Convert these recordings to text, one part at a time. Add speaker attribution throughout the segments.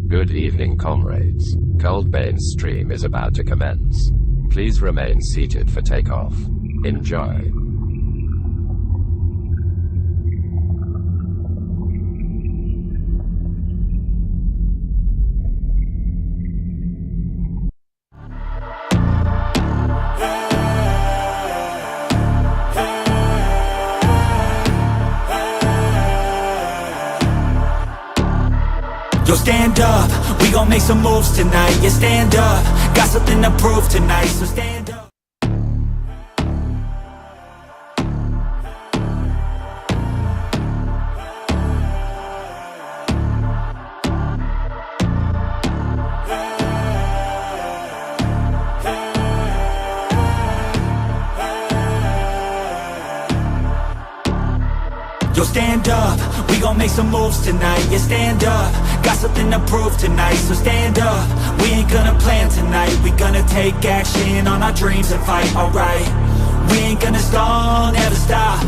Speaker 1: Good evening, comrades. Kouldbayne's stream is about to commence. Please remain seated for takeoff. Enjoy.
Speaker 2: Yo, stand up, we gon' make some moves tonight. Yeah, stand up, got something to prove tonight. So stand up. Yo, stand up, we gon' make some moves tonight. Yeah, stand up, got something to prove tonight. So stand up, we ain't gonna plan tonight. We gonna take action on our dreams and fight, alright. We ain't gonna stall, never stop.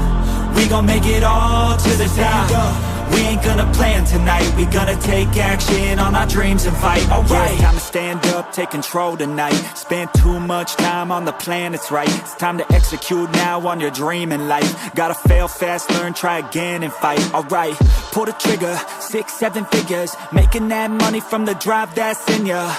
Speaker 2: We gon' make it all to the top. We ain't gonna plan tonight. We gonna take action on our dreams and fight, alright. Yeah, time to stand up, take control tonight. Spend too much time on the plan, it's right. It's time to execute now on your dream in life. Gotta fail fast, learn, try again and fight, alright. Pull the trigger, 6-7 figures. Making that money from the drive that's in ya.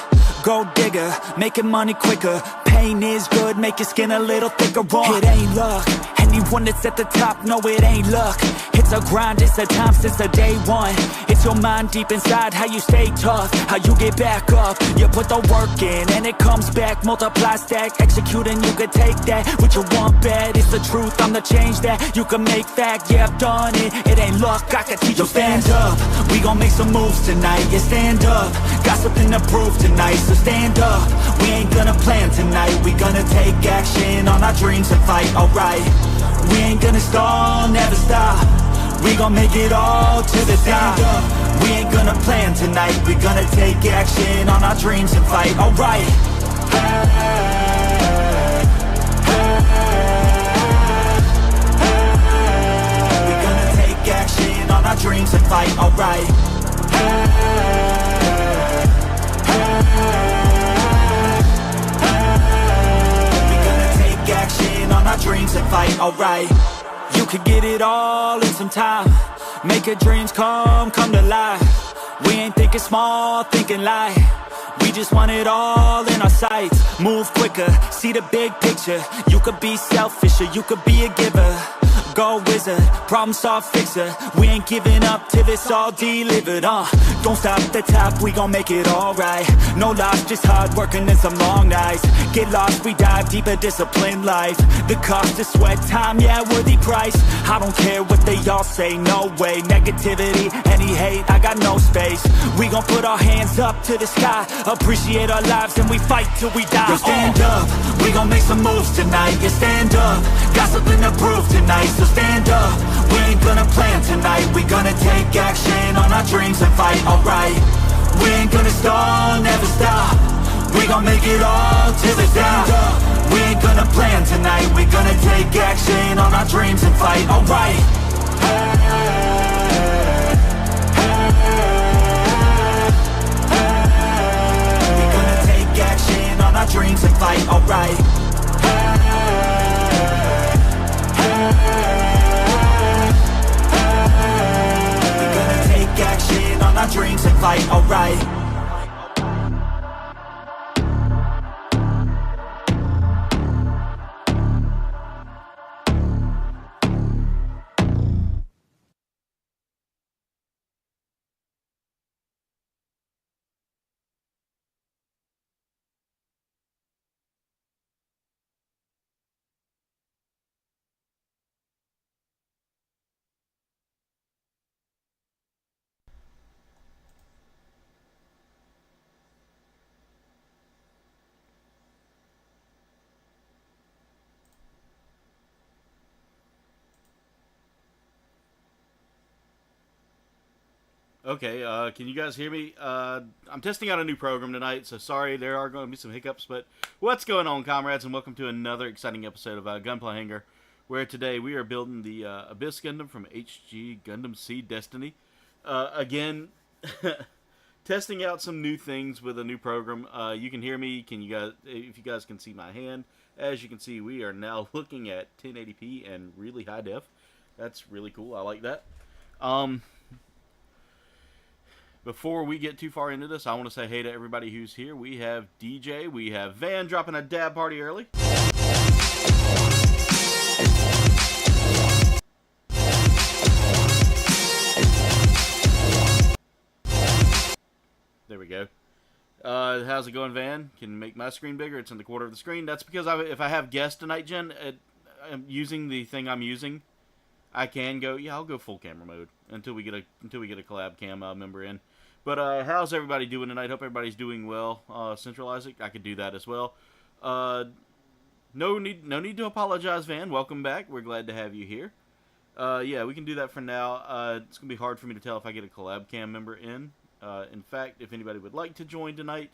Speaker 2: Gold digger, making money quicker. Pain is good, make your skin a little thicker. It ain't luck, anyone that's at the top, no it ain't luck. It's a grind, it's a time since the day one. It's your mind deep inside, how you stay tough, how you get back up. You put the work in and it comes back. Multiply, stack, execute and you can take that. What you want bad, it's the truth, I'm the change that you can make fact. Yeah, I've done it, it ain't luck, I can teach you. Stand up, we gon' make some moves tonight. Yeah, stand up, got something to prove tonight. So stand up, we ain't gonna plan tonight. We gonna take action on our dreams and fight, alright. We ain't gonna stall, never stop. We gon' make it all to the top. We ain't gonna plan tonight. We gonna take action on our dreams and fight, alright. We gonna take action on our dreams and fight, alright. We gonna take action on our dreams and fight, alright. You could get it all in some time. Make your dreams come to life. We ain't thinking small, thinking light. We just want it all in our sights. Move quicker, see the big picture. You could be selfish or you could be a giver. Go wizard, problem solve fixer. We ain't giving up till it's all delivered, Don't stop at the top, we gon' make it alright. No loss, just hard working and some long nights. Get lost, we dive deeper, disciplined life. The cost of sweat, time, yeah, worthy price. I don't care what they all say, no way. Negativity, any hate, I got no space. We gon' put our hands up to the sky. Appreciate our lives and we fight till we die. Yo, stand up, we gon' make some moves tonight. Yeah, stand up, got something to prove tonight. So stand up, we ain't gonna plan tonight. We gonna take action on our dreams and fight, alright. We ain't gonna stall, never stop. We gon' make it all to the top. We ain't gonna plan tonight. We gonna take action on our dreams and fight, alright. We gonna take action on our dreams and fight, alright. We gonna take action on our dreams and fight, alright.
Speaker 3: Okay, can you guys hear me? I'm testing out a new program tonight, so sorry there are going to be some hiccups, but what's going on, comrades, and welcome to another exciting episode of Gunpla Hangar, where today we are building the Abyss Gundam from HG Gundam SEED Destiny. Again, testing out some new things with a new program. You can hear me. Can you guys? If you guys can see my hand, as you can see, we are now looking at 1080p and really high def. That's really cool. I like that. Before we get too far into this, I want to say hey to everybody who's here. We have DJ, we have Van dropping a dab party early. There we go. How's it going, Van? Can you make my screen bigger? It's in the corner of the screen. That's because if I have guests tonight, Jen, I'm using the thing I'm using. I can go. Yeah, I'll go full camera mode until we get a collab cam member in. But how's everybody doing tonight? Hope everybody's doing well. Central Isaac, I could do that as well. No need to apologize, Van. Welcome back. We're glad to have you here. Yeah, we can do that for now. It's gonna be hard for me to tell if I get a collab cam member in. In fact, if anybody would like to join tonight,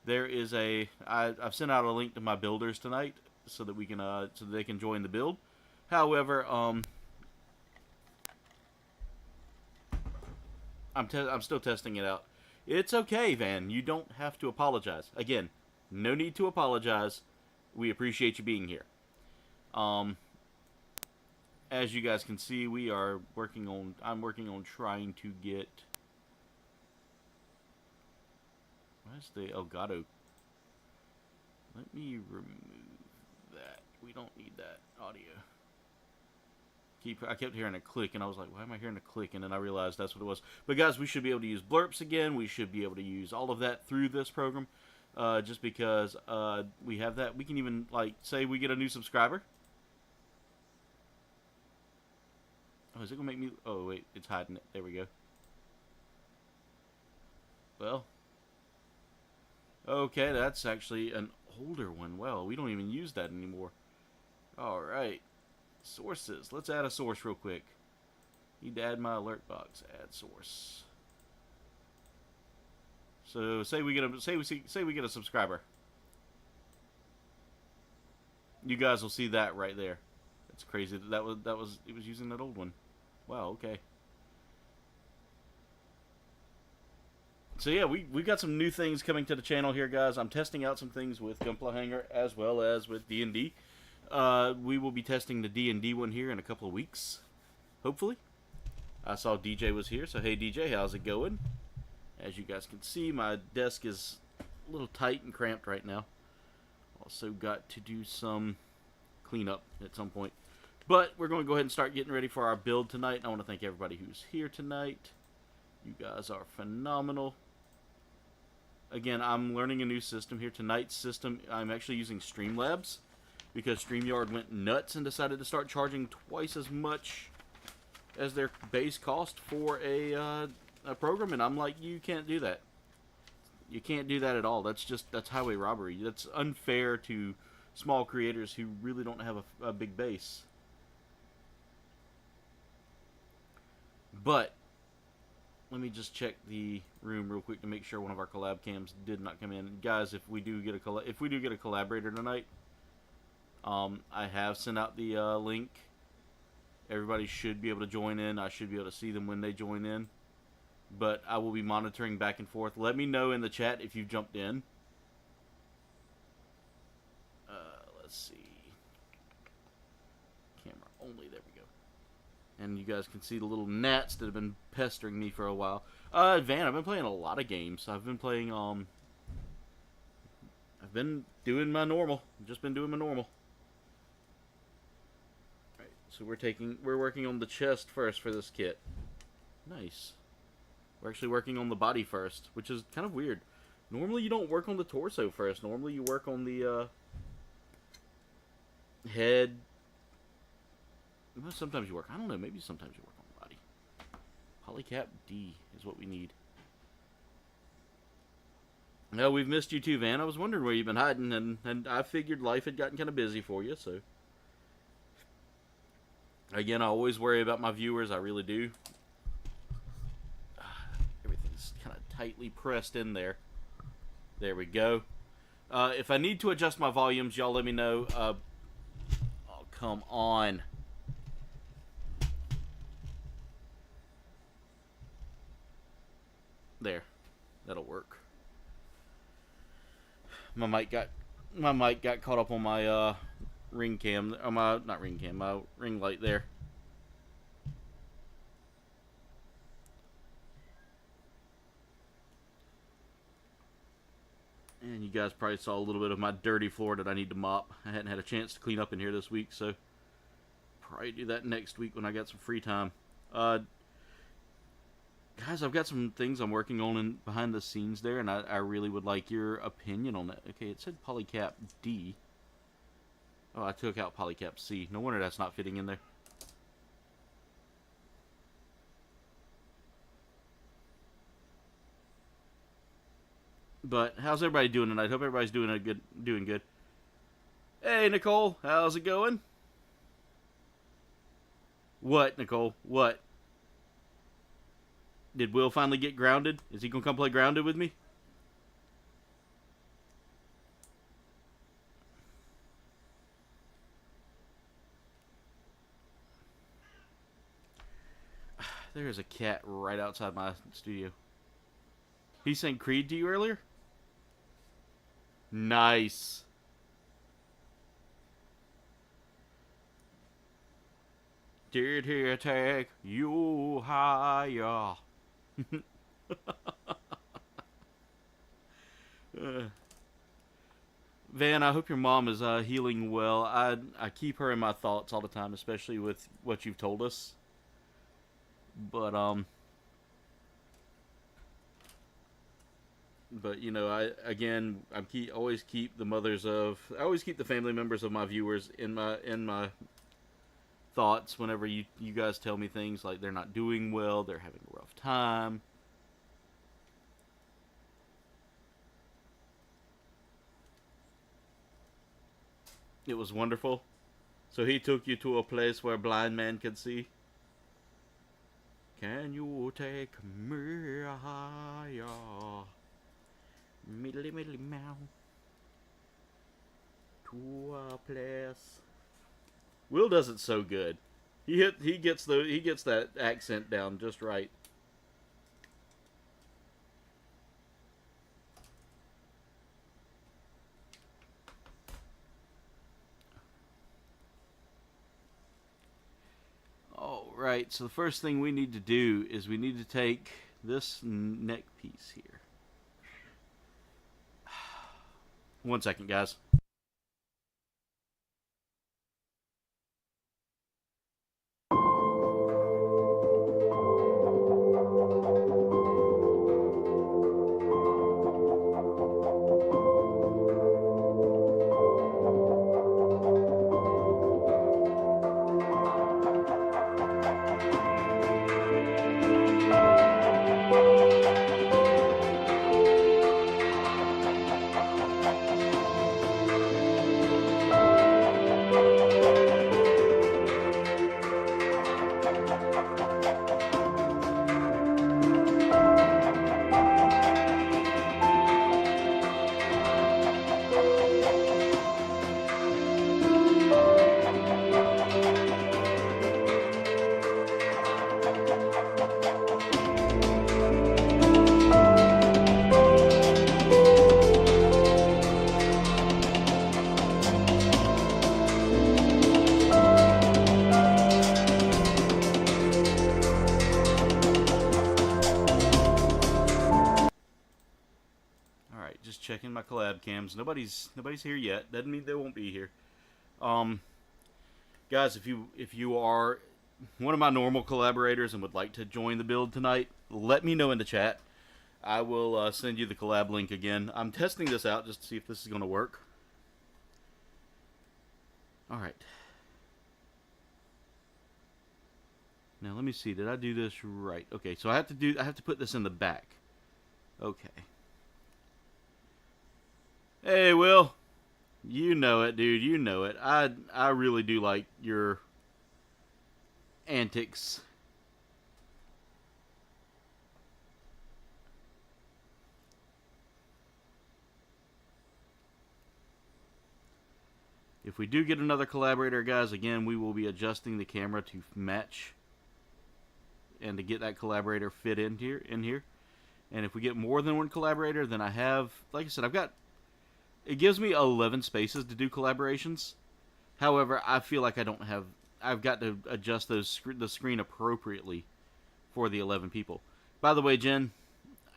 Speaker 3: there is I've sent out a link to my builders tonight so that we can so that they can join the build. However, I'm still testing it out. It's okay, Van. You don't have to apologize. Again, no need to apologize. We appreciate you being here. As you guys can see, I'm working on trying to get. Where's the Elgato? Let me remove that. We don't need that audio. I kept hearing a click, and I was like, why am I hearing a click? And then I realized that's what it was. But guys, we should be able to use blurps again. We should be able to use all of that through this program. Just because we have that. We can even, like, say we get a new subscriber. Oh, is it going to make me... Oh, wait, it's hiding it. There we go. Well... Okay, that's actually an older one. Well, we don't even use that anymore. Alright. Sources. Let's add a source real quick. Need to add my alert box. Add source. So say we get a subscriber. You guys will see that right there. That's crazy. It was using that old one. Wow, okay. So yeah, we've got some new things coming to the channel here, guys. I'm testing out some things with Gunpla Hangar as well as with D&D. We will be testing the D&D one here in a couple of weeks, hopefully. I saw DJ was here, so hey DJ, how's it going? As you guys can see, my desk is a little tight and cramped right now. Also got to do some cleanup at some point. But we're going to go ahead and start getting ready for our build tonight. I want to thank everybody who's here tonight. You guys are phenomenal. Again, I'm learning a new system here. Tonight's system, I'm actually using Streamlabs because StreamYard went nuts and decided to start charging twice as much as their base cost for a program, and I'm like, you can't do that. You can't do that at all. That's highway robbery. That's unfair to small creators who really don't have a big base. But let me just check the room real quick to make sure one of our collab cams did not come in. Guys, if we do get a collaborator tonight, I have sent out the link. Everybody should be able to join in. I should be able to see them when they join in. But I will be monitoring back and forth. Let me know in the chat if you've jumped in. Let's see. Camera only. There we go. And you guys can see the little gnats that have been pestering me for a while. Van, I've been playing a lot of games. I've been playing, I've been doing my normal. Just been doing my normal. Alright, so we're working on the chest first for this kit. Nice. We're actually working on the body first, which is kind of weird. Normally you don't work on the torso first. Normally you work on the, head. Well, sometimes you work. I don't know. Maybe sometimes you work on the body. Polycap D is what we need. No, we've missed you too, Van. I was wondering where you've been hiding, and I figured life had gotten kind of busy for you, so. Again, I always worry about my viewers. I really do. Everything's kind of tightly pressed in there. There we go. If I need to adjust my volumes, y'all let me know. Oh, come on. There. That'll work. My mic got caught up on my ring cam. Not ring cam, my ring light there. And you guys probably saw a little bit of my dirty floor that I need to mop. I hadn't had a chance to clean up in here this week, so probably do that next week when I got some free time. Guys, I've got some things I'm working on behind the scenes there, and I really would like your opinion on that. Okay, it said polycap D. Oh, I took out polycap C. No wonder that's not fitting in there. But how's everybody doing tonight? Hope everybody's doing good. Hey, Nicole, how's it going? What, Nicole? What? Did Will finally get grounded? Is he gonna come play grounded with me? There's a cat right outside my studio. He sang Creed to you earlier? Nice. Did he take you higher? Van, I hope your mom is healing well. I keep her in my thoughts all the time, especially with what you've told us. But you know, I always keep the family members of my viewers in my thoughts whenever you guys tell me things like they're not doing well, they're having a rough time. It was wonderful. So he took you to a place where a blind man could see. Can you take me higher? Middly meow. To a place. Will does it so good. He gets that accent down just right. Alright, so the first thing we need to do is we need to take this neck piece here. 1 second, guys. Checking my collab cams. Nobody's here yet. Doesn't mean they won't be here. Guys, if you are one of my normal collaborators and would like to join the build tonight, let me know in the chat. I will send you the collab link again. I'm testing this out just to see if this is going to work. All right. Now let me see. Did I do this right? Okay, so I have to put this in the back. Okay. Hey, Will. You know it, dude. You know it. I really do like your antics. If we do get another collaborator, guys, again, we will be adjusting the camera to match and to get that collaborator fit in here. And if we get more than one collaborator, then I have, like I said, it gives me 11 spaces to do collaborations. However, I feel like I've got to adjust the screen appropriately for the 11 people. By the way, Jen,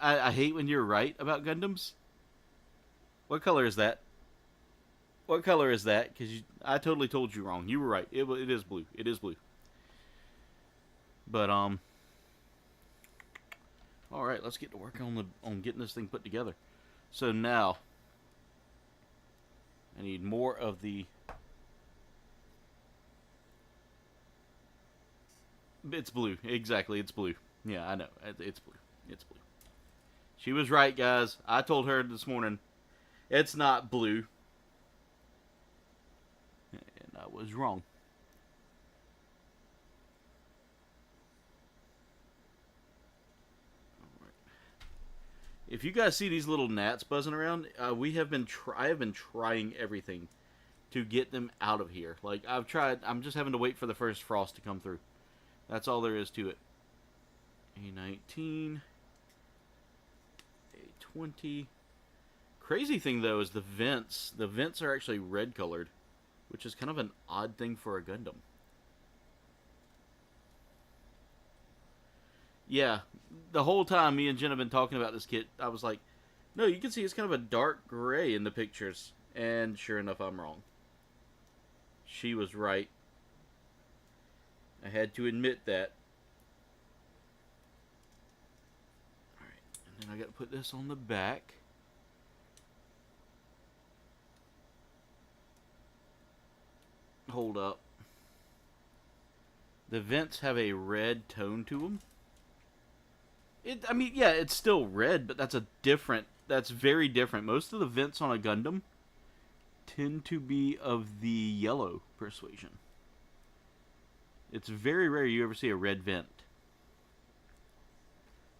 Speaker 3: I hate when you're right about Gundams. What color is that? What color is that? Because I totally told you wrong. You were right. It is blue. It is blue. But all right, let's get to work on getting this thing put together. So now I need more of the. It's blue. Exactly, it's blue. Yeah, I know. It's blue. It's blue. She was right, guys. I told her this morning. It's not blue. And I was wrong. Alright. If you guys see these little gnats buzzing around, I have been trying everything to get them out of here. Like, I've tried. I'm just having to wait for the first frost to come through. That's all there is to it. A19. A20. Crazy thing, though, is the vents. The vents are actually red colored, which is kind of an odd thing for a Gundam. Yeah, the whole time me and Jen have been talking about this kit, I was like, no, you can see it's kind of a dark gray in the pictures. And sure enough, I'm wrong. She was right. I had to admit that. Alright, and then I got to put this on the back. Hold up. The vents have a red tone to them. I mean, yeah, it's still red, but that's very different. Most of the vents on a Gundam tend to be of the yellow persuasion. It's very rare you ever see a red vent.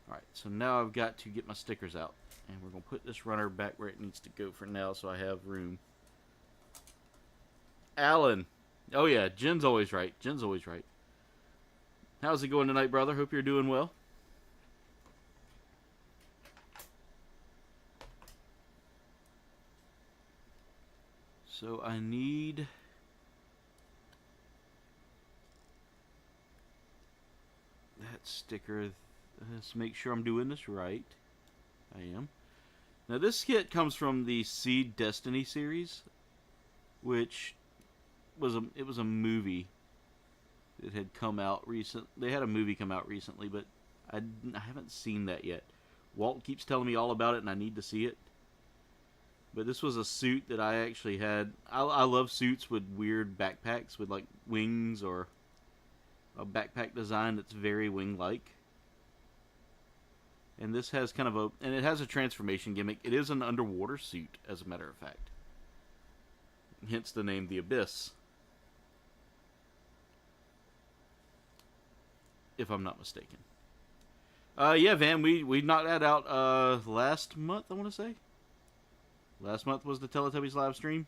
Speaker 3: Alright, so now I've got to get my stickers out. And we're going to put this runner back where it needs to go for now so I have room. Alan. Oh yeah, Jen's always right. Jen's always right. How's it going tonight, brother? Hope you're doing well. So I need that sticker. Let's make sure I'm doing this right. I am. Now this kit comes from the SEED Destiny series, which was a movie that had come out recent. They had a movie come out recently, but I haven't seen that yet. Walt keeps telling me all about it, and I need to see it. But this was a suit that I actually had. I love suits with weird backpacks with like wings or a backpack design that's very wing-like. And this has kind of and it has a transformation gimmick. It is an underwater suit, as a matter of fact. Hence the name The Abyss. If I'm not mistaken. Yeah, Van, we knocked that out last month, I want to say. Last month was the Teletubbies live stream.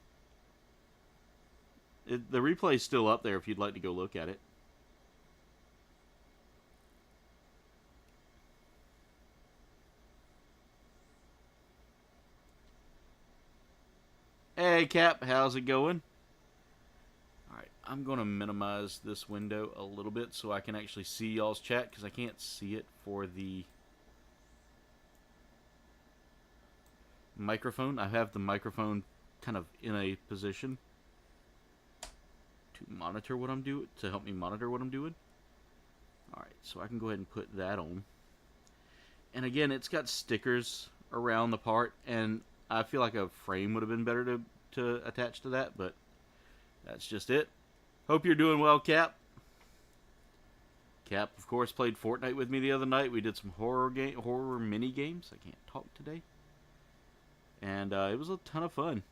Speaker 3: The replay's still up there if you'd like to go look at it. Hey, Cap, how's it going? Alright, I'm going to minimize this window a little bit so I can actually see y'all's chat, because I can't see it for the microphone. I have the microphone kind of in a position to monitor what I'm doing, to help me monitor what I'm doing. Alright, so I can go ahead and put that on. And again, it's got stickers around the part, and I feel like a frame would have been better to attach to that, but that's just it. Hope you're doing well, Cap. Cap, of course, played Fortnite with me the other night. We did some horror mini games. I can't talk today. And it was a ton of fun.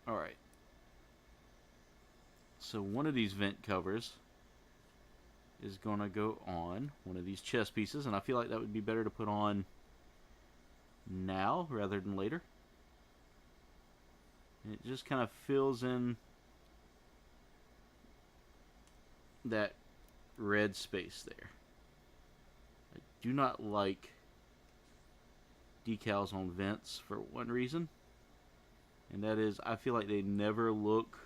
Speaker 3: Alright. So one of these vent covers is going to go on one of these chest pieces, and I feel like that would be better to put on now rather than later. And it just kind of fills in that red space there. do not like decals on vents for one reason, and that is I feel like they never look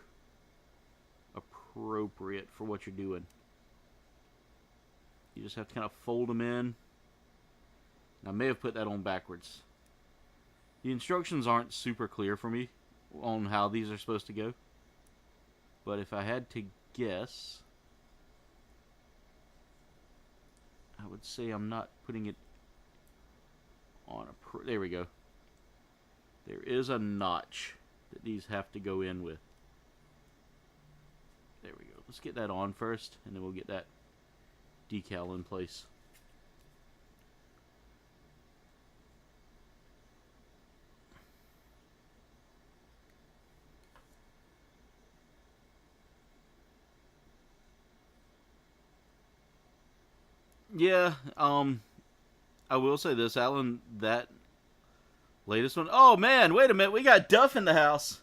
Speaker 3: appropriate for what you're doing. You just have to kind of fold them in. I may have put that on backwards. The instructions aren't super clear for me on how these are supposed to go, but if I had to guess, I would say I'm not putting it on a... There we go. There is a notch that these have to go in with. There we go. Let's get that on first, and then we'll get that decal in place. Yeah, I will say this, Alan, that latest one... Oh, man, wait a minute. We got Duff in the house.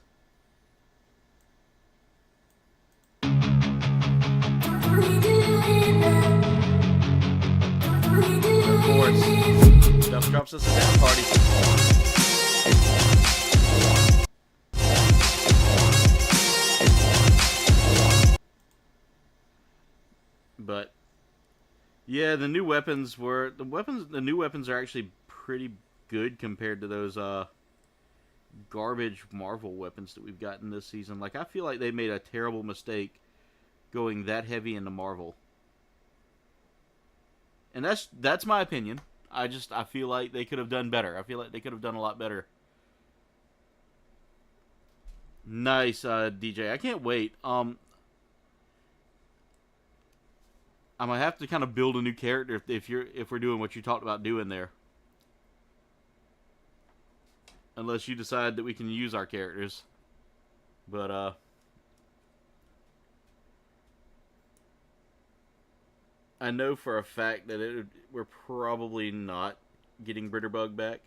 Speaker 3: Of course. Duff drops us a down party. But... yeah, the new weapons were... The new weapons are actually pretty good compared to those garbage Marvel weapons that we've gotten this season. Like, I feel like they made a terrible mistake going that heavy into Marvel. And that's my opinion. I feel like they could have done better. I feel like they could have done a lot better. Nice, DJ. I can't wait. I'm gonna have to kind of build a new character if we're doing what you talked about doing there. Unless you decide that we can use our characters. But I know for a fact that we're probably not getting Britterbug back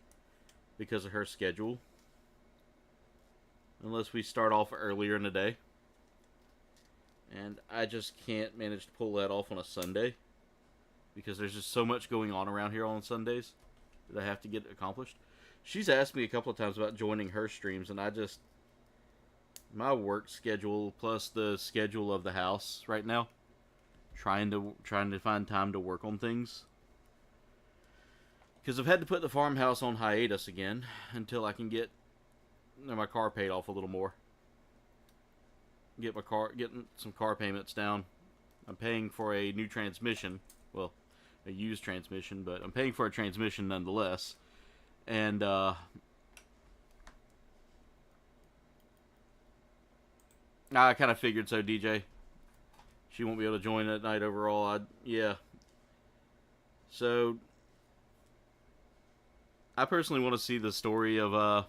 Speaker 3: because of her schedule. Unless we start off earlier in the day. And I just can't manage to pull that off on a Sunday. Because there's just so much going on around here on Sundays that I have to get accomplished. She's asked me a couple of times about joining her streams, and my work schedule plus the schedule of the house right now, trying to find time to work on things. Because I've had to put the farmhouse on hiatus again until I can get my car paid off a little more. Getting some car payments down. I'm paying for a new transmission. Well, a used transmission, but I'm paying for a transmission nonetheless. And I kind of figured so, DJ. She won't be able to join that night overall. Yeah. So I personally want to see the story of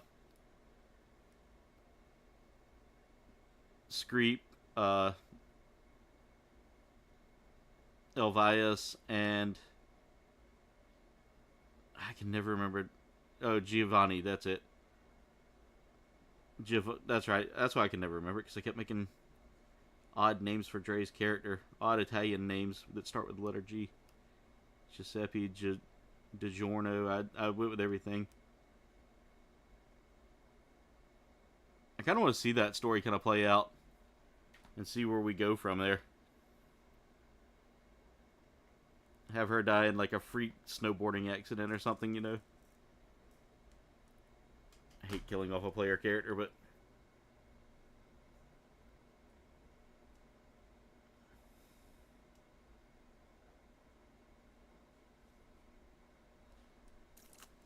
Speaker 3: Screep, Elvias, and I can never remember. Oh, Giovanni, that's it. That's right. That's why I can never remember it, because I kept making odd names for Dre's character. Odd Italian names that start with the letter G. Giuseppe, DiGiorno. I went with everything. I kind of want to see that story kind of play out and see where we go from there. Have her die in like a freak snowboarding accident or something, you know? I hate killing off a player character, but...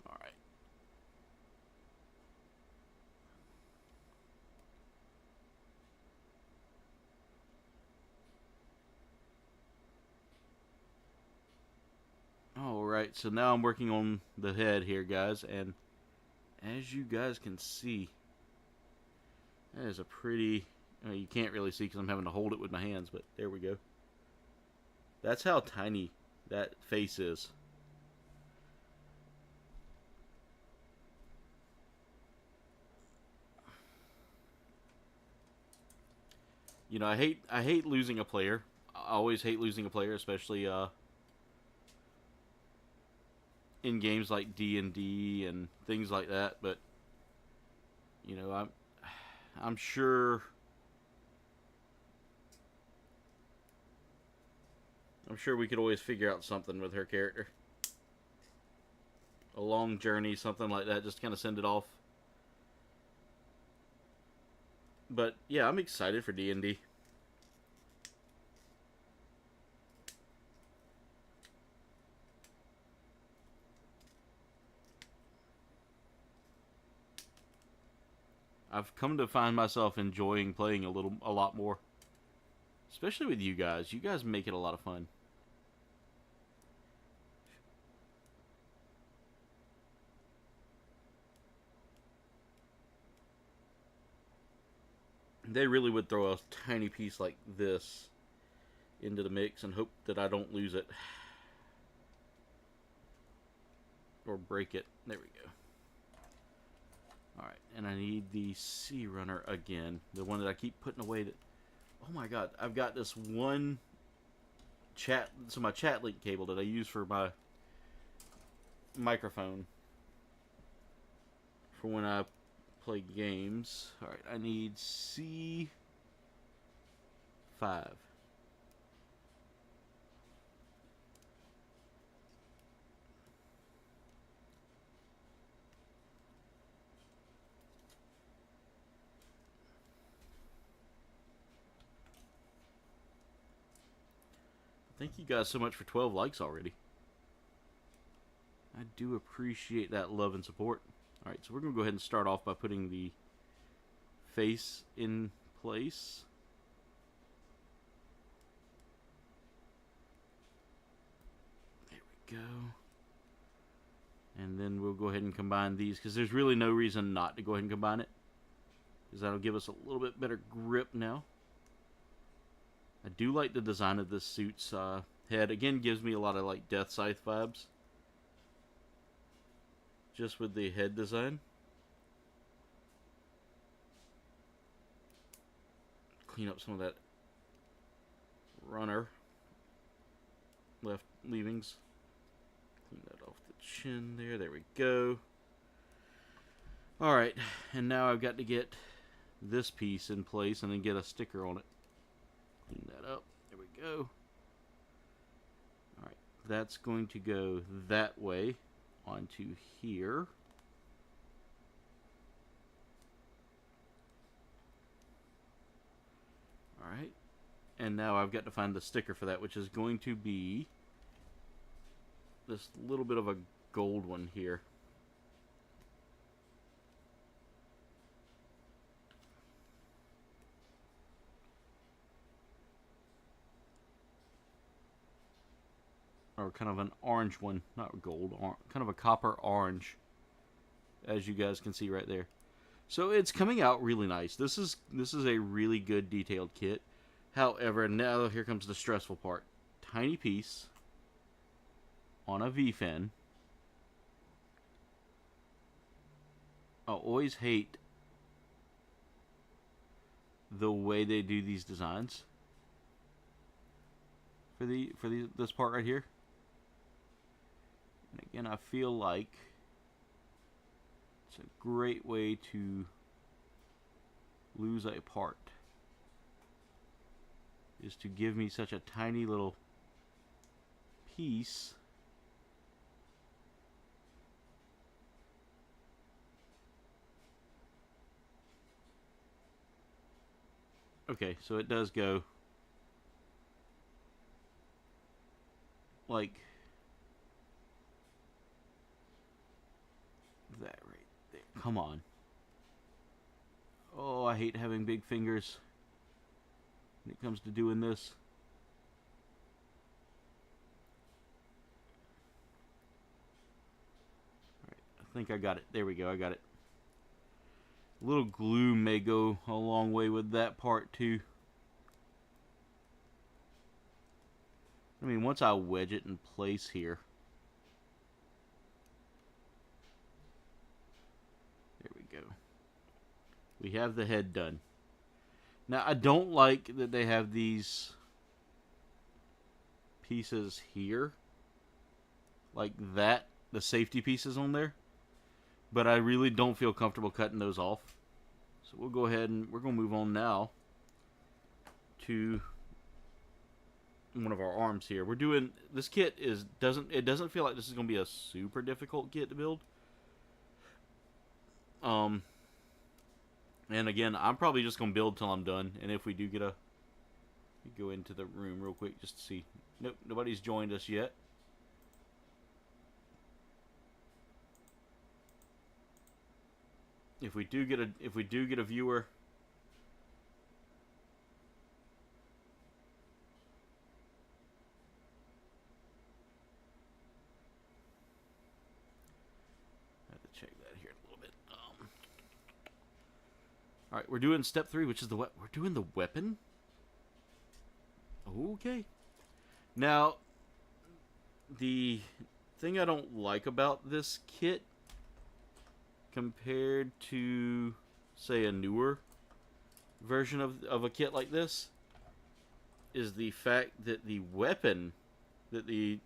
Speaker 3: Alright. Alright, so now I'm working on the head here, guys, and as you guys can see, that is a pretty... you can't really see because I'm having to hold it with my hands, but there we go. That's how tiny that face is. You know, I hate losing a player. I always hate losing a player, especially in games like D&D and things like that, but you know, I'm sure we could always figure out something with her character. A long journey, something like that, just kind of send it off. But yeah, I'm excited for D&D. I've come to find myself enjoying playing a lot more. Especially with you guys. You guys make it a lot of fun. They really would throw a tiny piece like this into the mix and hope that I don't lose it. Or break it. There we go. Alright, and I need the Sea Runner again. The one that I keep putting away that... Oh my god, I've got this one chat... So my chat link cable that I use for my microphone. For when I play games. Alright, I need C5. Thank you guys so much for 12 likes already. I do appreciate that love and support. Alright, so we're going to go ahead and start off by putting the face in place. There we go. And then we'll go ahead and combine these, because there's really no reason not to go ahead and combine it. Because that'll give us a little bit better grip now. I do like the design of this suit's head. Again, gives me a lot of like Death Scythe vibes. Just with the head design. Clean up some of that runner left leavings. Clean that off the chin there. There we go. Alright, and now I've got to get this piece in place and then get a sticker on it. Clean that up. There we go. Alright, that's going to go that way onto here. Alright, and now I've got to find the sticker for that, which is going to be this little bit of a gold one here. Or kind of an orange one, not gold, kind of a copper orange, as you guys can see right there. So it's coming out really nice. This is a really good detailed kit. However, now here comes the stressful part. Tiny piece on a V-fin. I always hate the way they do these designs for this part right here. And again, I feel like it's a great way to lose a part, is to give me such a tiny little piece. Okay, so it does go like that right there. Come on. Oh, I hate having big fingers when it comes to doing this. Alright, I think I got it. There we go, I got it. A little glue may go a long way with that part too. I mean, once I wedge it in place here. There we go. We have the head done. Now, I don't like that they have these pieces here. Like that the safety pieces on there, but I really don't feel comfortable cutting those off. So we'll go ahead and we're going to move on now to one of our arms here. We're doing this kit doesn't feel like this is going to be a super difficult kit to build. And again, I'm probably just going to build till I'm done, and if we do get go into the room real quick just to see. Nope, nobody's joined us yet. If we do get a viewer, I have to check that here a little bit. All right, we're doing step 3, which is we're doing the weapon. Okay. Now, the thing I don't like about this kit compared to, say, a newer version of a kit like this is the fact that the weapon, that the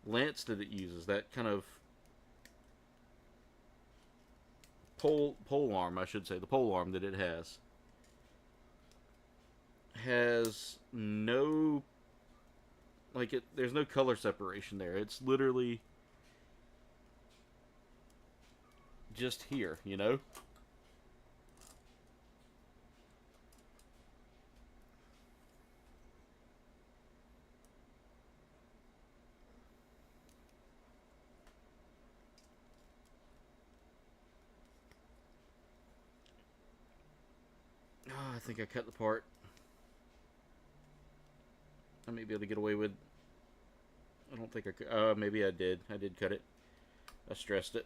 Speaker 3: lance that it uses, that kind of pole arm, I should say, the pole arm that it has no, there's no color separation there. It's literally just here, you know? Oh, I think I cut the part. I may be able to get away with... I don't think I could... maybe I did. I did cut it. I stressed it.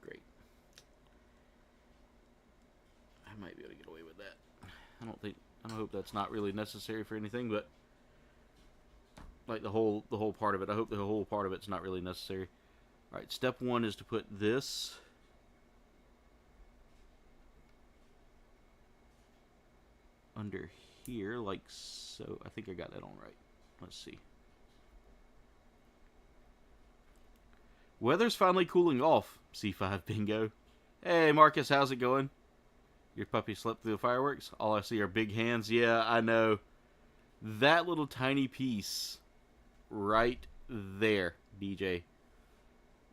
Speaker 3: Great. I might be able to get away with that. I hope that's not really necessary for anything, but... like the whole part of it. I hope the whole part of it's not really necessary. Alright, step 1 is to put this... under here, like so. I think I got that on right. Let's see. Weather's finally cooling off, C5 Bingo. Hey, Marcus, how's it going? Your puppy slept through the fireworks? All I see are big hands. Yeah, I know. That little tiny piece right there, DJ,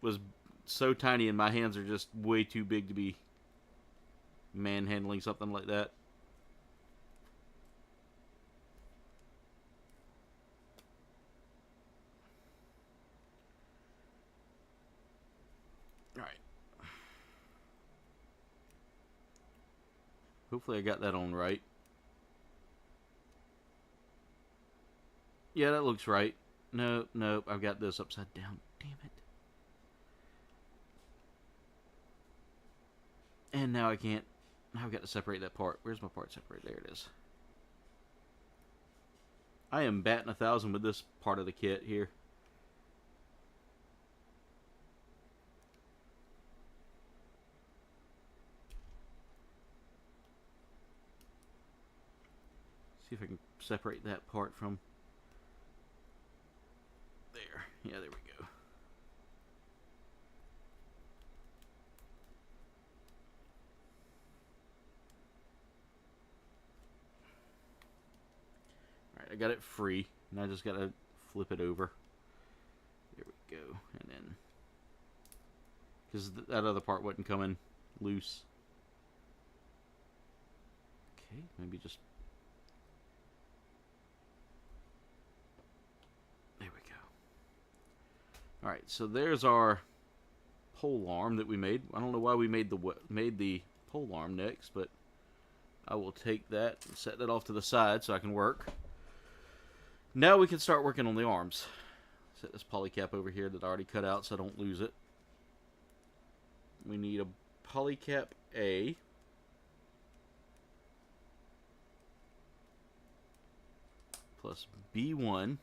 Speaker 3: was so tiny, and my hands are just way too big to be manhandling something like that. Hopefully I got that on right. Yeah, that looks right. No, I've got this upside down. Damn it. And now I can't. Now I've got to separate that part. Where's my part separate? There it is. I am batting 1,000 with this part of the kit here. See if I can separate that part from there. Yeah, there we go. Alright, I got it free. And I just got to flip it over. There we go. And then... because that other part wasn't coming loose. Okay, maybe just... Alright, so there's our pole arm that we made. I don't know why we made the pole arm next, but I will take that and set that off to the side so I can work. Now we can start working on the arms. Set this polycap over here that I already cut out so I don't lose it. We need a polycap A. Plus B1,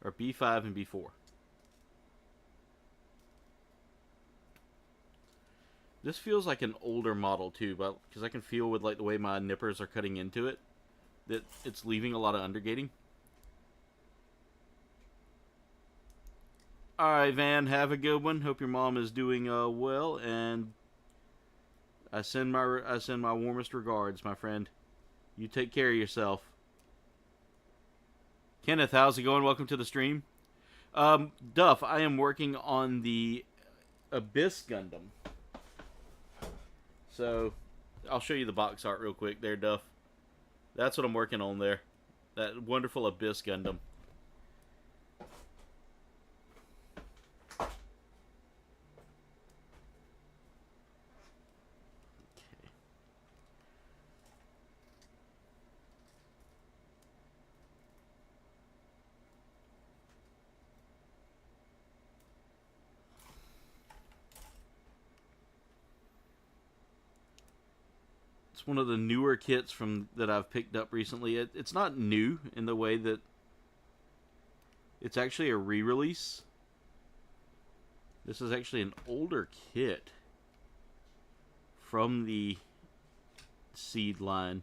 Speaker 3: or B5 and B4. This feels like an older model too, but because I can feel with like the way my nippers are cutting into it, that it's leaving a lot of undergating. All right, Van. Have a good one. Hope your mom is doing well, and I send my warmest regards, my friend. You take care of yourself. Kenneth, how's it going? Welcome to the stream. Duff, I am working on the Abyss Gundam. So, I'll show you the box art real quick there, Duff. That's what I'm working on there. That wonderful Abyss Gundam. It's one of the newer kits that I've picked up recently. It's not new in the way that it's actually a re-release. This is actually an older kit from the SEED line,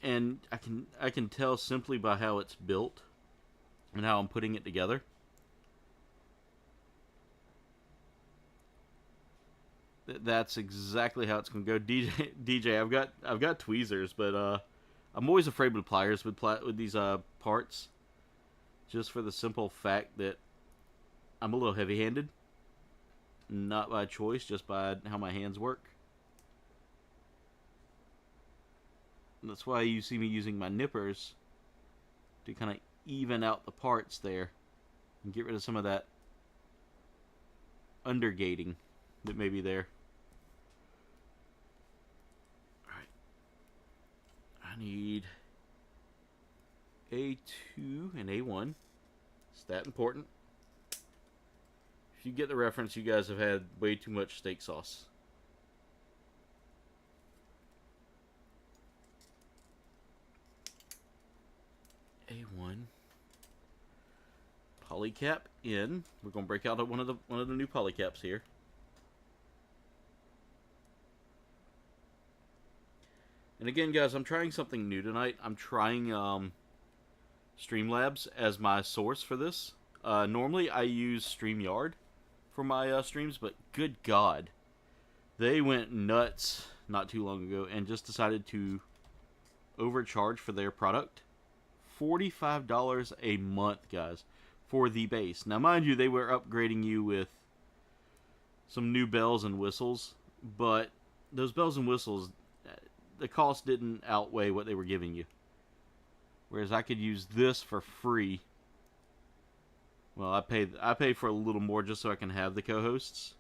Speaker 3: and I can tell simply by how it's built and how I'm putting it together. That's exactly how it's gonna go. DJ, I've got tweezers, but I'm always afraid with pliers with these parts, just for the simple fact that I'm a little heavy-handed, not by choice, just by how my hands work. And that's why you see me using my nippers to kind of even out the parts there and get rid of some of that undergating that may be there. I need A2 and A1. It's that important. If you get the reference, you guys have had way too much steak sauce. A1. Polycap in. We're gonna break out one of the new polycaps here. And again, guys, I'm trying something new tonight. I'm trying Streamlabs as my source for this. Normally, I use StreamYard for my streams, but good God, they went nuts not too long ago and just decided to overcharge for their product. $45 a month, guys, for the base. Now, mind you, they were upgrading you with some new bells and whistles, but those bells and whistles, the cost didn't outweigh what they were giving you. Whereas I could use this for free. Well, I pay for a little more just so I can have the co-hosts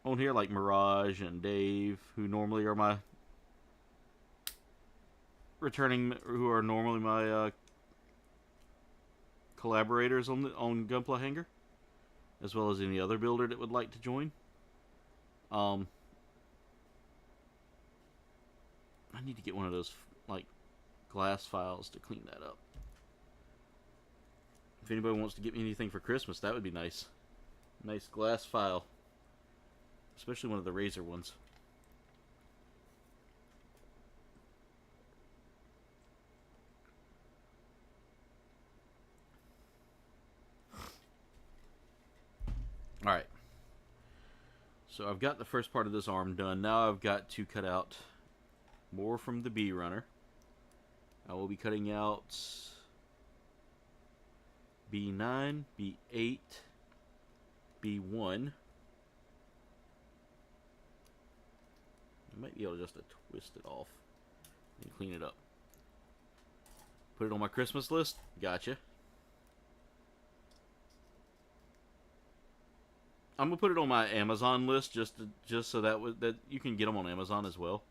Speaker 3: on here, like Mirage and Dave, who normally are my who are normally my collaborators on Gunpla Hangar, as well as any other builder that would like to join. I need to get one of those, like, glass files to clean that up. If anybody wants to get me anything for Christmas, that would be nice. Nice glass file. Especially one of the Razer ones. Alright. So I've got the first part of this arm done. Now I've got to cut out more from the B runner. I will be cutting out B9, B8, B1. I might be able just to twist it off and clean it up. Put it on my Christmas list. Gotcha. I'm gonna put it on my Amazon list just so that you can get them on Amazon as well.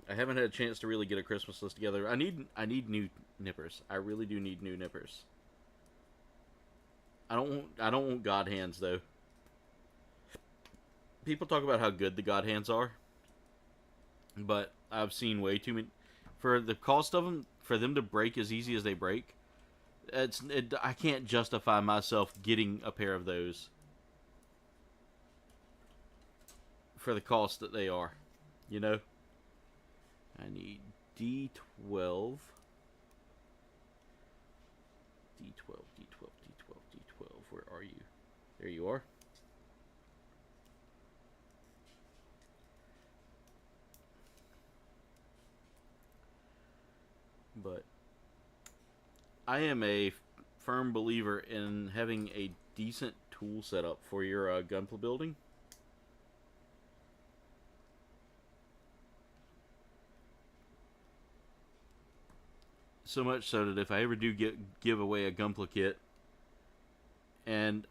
Speaker 3: I haven't had a chance to really get a Christmas list together. I need new nippers. I really do need new nippers. I don't want God hands though. People talk about how good the God hands are, but I've seen way too many for the cost of them. For them to break as easy as they break, I can't justify myself getting a pair of those for the cost that they are. You know. I need D12 D12, D12, D12, D12. Where are you? There you are. But I am a firm believer in having a decent tool setup for your Gunpla building. So much so that if I ever do give away a Gunpla kit, and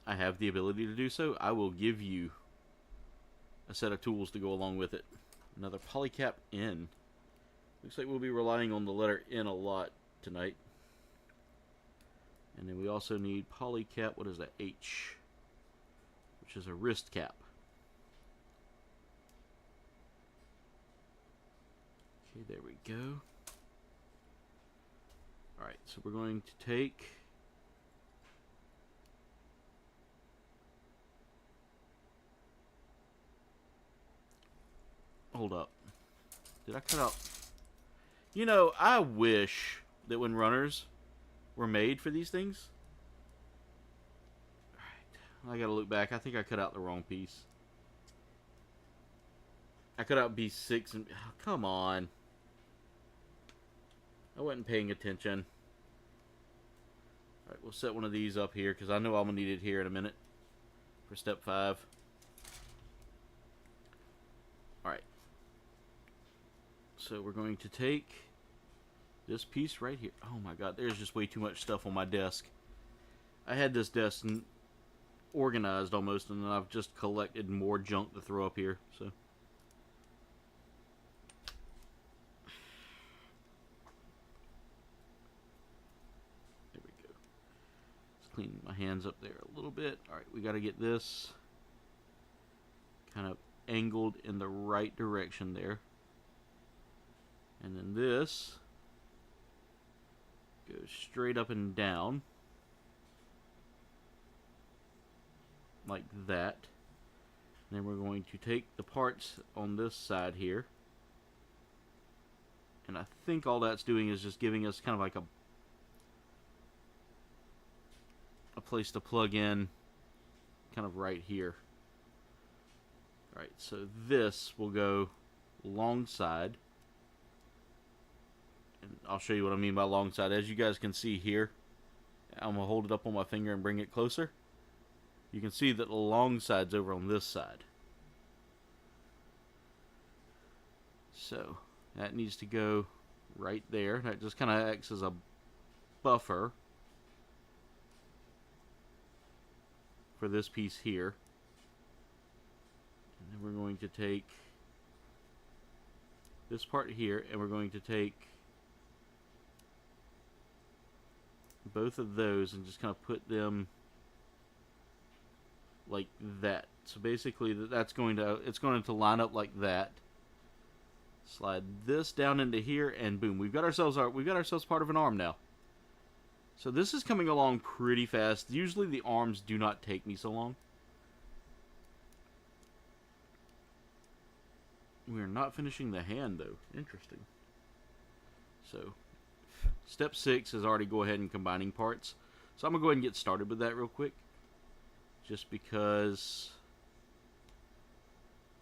Speaker 3: I have the ability to do so, I will give you a set of tools to go along with it. Another polycap N. Looks like we'll be relying on the letter N a lot tonight. And then we also need polycap, what is that, H, which is a wrist cap. Okay, there we go. Alright, so we're going to take hold up. Did I cut out? You know, I wish that when runners were made for these things. Alright, I gotta look back. I think I cut out the wrong piece. I cut out B6 and oh, come on. I wasn't paying attention. Alright, we'll set one of these up here because I know I'm going to need it here in a minute for step 5. Alright. So we're going to take this piece right here. Oh my god, there's just way too much stuff on my desk. I had this desk organized almost, and then I've just collected more junk to throw up here. So. Clean my hands up there a little bit. Alright, we got to get this kind of angled in the right direction there. And then this goes straight up and down. Like that. And then we're going to take the parts on this side here. And I think all that's doing is just giving us kind of like a place to plug in kind of right here. Alright, so this will go alongside, and I'll show you what I mean by alongside. As you guys can see here, I'm going to hold it up on my finger and bring it closer. You can see that the long side's over on this side. So that needs to go right there. That just kind of acts as a buffer for this piece here. And then we're going to take this part here, and we're going to take both of those and just kind of put them like that. So basically it's going to line up like that. Slide this down into here, and boom, we've got ourselves part of an arm now. So this is coming along pretty fast. Usually the arms do not take me so long. We are not finishing the hand though. Interesting. So step 6 is already go ahead and combining parts. So I'm going to go ahead and get started with that real quick. Just because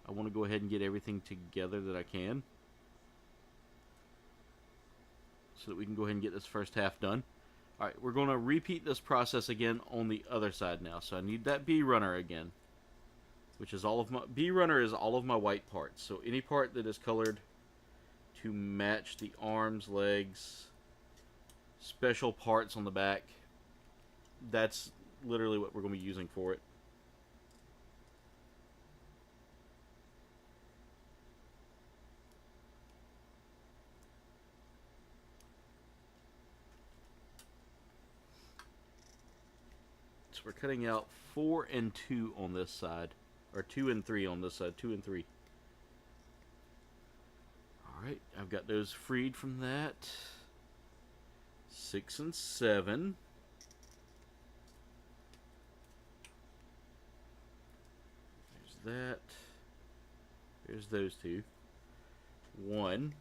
Speaker 3: I want to go ahead and get everything together that I can. So that we can go ahead and get this first half done. Alright, we're going to repeat this process again on the other side now. So I need that B runner again. Which is all of my... B runner is all of my white parts. So any part that is colored to match the arms, legs, special parts on the back, that's literally what we're going to be using for it. So we're cutting out 4 and 2 on this side. Or 2 and 3 on this side. 2 and 3. Alright, I've got those freed from that. 6 and 7. There's that. There's those two. 1.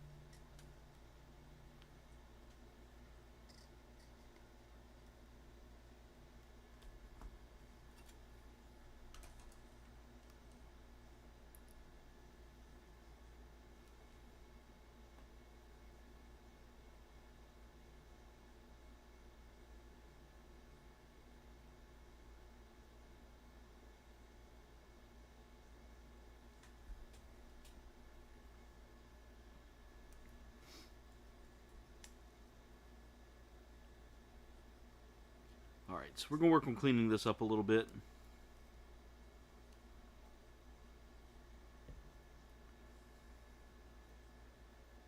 Speaker 3: so we're going to work on cleaning this up a little bit.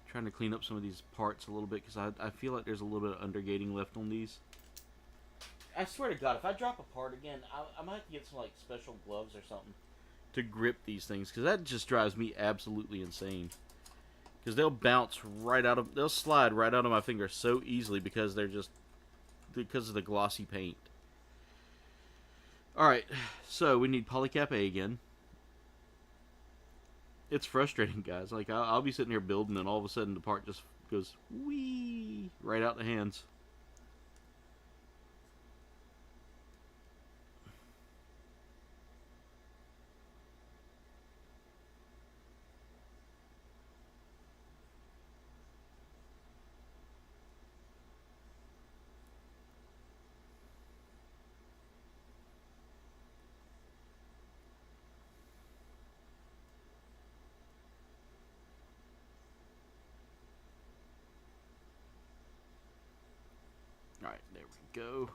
Speaker 3: Trying to clean up some of these parts a little bit because I feel like there's a little bit of undergating left on these. I swear to God, if I drop a part again, I might have to get some like special gloves or something to grip these things, because that just drives me absolutely insane. Because they'll bounce right out of, they'll slide right out of my finger so easily because they're just, because of the glossy paint. Alright, so we need polycap A again. It's frustrating, guys. Like, I'll be sitting here building and all of a sudden the part just goes whee right out the hands. Alright, there we go.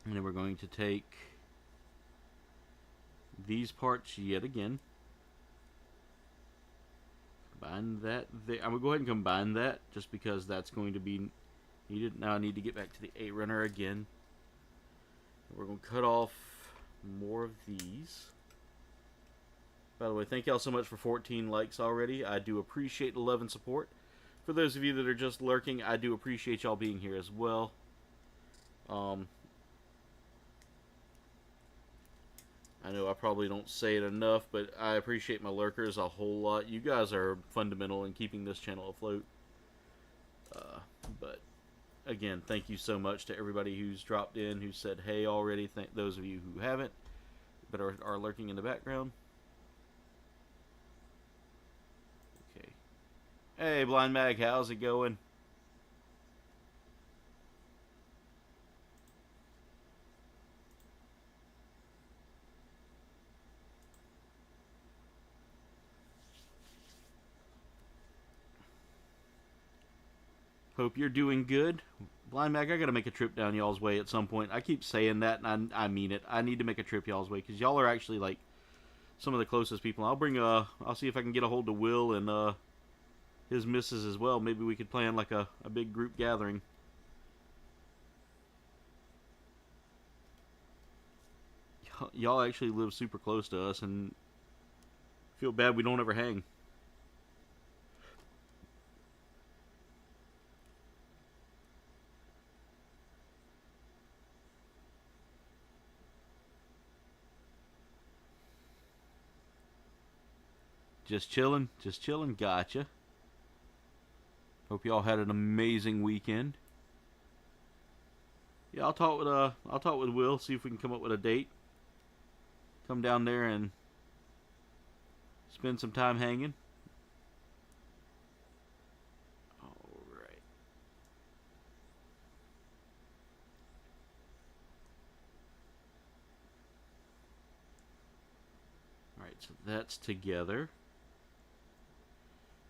Speaker 3: And then we're going to take these parts yet again. Combine that there. I'm going to go ahead and combine that just because that's going to be needed. Now I need to get back to the 8 runner again. We're going to cut off more of these. By the way, thank y'all so much for 14 likes already. I do appreciate the love and support. For those of you that are just lurking, I do appreciate y'all being here as well. I know I probably don't say it enough, but I appreciate my lurkers a whole lot. You guys are fundamental in keeping this channel afloat. But again, thank you so much to everybody who's dropped in, who said hey already. Thank those of you who haven't, but are lurking in the background. Okay. Hey, Blind Mag, how's it going? Hope you're doing good. Blind Mag, I gotta make a trip down y'all's way at some point. I keep saying that, and I mean it. I need to make a trip y'all's way, because y'all are actually, like, some of the closest people. I'll see if I can get a hold of Will and, his missus as well. Maybe we could plan, like, a big group gathering. Y'all actually live super close to us, and feel bad we don't ever hang. Just chilling, gotcha. Hope y'all had an amazing weekend. Yeah, I'll talk with Will, see if we can come up with a date. Come down there and spend some time hanging. Alright. Alright, so that's together.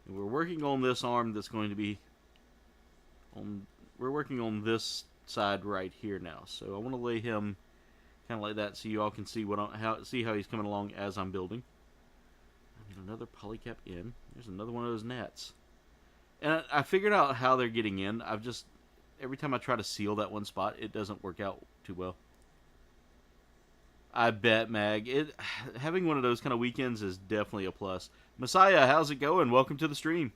Speaker 3: And we're working on this arm that's going to be on, we're working on this side right here now. So I want to lay him kind of like that so you all can see see how he's coming along as I'm building. I need another polycap in. There's another one of those gnats. And I figured out how they're getting in. Every time I try to seal that one spot, it doesn't work out too well. I bet, Mag. Having one of those kind of weekends is definitely a plus. Messiah, how's it going? Welcome to the stream.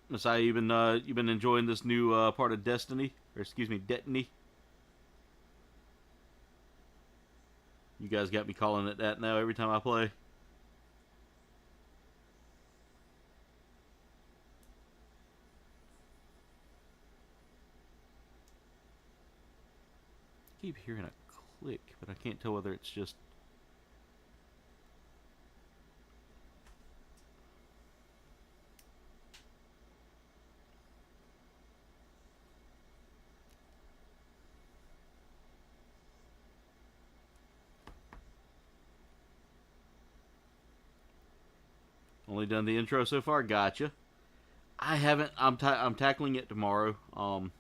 Speaker 3: Messiah, you've been enjoying this new part of Destiny, or excuse me, Destiny. You guys got me calling it that now every time I play. I keep hearing a click, but I can't tell whether it's just Only done the intro so far. Gotcha. I haven't. I'm tackling it tomorrow. Gonna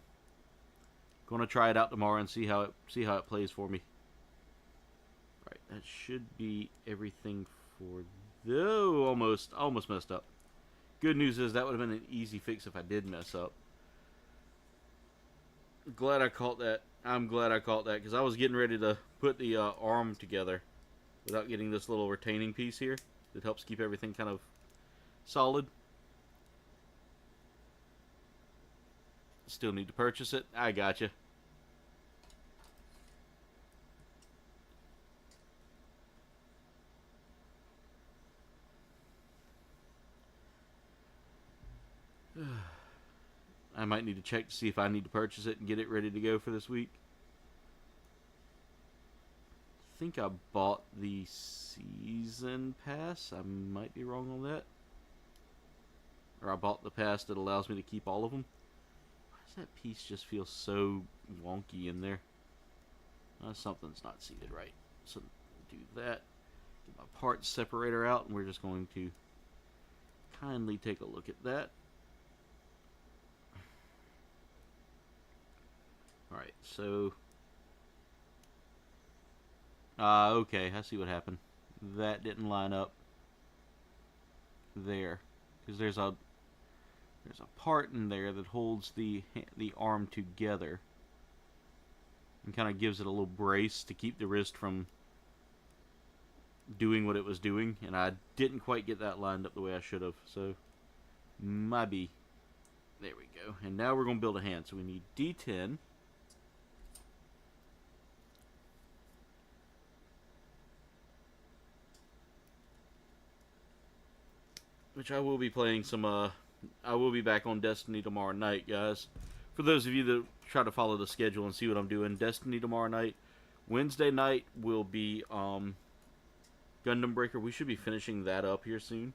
Speaker 3: try it out tomorrow and see how it plays for me. All right, that should be everything for. Oh, almost messed up. Good news is that would have been an easy fix if I did mess up. Glad I caught that. I'm glad I caught that because I was getting ready to put the arm together without getting this little retaining piece here that helps keep everything kind of solid. Still need to purchase it. I gotcha. I might need to check to see if I need to purchase it and get it ready to go for this week. I think I bought the season pass. I might be wrong on that. Or I bought the pass that allows me to keep all of them. Why does that piece just feel so wonky in there? Something's not seated right. So do that. Get my parts separator out, and we're just going to kindly take a look at that. Alright, so okay, I see what happened. That didn't line up there because there's a part in there that holds the arm together and kind of gives it a little brace to keep the wrist from doing what it was doing, and I didn't quite get that lined up the way I should have, so maybe. There we go. And now we're going to build a hand, so we need D10. Which I will be playing some, I will be back on Destiny tomorrow night, guys. For those of you that try to follow the schedule and see what I'm doing, Destiny tomorrow night. Wednesday night will be, Gundam Breaker. We should be finishing that up here soon.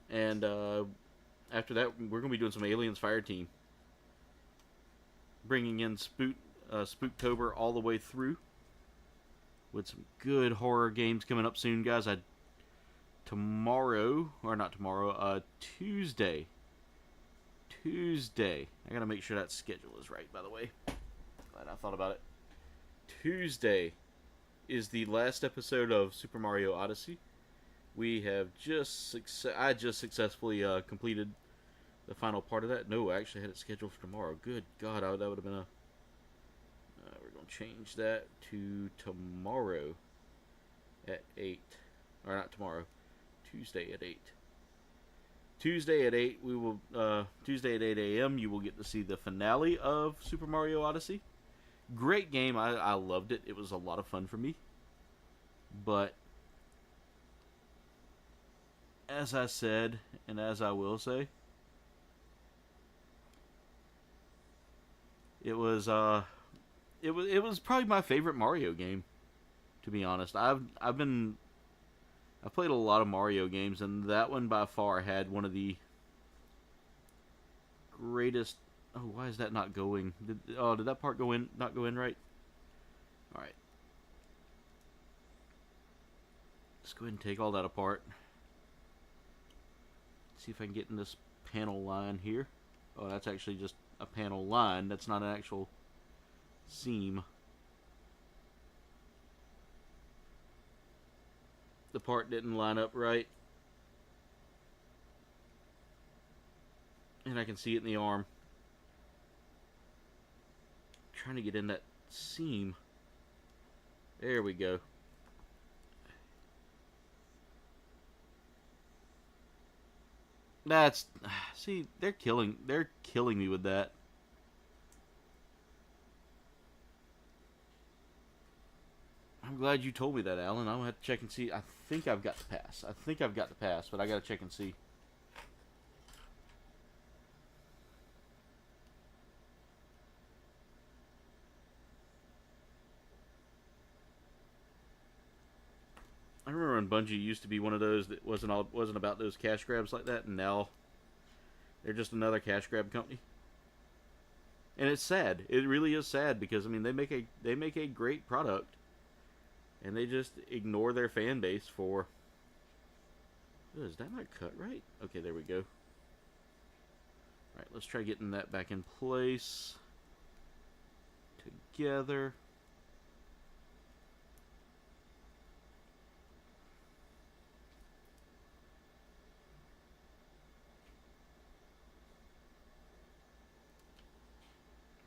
Speaker 3: And, after that, we're going to be doing some Aliens Fireteam. Bringing in Spooktober all the way through. With some good horror games coming up soon, guys. Tuesday. I gotta make sure that schedule is right, by the way. Glad I thought about it. Tuesday is the last episode of Super Mario Odyssey. We have I just successfully completed the final part of that. No, I actually had it scheduled for tomorrow. Good God, that would have been a... we're going to change that to tomorrow at 8. Or not tomorrow. Tuesday at 8. Tuesday at 8, we will, Tuesday at 8 a.m., you will get to see the finale of Super Mario Odyssey. Great game. I loved it. It was a lot of fun for me. But, as I said, and as I will say, it was probably my favorite Mario game, to be honest. I've played a lot of Mario games, and that one by far had one of the greatest... Oh, why is that not going? Did that part not go in right? Alright. Let's go ahead and take all that apart. See if I can get in this panel line here. Oh, that's actually just a panel line. That's not an actual seam. The part didn't line up right. And I can see it in the arm. I'm trying to get in that seam. There we go. That's... See, they're killing me with that. I'm glad you told me that, Alan. I'm going to have to check and see. I think I've got the pass. But I got to check and see. I remember when Bungie used to be one of those that wasn't about those cash grabs like that, and now they're just another cash grab company. And it's sad. It really is sad because I mean they make a great product. And they just ignore their fan base for Is that not cut right? Okay, there we go. Alright, let's try getting that back in place. Together.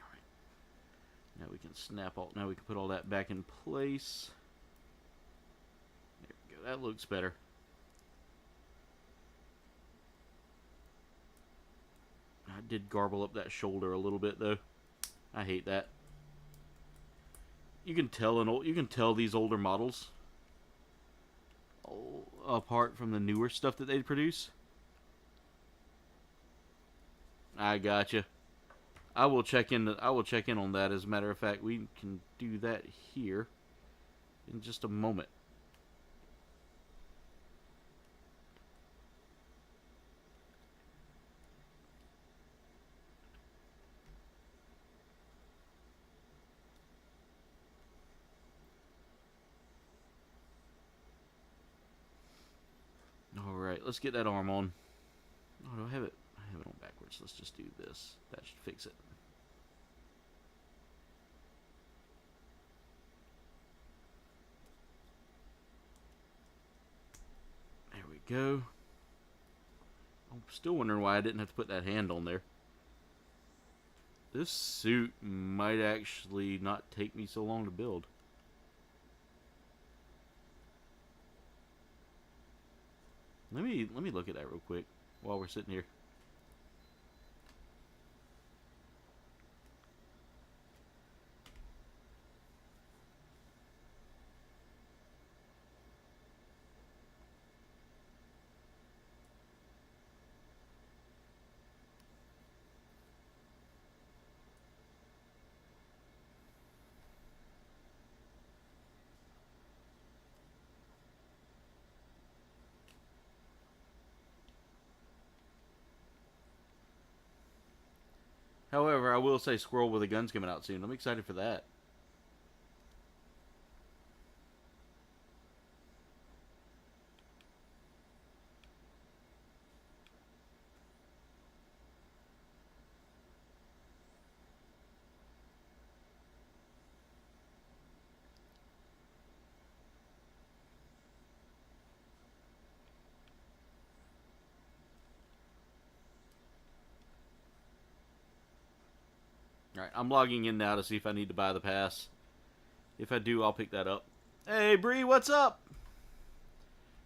Speaker 3: Alright. Now we can now we can put all that back in place. There we go. That looks better. I did garble up that shoulder a little bit though. I hate that. You can tell these older models apart from the newer stuff that they produce. I gotcha. I will check in on that. As a matter of fact, we can do that here in just a moment. Alright, let's get that arm on. Oh, do I have it? I have it on backwards. Let's just do this. That should fix it. There we go. I'm still wondering why I didn't have to put that hand on there. This suit might actually not take me so long to build. Let me look at that real quick while we're sitting here. However, I will say Squirrel with a Gun's coming out soon. I'm excited for that. Alright, I'm logging in now to see if I need to buy the pass. If I do, I'll pick that up. Hey, Bree, what's up?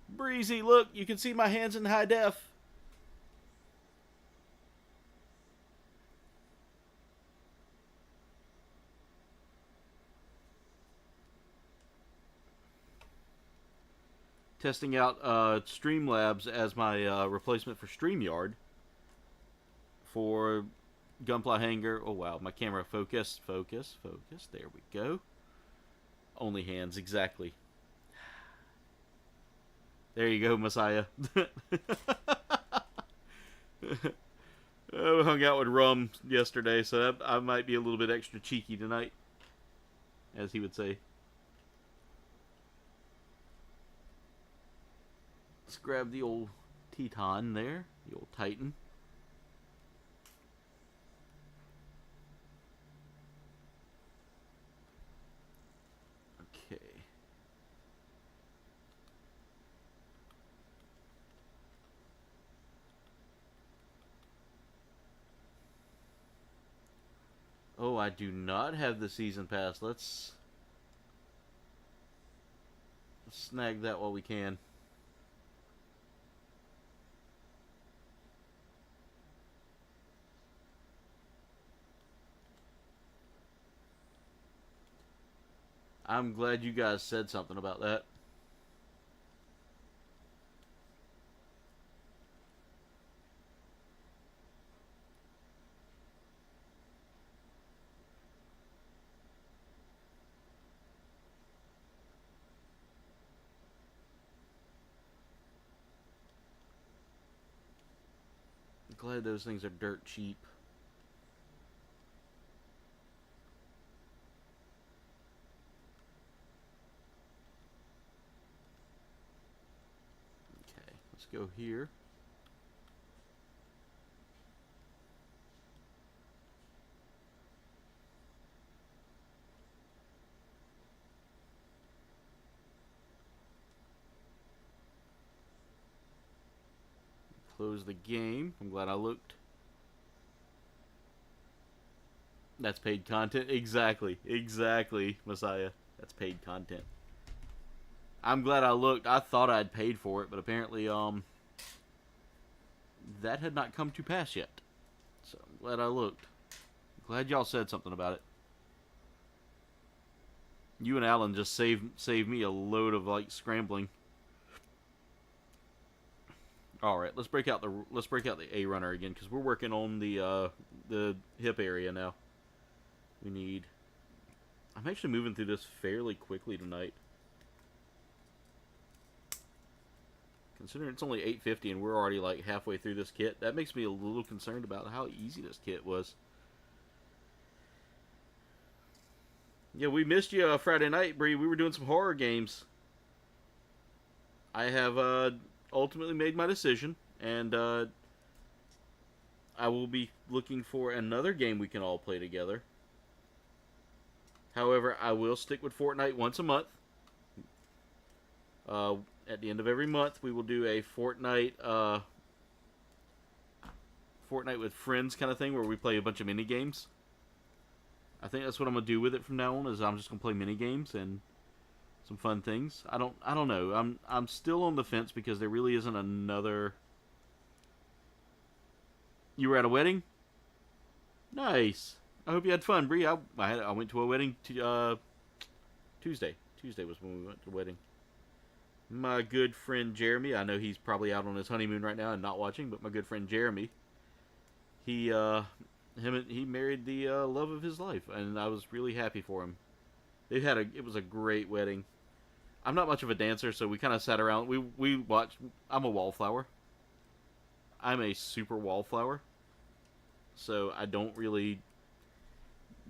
Speaker 3: Breezy, look, you can see my hands in high def. Testing out Streamlabs as my replacement for StreamYard for Gunpla Hangar. Oh wow, my camera focus. There we go. Only hands, exactly. There you go, Messiah. I hung out with Rum yesterday, so I might be a little bit extra cheeky tonight, as he would say. Let's grab the old Teton there, the old Titan. Oh, I do not have the season pass. Let's snag that while we can. I'm glad you guys said something about that. Glad those things are dirt cheap. Okay, let's go here. Close the game. I'm glad I looked. That's paid content. Exactly. Exactly, Messiah. That's paid content. I'm glad I looked. I thought I'd paid for it, but apparently, that had not come to pass yet. So I'm glad I looked. Glad y'all said something about it. You and Alan just saved me a load of like scrambling. All right, let's break out the A runner again because we're working on the hip area now. We need. I'm actually moving through this fairly quickly tonight. Considering it's only 8:50 and we're already like halfway through this kit, that makes me a little concerned about how easy this kit was. Yeah, we missed you Friday night, Bree. We were doing some horror games. I have ultimately made my decision, and I will be looking for another game we can all play together. However, I will stick with Fortnite once a month. At the end of every month, we will do a Fortnite with friends kind of thing where we play a bunch of mini games. I think that's what I'm gonna do with it from now on. Is I'm just gonna play mini games and some fun things. I don't know. I'm still on the fence because there really isn't another. You were at a wedding? Nice. I hope you had fun, Bree. I went to a wedding Tuesday. Tuesday was when we went to the wedding. My good friend Jeremy, I know he's probably out on his honeymoon right now and not watching, but my good friend Jeremy, he married the love of his life, and I was really happy for him. It was a great wedding. I'm not much of a dancer, so we kind of sat around. We watched. I'm a wallflower. I'm a super wallflower, so I don't really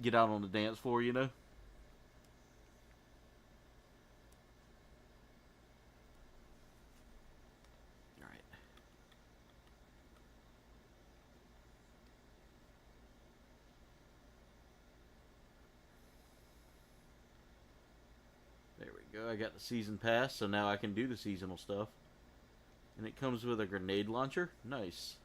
Speaker 3: get out on the dance floor, you know. All right. There we go. I got the season pass, so now I can do the seasonal stuff. And it comes with a grenade launcher. Nice.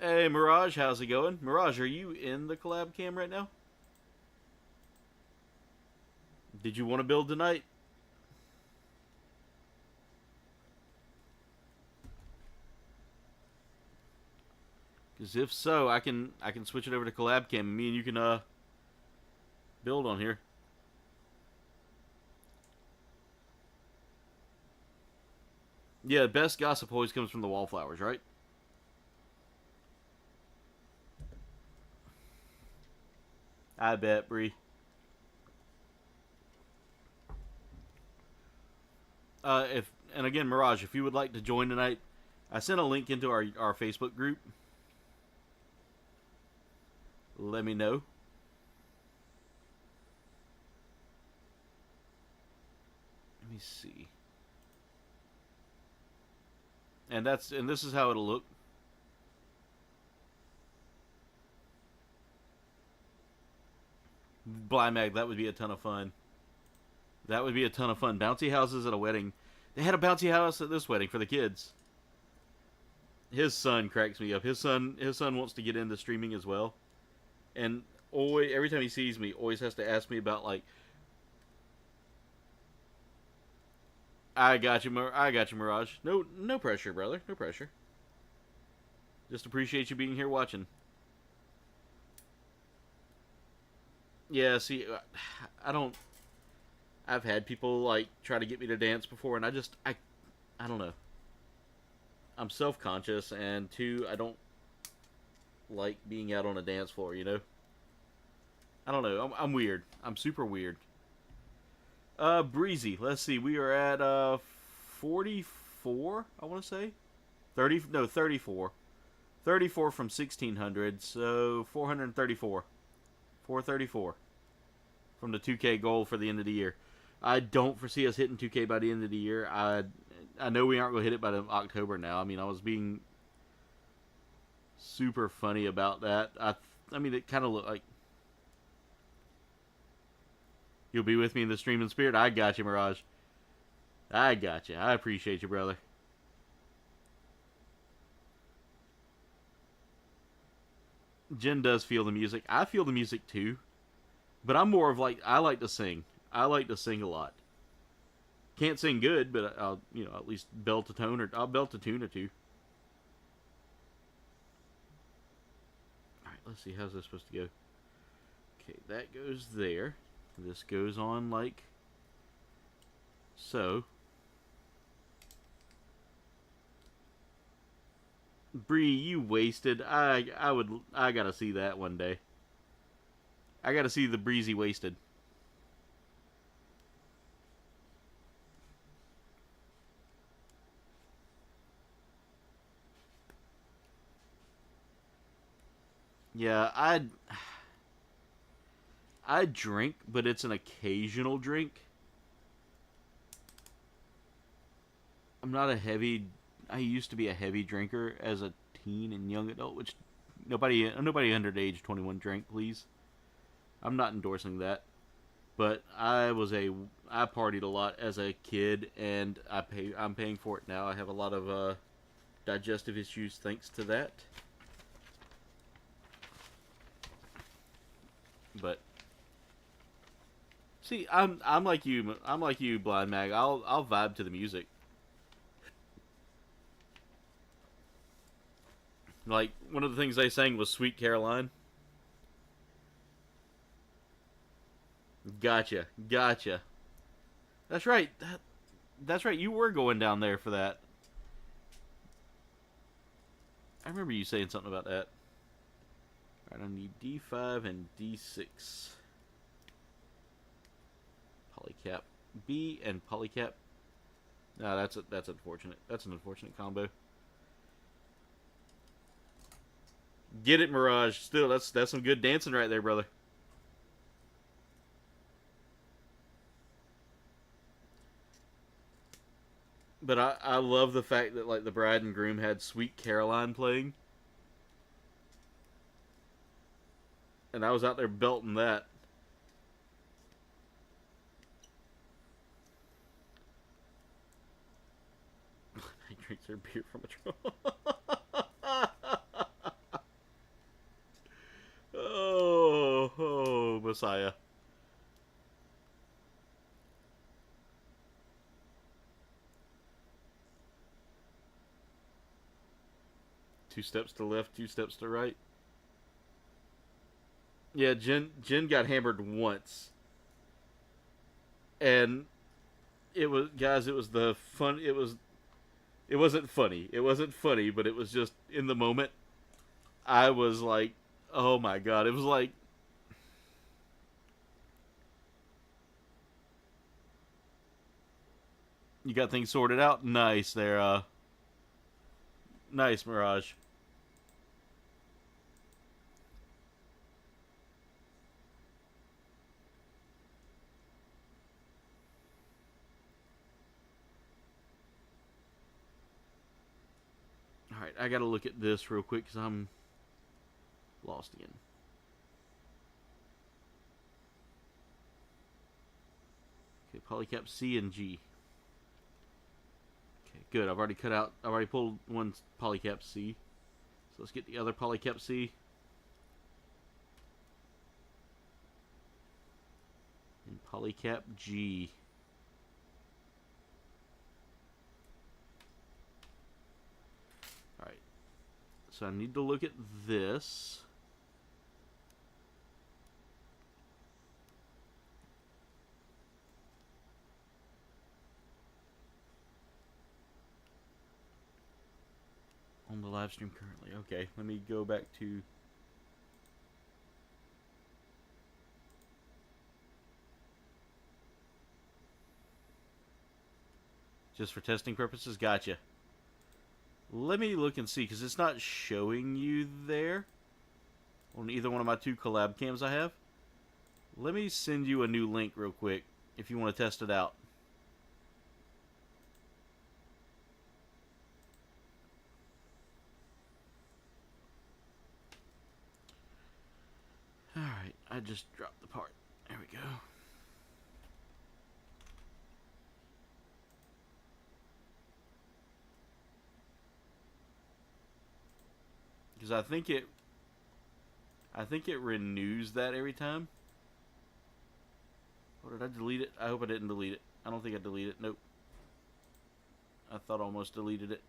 Speaker 3: Hey, Mirage, how's it going? Mirage, are you in the collab cam right now? Did you want to build tonight? Because if so, I can switch it over to collab cam, and me and you can build on here. Yeah, best gossip always comes from the wallflowers, right? I bet, Bree. And again, Mirage, if you would like to join tonight, I sent a link into our Facebook group. Let me know. Let me see. And this is how it'll look. Blymag, that would be a ton of fun. That would be a ton of fun. Bouncy houses at a wedding. They had a bouncy house at this wedding for the kids. His son cracks me up. His son wants to get into streaming as well. And always, every time he sees me, always has to ask me about, like, I got you, Mirage. No pressure, brother. No pressure. Just appreciate you being here watching. Yeah, see, I've had people, like, try to get me to dance before, and I don't know. I'm self-conscious, and two, I don't like being out on a dance floor, you know? I don't know. I'm weird. I'm super weird. Breezy. Let's see. We are at 44, I want to say. 34. 34 from 1600, so 434. 434 from the 2K goal for the end of the year. I don't foresee us hitting 2K by the end of the year. I know we aren't going to hit it by October now. I mean, I was being super funny about that. I mean, it kind of looked like you'll be with me in the stream in spirit. I got you, Mirage. I got you. I appreciate you, brother. Jen does feel the music. I feel the music too. But I'm more of like, I like to sing. I like to sing a lot. Can't sing good, but I'll, you know, at least belt a tone, or I'll belt a tune or two. Alright, let's see, how's this supposed to go? Okay, that goes there. This goes on like so. Bree, you wasted. I gotta see that one day. I gotta see the breezy wasted. Yeah, I drink, but it's an occasional drink. I'm not a heavy. I used to be a heavy drinker as a teen and young adult, which nobody under the age of 21 drink, please. I'm not endorsing that, but I partied a lot as a kid, and I'm paying for it now. I have a lot of digestive issues thanks to that. But see, I'm like you. I'm like you, Blind Mag. I'll vibe to the music. Like, one of the things they sang was Sweet Caroline. Gotcha. That's right. That's right. You were going down there for that. I remember you saying something about that. Alright, I need D5 and D6. Polycap B and Polycap. No, that's unfortunate. That's an unfortunate combo. Get it, Mirage. Still, that's some good dancing right there, brother. But I love the fact that, like, the bride and groom had Sweet Caroline playing. And I was out there belting that. He drinks her beer from a trough. Oh, Messiah. Two steps to left, two steps to right. Yeah, Jen got hammered once. And it was, guys, it was the fun, it wasn't funny. It wasn't funny, but it was just, in the moment, I was like, oh my god. It was like, you got things sorted out? Nice there, nice, Mirage. Alright, I gotta look at this real quick because I'm lost again. Okay, Polycap C and G. Okay, good. I've already pulled one Polycap C. So let's get the other Polycap C. And Polycap G. Alright. So I need to look at this. On the live stream currently. Okay, let me go back to... Just for testing purposes? Gotcha. Let me look and see, because it's not showing you there on either one of my two collab cams I have. Let me send you a new link real quick if you want to test it out. Alright, I just dropped the part. There we go. Because I think it renews that every time. Or did I delete it? I hope I didn't delete it. I don't think I deleted it. Nope. I thought I almost deleted it.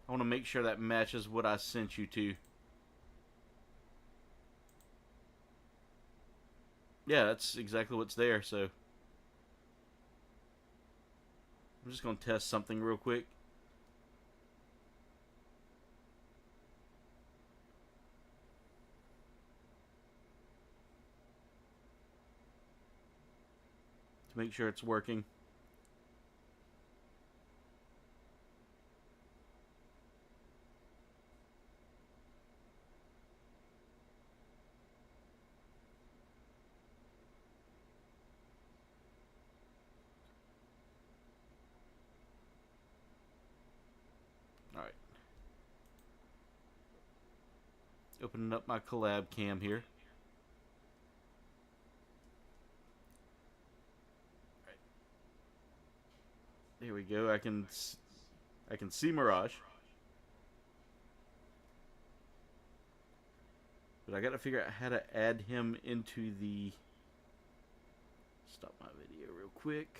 Speaker 3: I want to make sure that matches what I sent you to. Yeah, that's exactly what's there, so I'm just going to test something real quick. To make sure it's working. Alright. Opening up my collab cam here. Right. There we go. I can see Mirage. But I got to figure out how to add him into the... Stop my video real quick.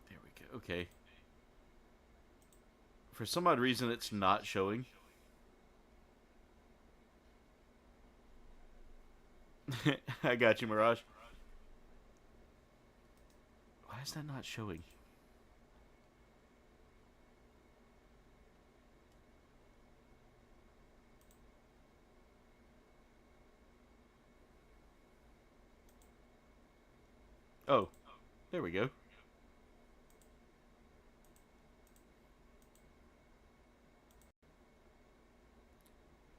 Speaker 3: There we go. Okay. For some odd reason, it's not showing. I got you, Mirage. Why is that not showing? Oh, there we go.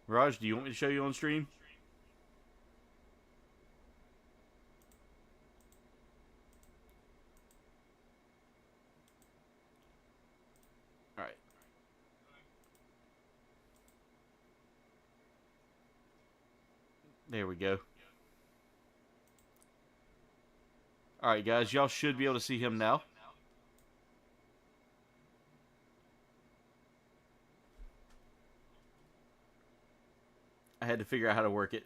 Speaker 3: Mirage, do you want me to show you on stream? Alright. There we go. Alright, guys, y'all should be able to see him now. I had to figure out how to work it.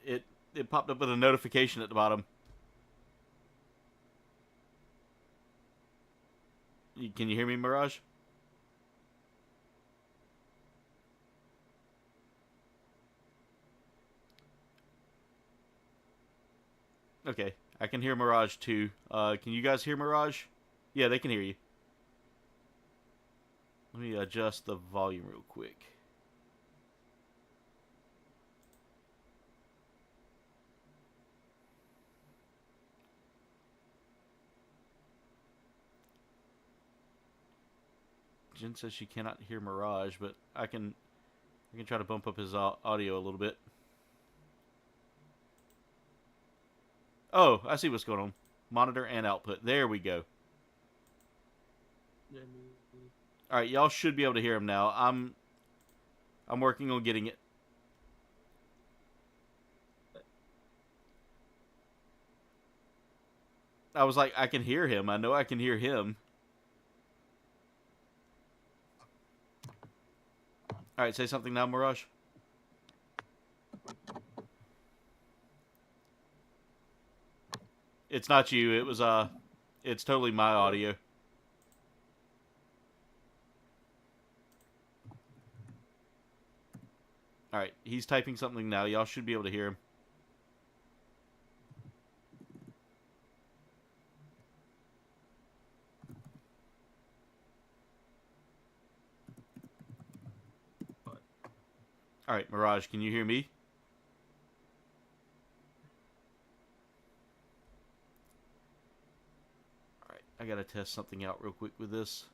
Speaker 3: It popped up with a notification at the bottom. Can you hear me, Mirage? Okay, I can hear Mirage too. Can you guys hear Mirage? Yeah, they can hear you. Let me adjust the volume real quick. Jen says she cannot hear Mirage, but I can try to bump up his audio a little bit. Oh, I see what's going on. Monitor and output. There we go. All right, y'all should be able to hear him now. I'm working on getting it. I was like, I can hear him. I know I can hear him. All right, say something now, Mirage. It's not you. It was it's totally my audio. Alright, he's typing something now. Y'all should be able to hear him. Alright, Mirage, can you hear me? Alright, I gotta test something out real quick with this.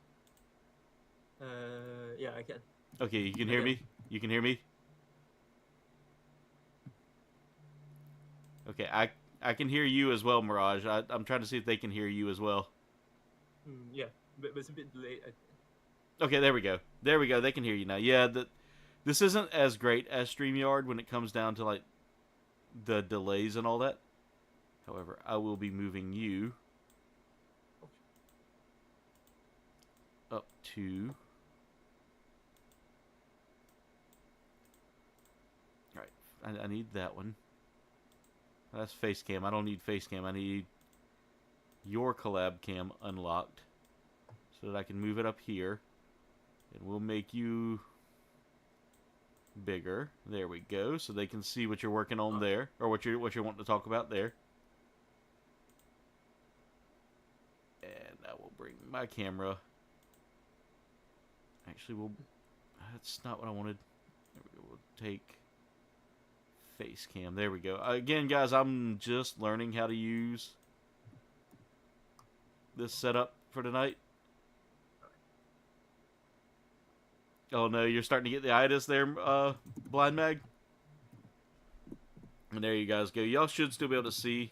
Speaker 4: Yeah, I can.
Speaker 3: Okay, you can hear me? You can hear me? Okay, I can hear you as well, Mirage. I'm trying to see if they can hear you as well.
Speaker 4: Yeah, but it's a bit delayed, I think.
Speaker 3: Okay, there we go. There we go. They can hear you now. Yeah, this isn't as great as StreamYard when it comes down to, like, the delays and all that. However, I will be moving you up to... Alright, I need that one. That's face cam. I don't need face cam. I need your collab cam unlocked so that I can move it up here. And we'll make you bigger. There we go. So they can see what you're working on there, or what you're wanting to talk about there. And I will bring my camera. Actually, that's not what I wanted. There we go. We'll take face cam. There we go. Again, guys, I'm just learning how to use this setup for tonight. Oh no, you're starting to get the itis there, Blind Mag. And there you guys go. Y'all should still be able to see.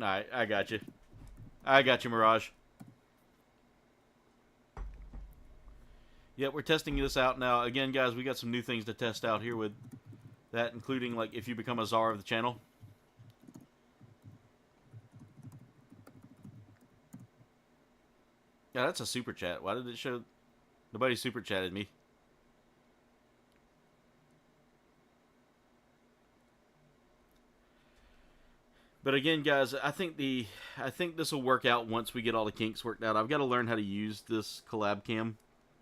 Speaker 3: Alright, I got you. I got you, Mirage. Yeah, we're testing this out now. Again, guys, we got some new things to test out here with that, including, like, if you become a czar of the channel. Yeah, that's a super chat. Why did it show? Nobody super chatted me. But again, guys, I think this will work out once we get all the kinks worked out. I've got to learn how to use this collab cam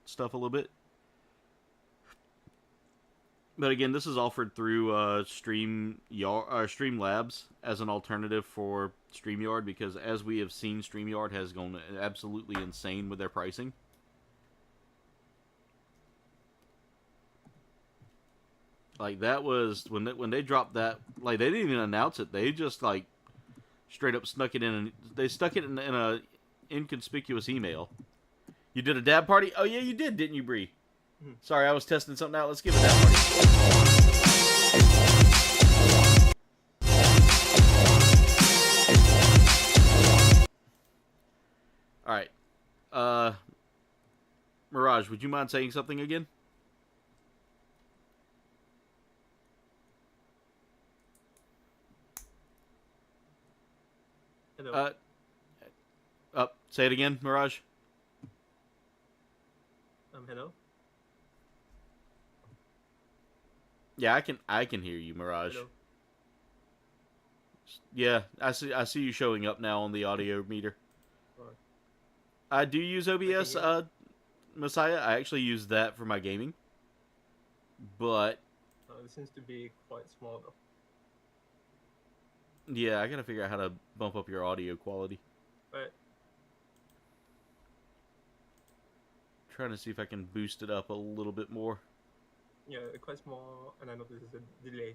Speaker 3: stuff a little bit. But again, this is offered through Streamlabs as an alternative for StreamYard, because as we have seen, StreamYard has gone absolutely insane with their pricing. Like, that was when they dropped that, like, they didn't even announce it. They just, like, straight up snuck it in, and they stuck it in a inconspicuous email. You did a dab party? Oh yeah, you did, didn't you, Bree? Sorry, I was testing something out. Let's give it that party. Alright. Mirage, would you mind saying something again?
Speaker 4: Hello.
Speaker 3: Say it again, Mirage.
Speaker 4: Hello?
Speaker 3: Yeah, I can hear you, Mirage.
Speaker 4: Hello?
Speaker 3: Yeah, I see you showing up now on the audio meter.
Speaker 4: Alright.
Speaker 3: I do use OBS, Messiah. I actually use that for my gaming. But
Speaker 4: It seems to be quite small though.
Speaker 3: yeah, I gotta figure out how to bump up your audio quality.
Speaker 4: Right.
Speaker 3: Trying to see if I can boost it up a little bit more.
Speaker 4: Yeah, quite small, and I know this is a delay.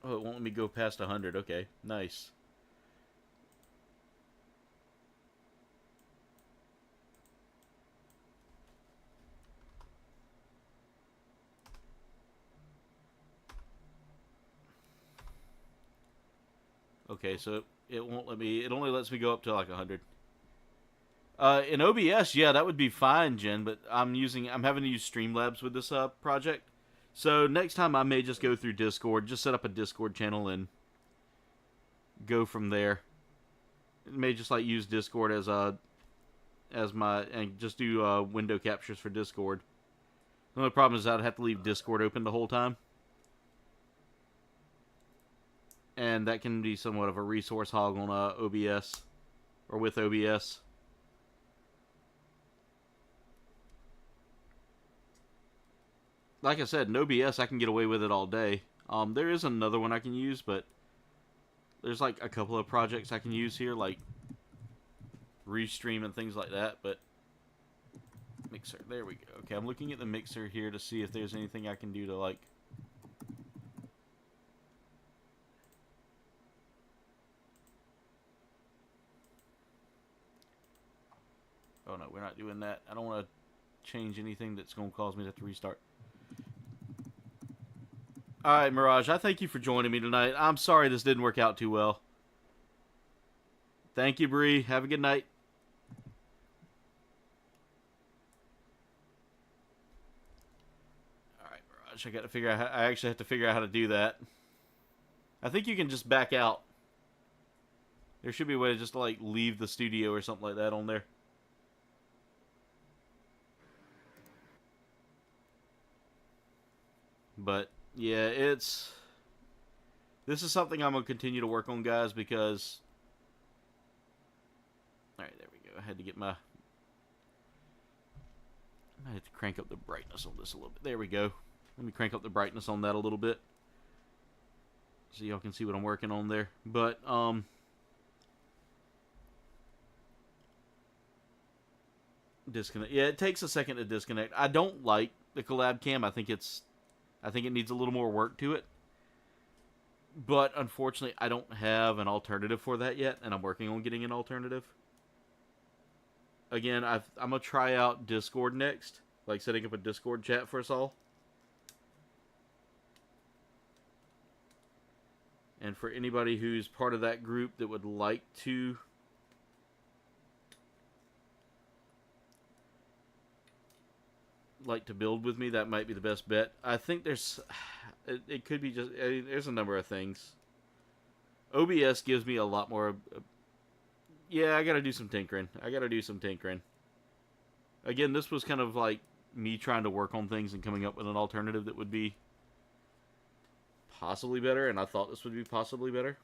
Speaker 3: Oh, it won't let me go past 100. Okay, nice. Okay, so it won't let me. It only lets me go up to like 100. In OBS, yeah, that would be fine, Jen. But I'm having to use Streamlabs with this project. So next time I may just go through Discord, just set up a Discord channel and go from there. It may just like use Discord as my, and just do window captures for Discord. The only problem is I'd have to leave Discord open the whole time. and that can be somewhat of a resource hog on OBS, or with OBS. Like I said, in OBS I can get away with it all day. There is another one I can use, but there's like a couple of projects I can use here, like Restream and things like that, but Mixer, there we go. Okay, I'm looking at the Mixer here to see if there's anything I can do to, like, oh no, we're not doing that. I don't want to change anything that's going to cause me to have to restart. Alright, Mirage, I thank you for joining me tonight. I'm sorry this didn't work out too well. Thank you, Bree. Have a good night. Alright, Mirage, I got to figure out I actually have to figure out how to do that. I think you can just back out. There should be a way to just, like, leave the studio or something like that on there. But yeah, this is something I'm going to continue to work on, guys, because alright, there we go. I had to get my, I might have to crank up the brightness on this a little bit. There we go. Let me crank up the brightness on that a little bit so y'all can see what I'm working on there. But disconnect. Yeah, it takes a second to disconnect. I don't like the collab cam. I think it needs a little more work to it. But unfortunately, I don't have an alternative for that yet, and I'm working on getting an alternative. Again, I'm going to try out Discord next, like setting up a Discord chat for us all. And for anybody who's part of that group that would like to build with me, that might be the best bet. I think it could be just, there's a number of things. OBS gives me a lot more, yeah, I gotta do some tinkering. Again, this was kind of like me trying to work on things and coming up with an alternative that would be possibly better, and I thought this would be possibly better.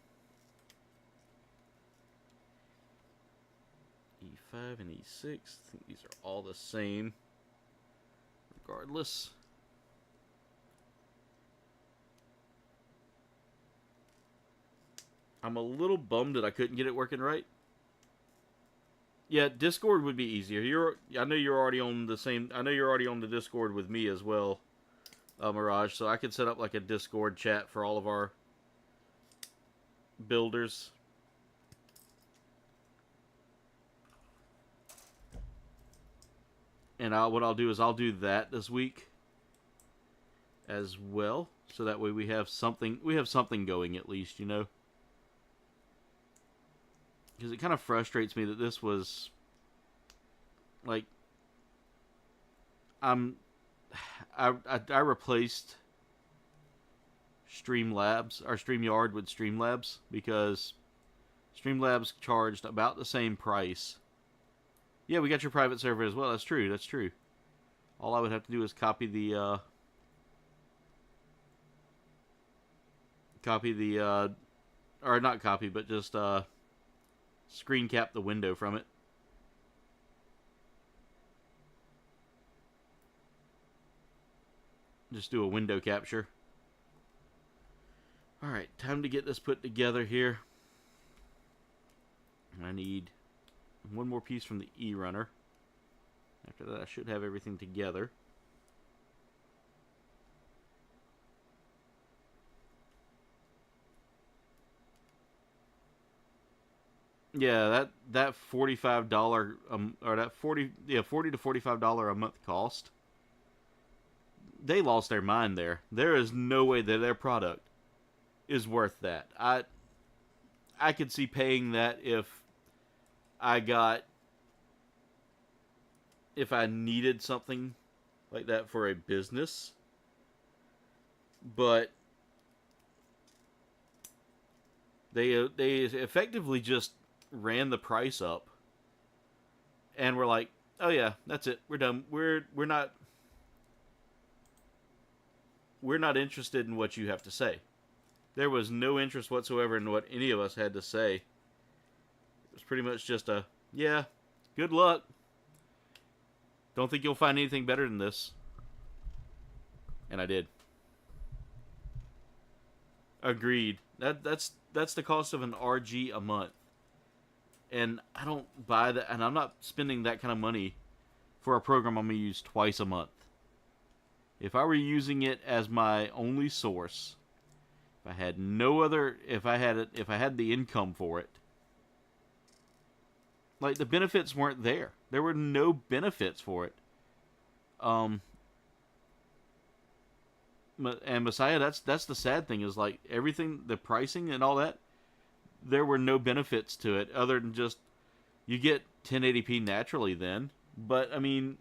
Speaker 3: E5 and E6, I think these are all the same. Regardless. I'm a little bummed that I couldn't get it working right. Yeah, Discord would be easier. I know you're already on the same. I know you're already on the Discord with me as well, Mirage. So I could set up like a Discord chat for all of our builders. And what I'll do is I'll do that this week as well, so that way we have something going at least, you know. Because it kind of frustrates me that this was like I replaced Streamlabs or StreamYard with Streamlabs because Streamlabs charged about the same price. Yeah, we got your private server as well. That's true. That's true. All I would have to do is copy the or not copy, but just screen cap the window from it. Just do a window capture. Alright, time to get this put together here. I need one more piece from the E-runner. After that, I should have everything together. Yeah, that $45 or that $40 to $45 a month cost. They lost their mind there. There is no way that their product is worth that. I could see paying that if I needed something like that for a business, but they effectively just ran the price up and we're like, oh yeah, that's it, we're done, we're not interested in what you have to say. There was no interest whatsoever in what any of us had to say. It was pretty much just a, yeah, good luck. Don't think you'll find anything better than this. And I did. Agreed. That's the cost of an RG a month. And I don't buy that, and I'm not spending that kind of money for a program I'm going to use twice a month. If I were using it as my only source, if I had no other, if I had the income for it, like, the benefits weren't there. There were no benefits for it. And Messiah, that's the sad thing, is like everything, the pricing and all that, there were no benefits to it other than just you get 1080p naturally then. But I mean,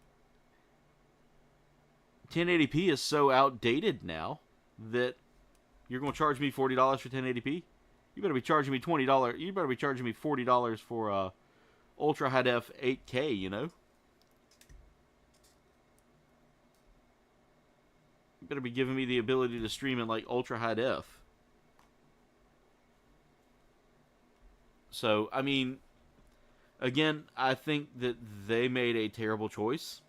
Speaker 3: 1080p is so outdated now that you're going to charge me $40 for 1080p. You better be charging me $20. You better be charging me $40 for ultra high def 8K. You know. You better be giving me the ability to stream in like ultra high def. So I mean, again, I think that they made a terrible choice.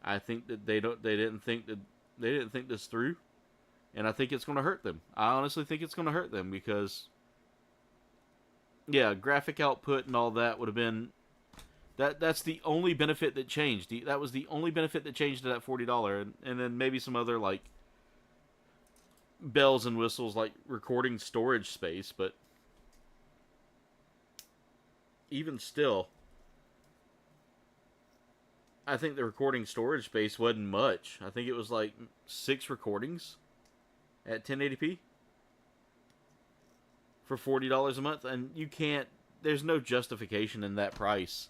Speaker 3: I think that they didn't think this through, and I think it's going to hurt them. I honestly think it's going to hurt them because, yeah, graphic output and all that would have been that's the only benefit that changed. That was the only benefit that changed to that $40, and then maybe some other like bells and whistles like recording storage space, but even still, I think the recording storage space wasn't much. I think it was like 6 recordings at 1080p for $40 a month, and you can't, there's no justification in that price.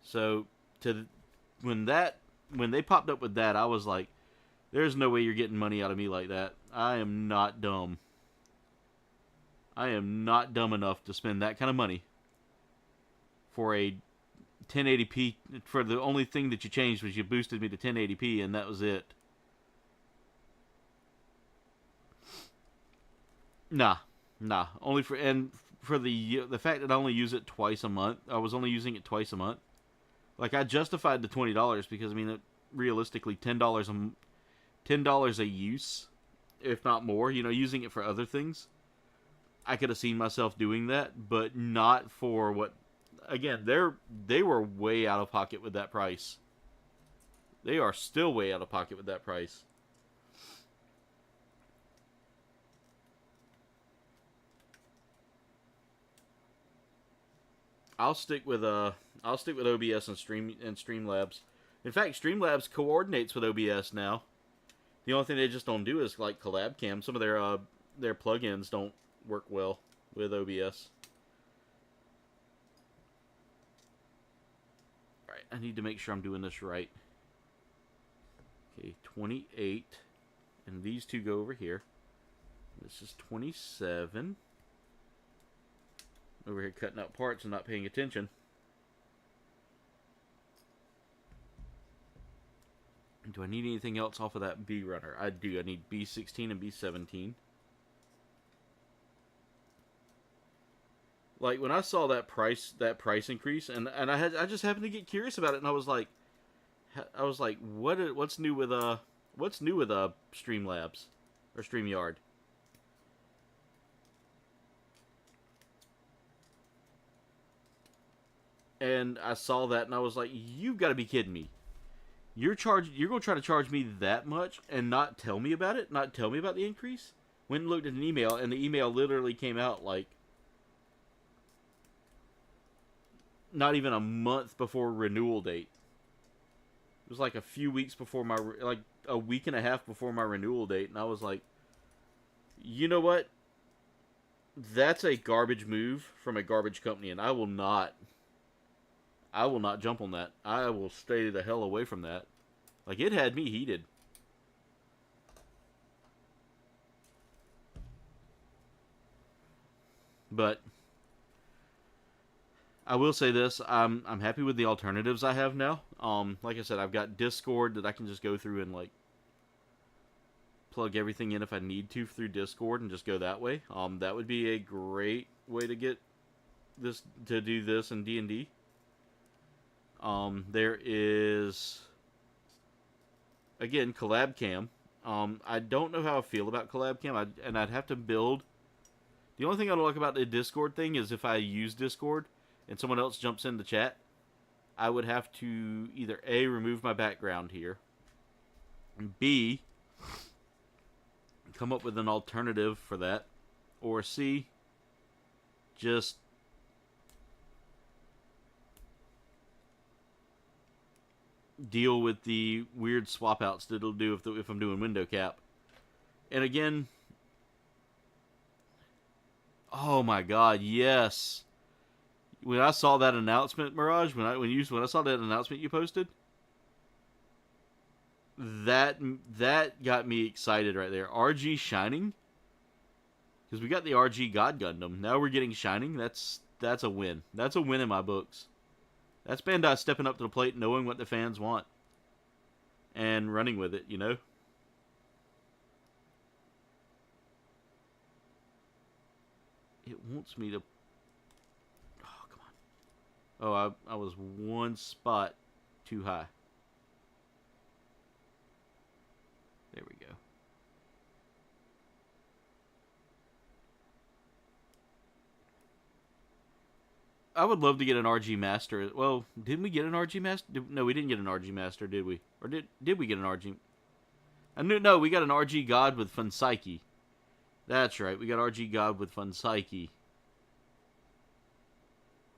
Speaker 3: So when they popped up with that, I was like, there's no way you're getting money out of me like that. I am not dumb. I am not dumb enough to spend that kind of money for a 1080p, for the only thing that you changed was you boosted me to 1080p, and that was it. Nah. Only for the fact that I only use it twice a month. I was only using it twice a month. Like, I justified the $20 because I mean, realistically, $10 a use, if not more. You know, using it for other things. I could have seen myself doing that, but not for what. Again, they were way out of pocket with that price. They are still way out of pocket with that price. I'll stick with OBS and Streamlabs. In fact, Streamlabs coordinates with OBS now. The only thing they just don't do is like collab cam. Some of their plugins don't work well with OBS. Alright, I need to make sure I'm doing this right. Okay, 28. And these two go over here. This is 27. Over here cutting out parts and not paying attention. Do I need anything else off of that B runner? I do. I need B16 and B17. Like, when I saw that price increase, and I just happened to get curious about it, and I was like, what's new with Streamlabs or StreamYard? And I saw that, and I was like, you've got to be kidding me. You're going to try to charge me that much and not tell me about it? Not tell me about the increase? Went and looked at an email, and the email literally came out like not even a month before renewal date. It was like a few weeks before like a week and a half before my renewal date, and I was like, you know what? That's a garbage move from a garbage company, and I will not jump on that. I will stay the hell away from that. Like, it had me heated. But I will say this, I'm happy with the alternatives I have now. Like I said, I've got Discord that I can just go through and like plug everything in if I need to through Discord and just go that way. That would be a great way to get this, to do this in D&D. There is, again, Collab Cam. I don't know how I feel about Collab Cam, and I'd have to build. The only thing I don't like about the Discord thing is if I use Discord and someone else jumps in the chat, I would have to either A, remove my background here, and B, come up with an alternative for that, or C, just deal with the weird swap outs that it'll do if I'm doing window cap. And again, oh my god, yes. When I saw that announcement, Mirage, when I saw that announcement you posted, that got me excited right there. RG Shining, because we got the RG God Gundam. Now we're getting Shining. That's a win. That's a win in my books. That's Bandai stepping up to the plate, knowing what the fans want, and running with it, you know? It wants me to... Oh, come on. Oh, I was one spot too high. There we go. I would love to get an RG Master. Well, didn't we get an RG Master? No, we didn't get an RG Master, did we? Or did we get an RG? No, we got an RG God with Fun Psyche. That's right, we got RG God with Fun Psyche.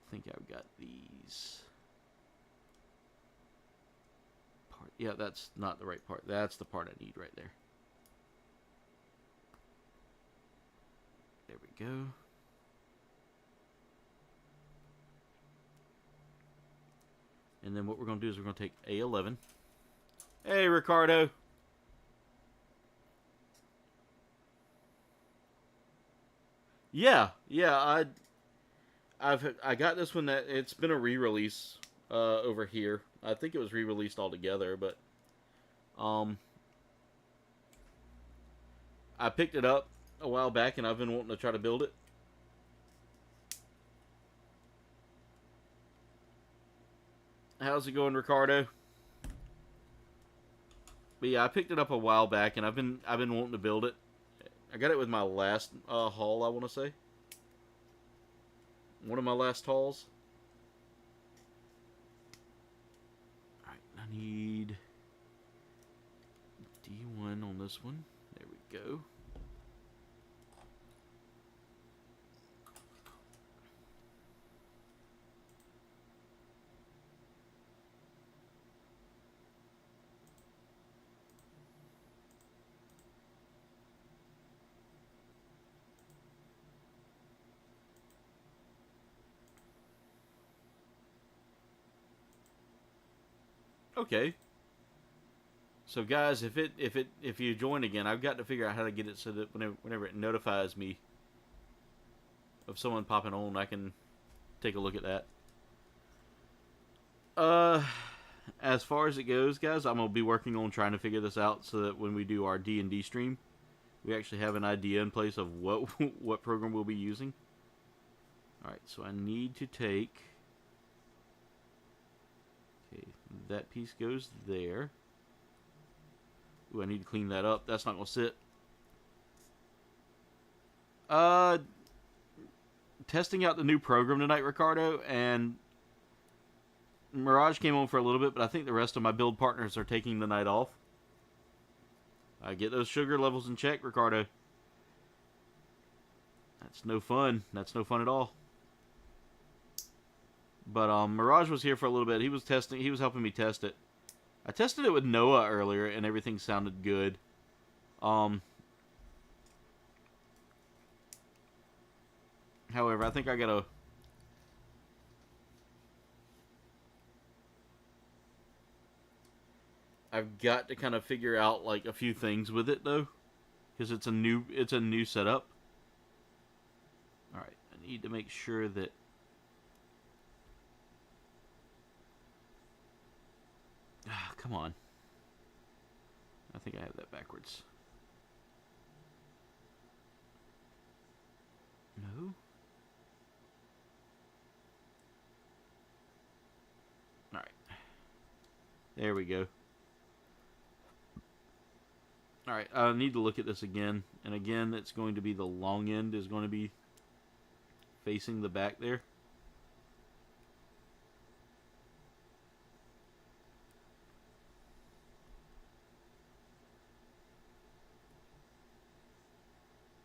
Speaker 3: I think I've got these. Yeah, that's not the right part. That's the part I need right there. There we go. And then what we're going to do is we're going to take A11. Hey, Ricardo. Yeah, I got this one. That it's been a re-release over here. I think it was re-released altogether, but I picked it up a while back, and I've been wanting to try to build it. How's it going, Ricardo? But yeah, I picked it up a while back, and I've been wanting to build it. I got it with my last haul, I want to say. One of my last hauls. Alright, I need D1 on this one. There we go. Okay. So guys, if you join again, I've got to figure out how to get it so that whenever it notifies me of someone popping on, I can take a look at that. As far as it goes, guys, I'm gonna be working on trying to figure this out so that when we do our D&D stream, we actually have an idea in place of what what program we'll be using. All right, so I need to take. Okay, that piece goes there. Ooh, I need to clean that up. That's not going to sit. Testing out the new program tonight, Ricardo, and Mirage came on for a little bit, but I think the rest of my build partners are taking the night off. Get those sugar levels in check, Ricardo. That's no fun. That's no fun at all. But Mirage was here for a little bit. He was testing. He was helping me test it. I tested it with Noah earlier, and everything sounded good. However, I think I gotta. I've got to kind of figure out like a few things with it though, because it's a new setup. All right, I need to make sure that. Come on. I think I have that backwards. No. Alright. There we go. Alright, I need to look at this again. And again, it's going to be the long end is going to be facing the back there.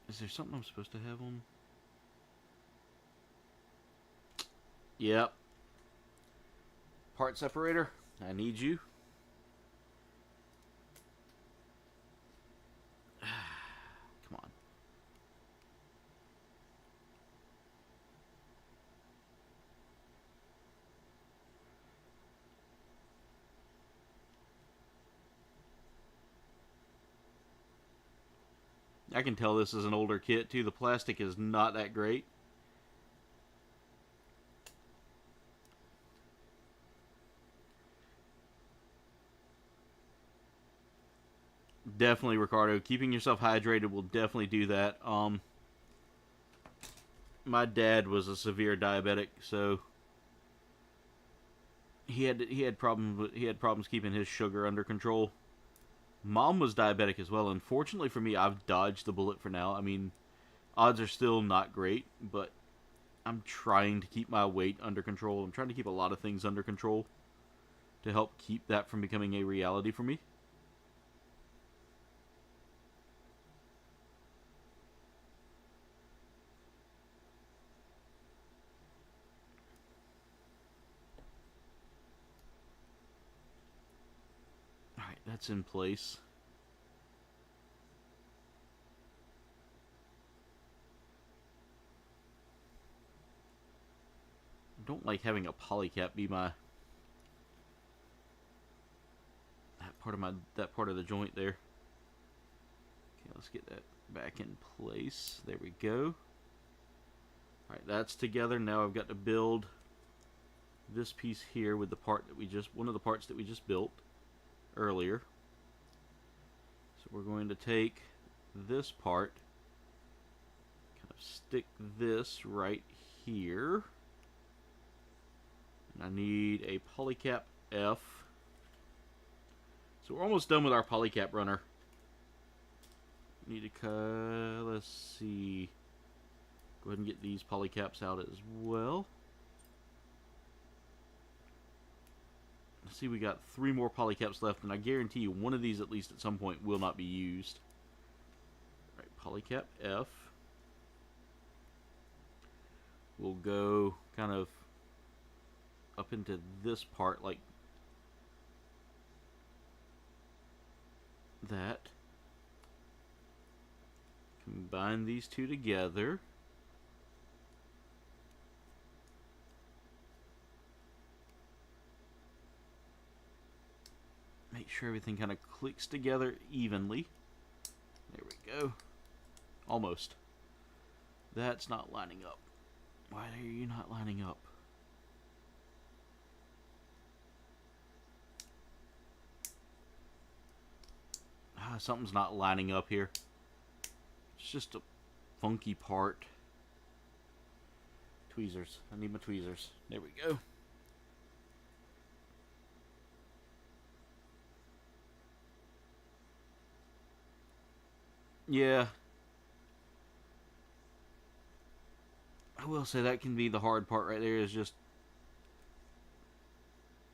Speaker 3: Is there something I'm supposed to have on? Yep. Part separator. I need you. Come on. I can tell this is an older kit too. The plastic is not that great. Definitely, Ricardo. Keeping yourself hydrated will definitely do that. My dad was a severe diabetic, so he had problems keeping his sugar under control. Mom was diabetic as well. Unfortunately for me, I've dodged the bullet for now. I mean, odds are still not great, but I'm trying to keep my weight under control. I'm trying to keep a lot of things under control to help keep that from becoming a reality for me. Alright, that's in place. I don't like having a polycap be my that part of the joint there. Okay, let's get that back in place. There we go. Alright, that's together. Now I've got to build this piece here with the part that one of the parts that we just built earlier. So we're going to take this part, kind of stick this right here. And I need a polycap F. So we're almost done with our polycap runner. Need to let's see. Go ahead and get these polycaps out as well. Let's see, we got 3 more polycaps left, and I guarantee you one of these at least at some point will not be used. All right, polycap F. We'll go kind of up into this part like that. Combine these two together. Make sure everything kind of clicks together evenly. There we go. Almost. That's not lining up. Why are you not lining up? Something's not lining up here. It's just a funky part. Tweezers. I need my tweezers. There we go. Yeah. I will say that can be the hard part right there, is just,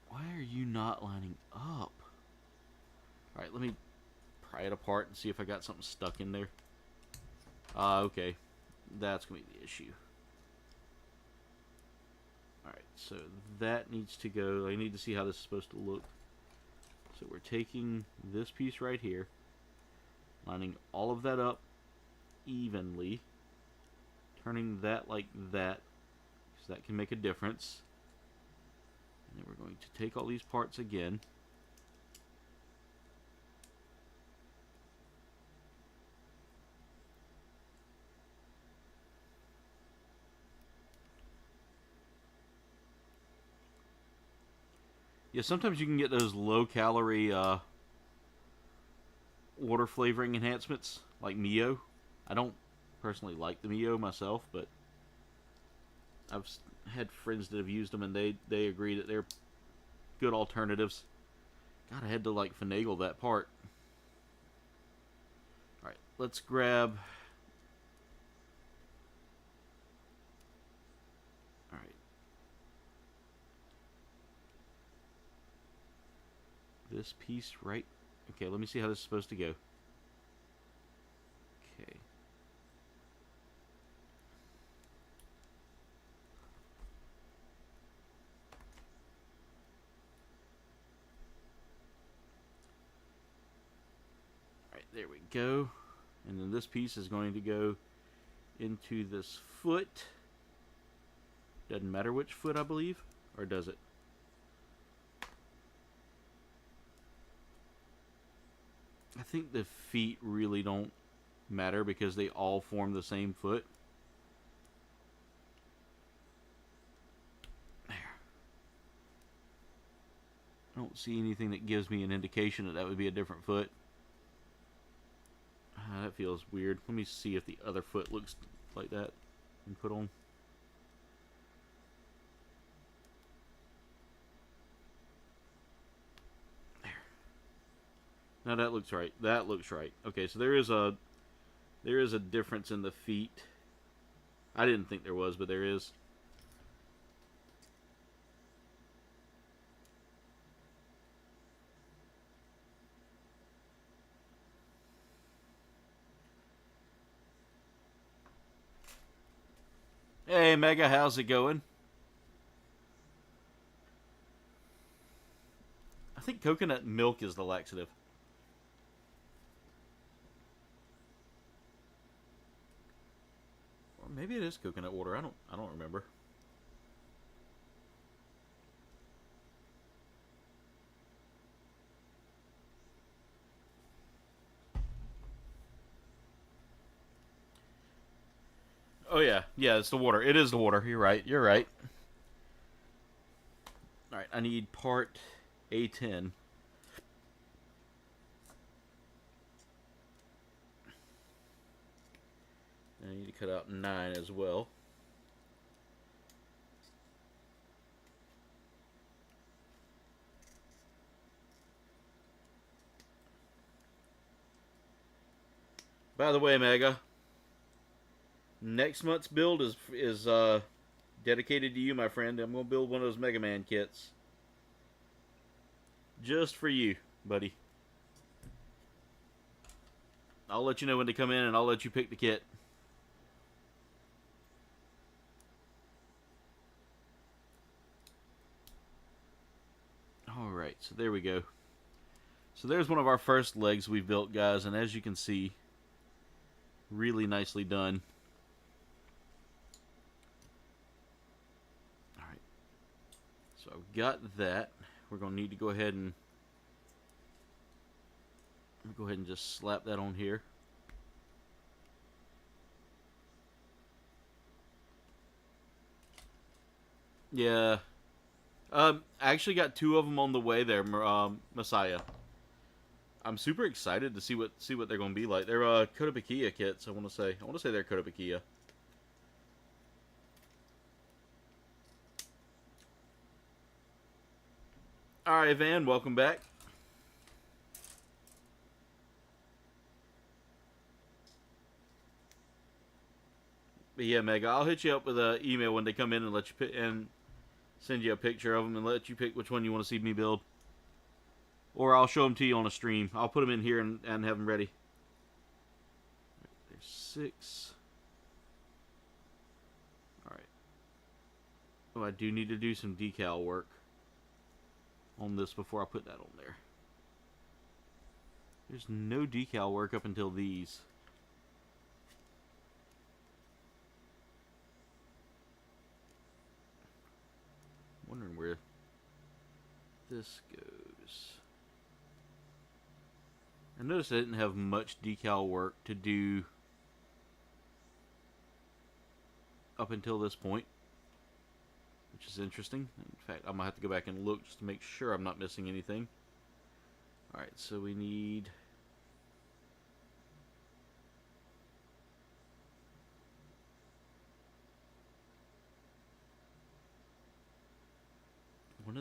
Speaker 3: why are you not lining up? Alright, let me pry it apart and see if I got something stuck in there. Okay. That's going to be the issue. Alright, so that needs to go. I need to see how this is supposed to look. So we're taking this piece right here, lining all of that up evenly, turning that like that, because that can make a difference. And then we're going to take all these parts again. Yeah, sometimes you can get those low-calorie water flavoring enhancements, like Mio. I don't personally like the Mio myself, but I've had friends that have used them and they agree that they're good alternatives. God, I had to like finagle that part. Alright, let's grab... Alright. This piece right... Okay, let me see how this is supposed to go. Okay. Alright, there we go. And then this piece is going to go into this foot. Doesn't matter which foot, I believe. Or does it? I think the feet really don't matter because they all form the same foot. There. I don't see anything that gives me an indication that that would be a different foot. That feels weird. Let me see if the other foot looks like that and put on. Now that looks right. That looks right. Okay, so there is a difference in the feet. I didn't think there was, but there is. Hey Mega, how's it going? I think coconut milk is the laxative. Maybe it is coconut water. I don't remember. Oh yeah. Yeah, it's the water. It is the water. You're right. You're right. All right, I need part A10. I need to cut out 9 as well. By the way, Mega, next month's build is dedicated to you, my friend. I'm going to build one of those Mega Man kits. Just for you, buddy. I'll let you know when to come in and I'll let you pick the kit. Alright, so there we go. So there's one of our first legs we've built, guys, and as you can see, really nicely done. Alright, so I've got that. We're going to need to go ahead and just slap that on here. Yeah. I actually got 2 of them on the way there, Messiah. I'm super excited to see what they're going to be like. They're Kouldbayne kits, I want to say. I want to say they're Kouldbayne. Alright, Van, welcome back. But yeah, Mega, I'll hit you up with an email when they come in and let you pick and send you a picture of them and let you pick which one you want to see me build. Or I'll show them to you on a stream. I'll put them in here and have them ready. There's 6. Alright. Oh, I do need to do some decal work on this before I put that on there. There's no decal work up until these. Wondering where this goes. I noticed I didn't have much decal work to do up until this point, which is interesting. In fact, I'm gonna have to go back and look just to make sure I'm not missing anything. Alright, so we need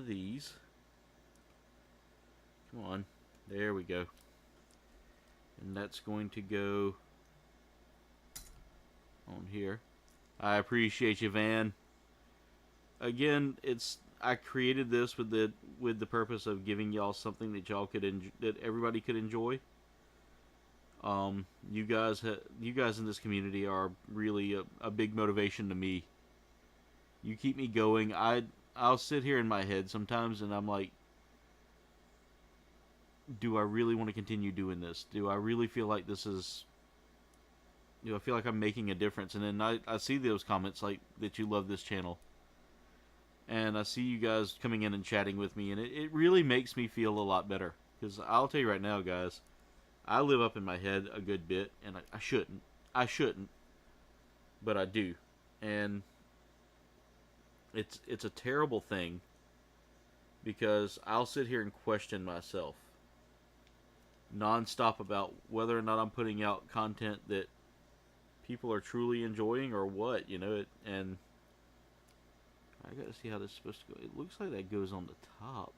Speaker 3: of these. Come on. There we go. And that's going to go on here. I appreciate you, Van. Again, I created this with the purpose of giving y'all something that y'all could that everybody could enjoy. You guys in this community are really a big motivation to me. You keep me going. I'll sit here in my head sometimes and I'm like, do I really want to continue doing this? Do I really feel like this is... Do I feel like I'm making a difference? And then I see those comments like that you love this channel. And I see you guys coming in and chatting with me. And it really makes me feel a lot better. Because I'll tell you right now, guys, I live up in my head a good bit. And I shouldn't. I shouldn't. But I do. And it's a terrible thing. Because I'll sit here and question myself non-stop about whether or not I'm putting out content that people are truly enjoying or what, you know. And I gotta see how this is supposed to go. It looks like that goes on the top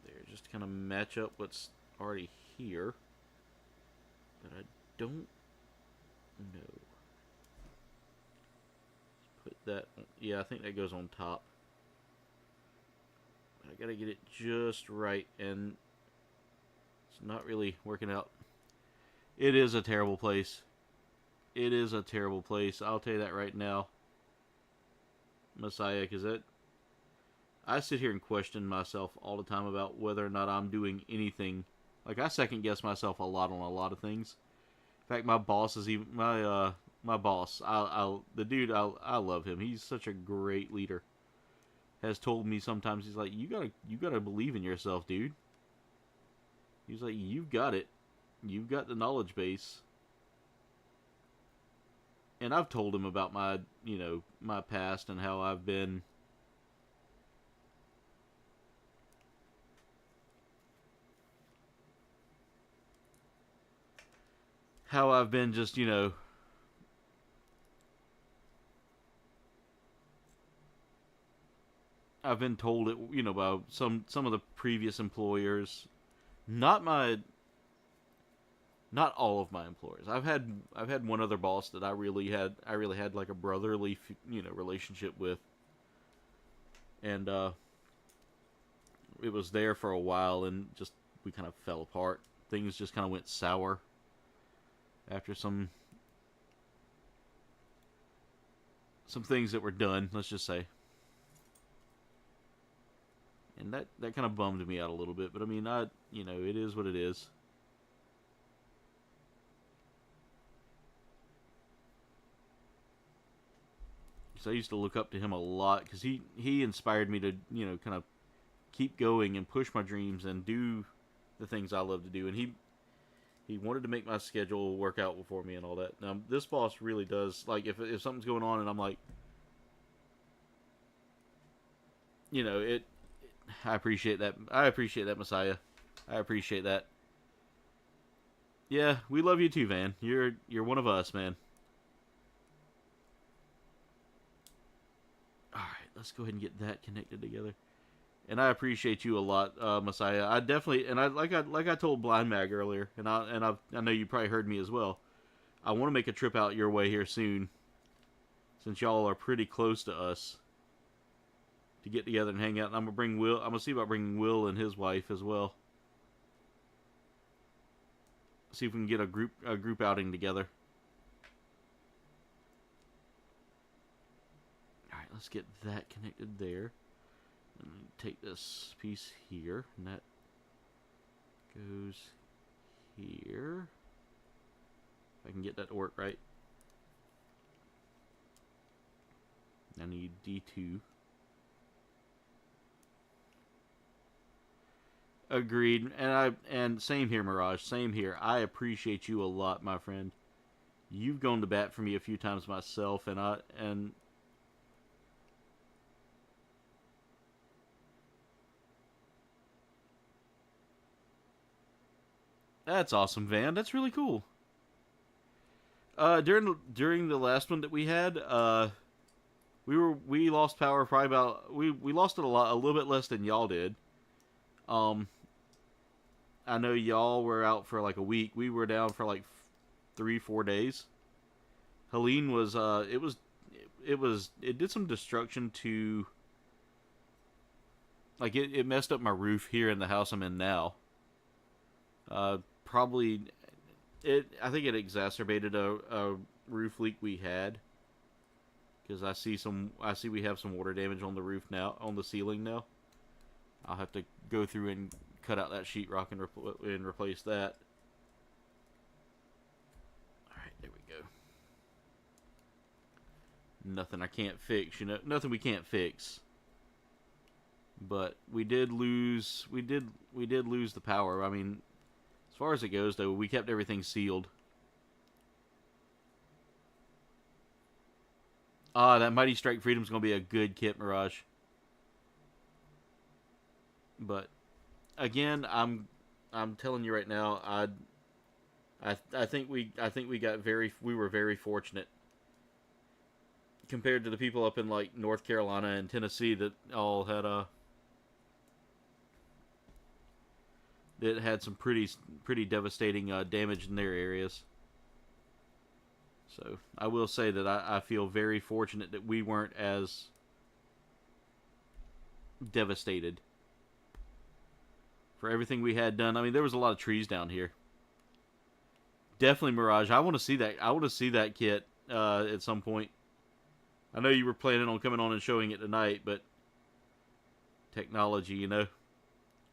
Speaker 3: there, just to kind of match up what's already here, but I don't know. Let's put that on. Yeah, I think that goes on top. I gotta get it just right, and it's not really working out. It is a terrible place. It is a terrible place. I'll tell you that right now, Messiah, because I sit here and question myself all the time about whether or not I'm doing anything. Like, I second guess myself a lot on a lot of things. In fact, my boss is even my boss. The dude, I love him. He's such a great leader. Has told me sometimes, he's like, you gotta believe in yourself, dude. He's like, you've got it. You've got the knowledge base. And I've told him about my, you know, my past and how I've been just, you know, I've been told it, you know, by some of the previous employers. Not all of my employers. I've had one other boss that I really had like a brotherly, you know, relationship with, and it was there for a while, and just we kind of fell apart. Things just kind of went sour after some things that were done, let's just say. And that kind of bummed me out a little bit, but I mean, you know, it is what it is. So I used to look up to him a lot, because he inspired me to, you know, kind of keep going and push my dreams and do the things I love to do. And he wanted to make my schedule work out for me and all that. Now, this boss really does, like, if something's going on and I'm like, you know, I appreciate that. I appreciate that, Messiah. I appreciate that. Yeah, we love you too, Van. You're one of us, man. Alright, let's go ahead and get that connected together. And I appreciate you a lot, Messiah. I definitely, and like I told Blind Mag earlier, and I know you probably heard me as well. I want to make a trip out your way here soon, since y'all are pretty close to us, to get together and hang out. And I'm gonna see about bringing Will and his wife as well. See if we can get a group outing together. Alright, let's get that connected there. And take this piece here, and that goes here. If I can get that to work right. I need D2. Agreed. And same here, Mirage. Same here. I appreciate you a lot, my friend. You've gone to bat for me a few times myself, and that's awesome, Van. That's really cool. During the last one that we had, we lost power probably about we lost it a little bit less than y'all did. I know y'all were out for like a week. We were down for like 3-4 days. Helene was it did some destruction to, like, it messed up my roof here in the house I'm in now. Probably I think it exacerbated a roof leak we had, because I see we have some water damage on the roof now, on the ceiling now. I'll have to go through and cut out that sheetrock and replace that. Alright, there we go. Nothing I can't fix, you know, nothing we can't fix. But we did lose the power. I mean, as far as it goes though, we kept everything sealed. Ah, that Mighty Strike Freedom's gonna be a good kit, Mirage. But again, I'm telling you right now, I think we were very fortunate compared to the people up in like North Carolina and Tennessee that all had that had some pretty devastating damage in their areas. So I will say that I feel very fortunate that we weren't as devastated for everything we had done. I mean, there was a lot of trees down here. Definitely Mirage. I want to see that. I want to see that kit at some point. I know you were planning on coming on and showing it tonight, but technology, you know.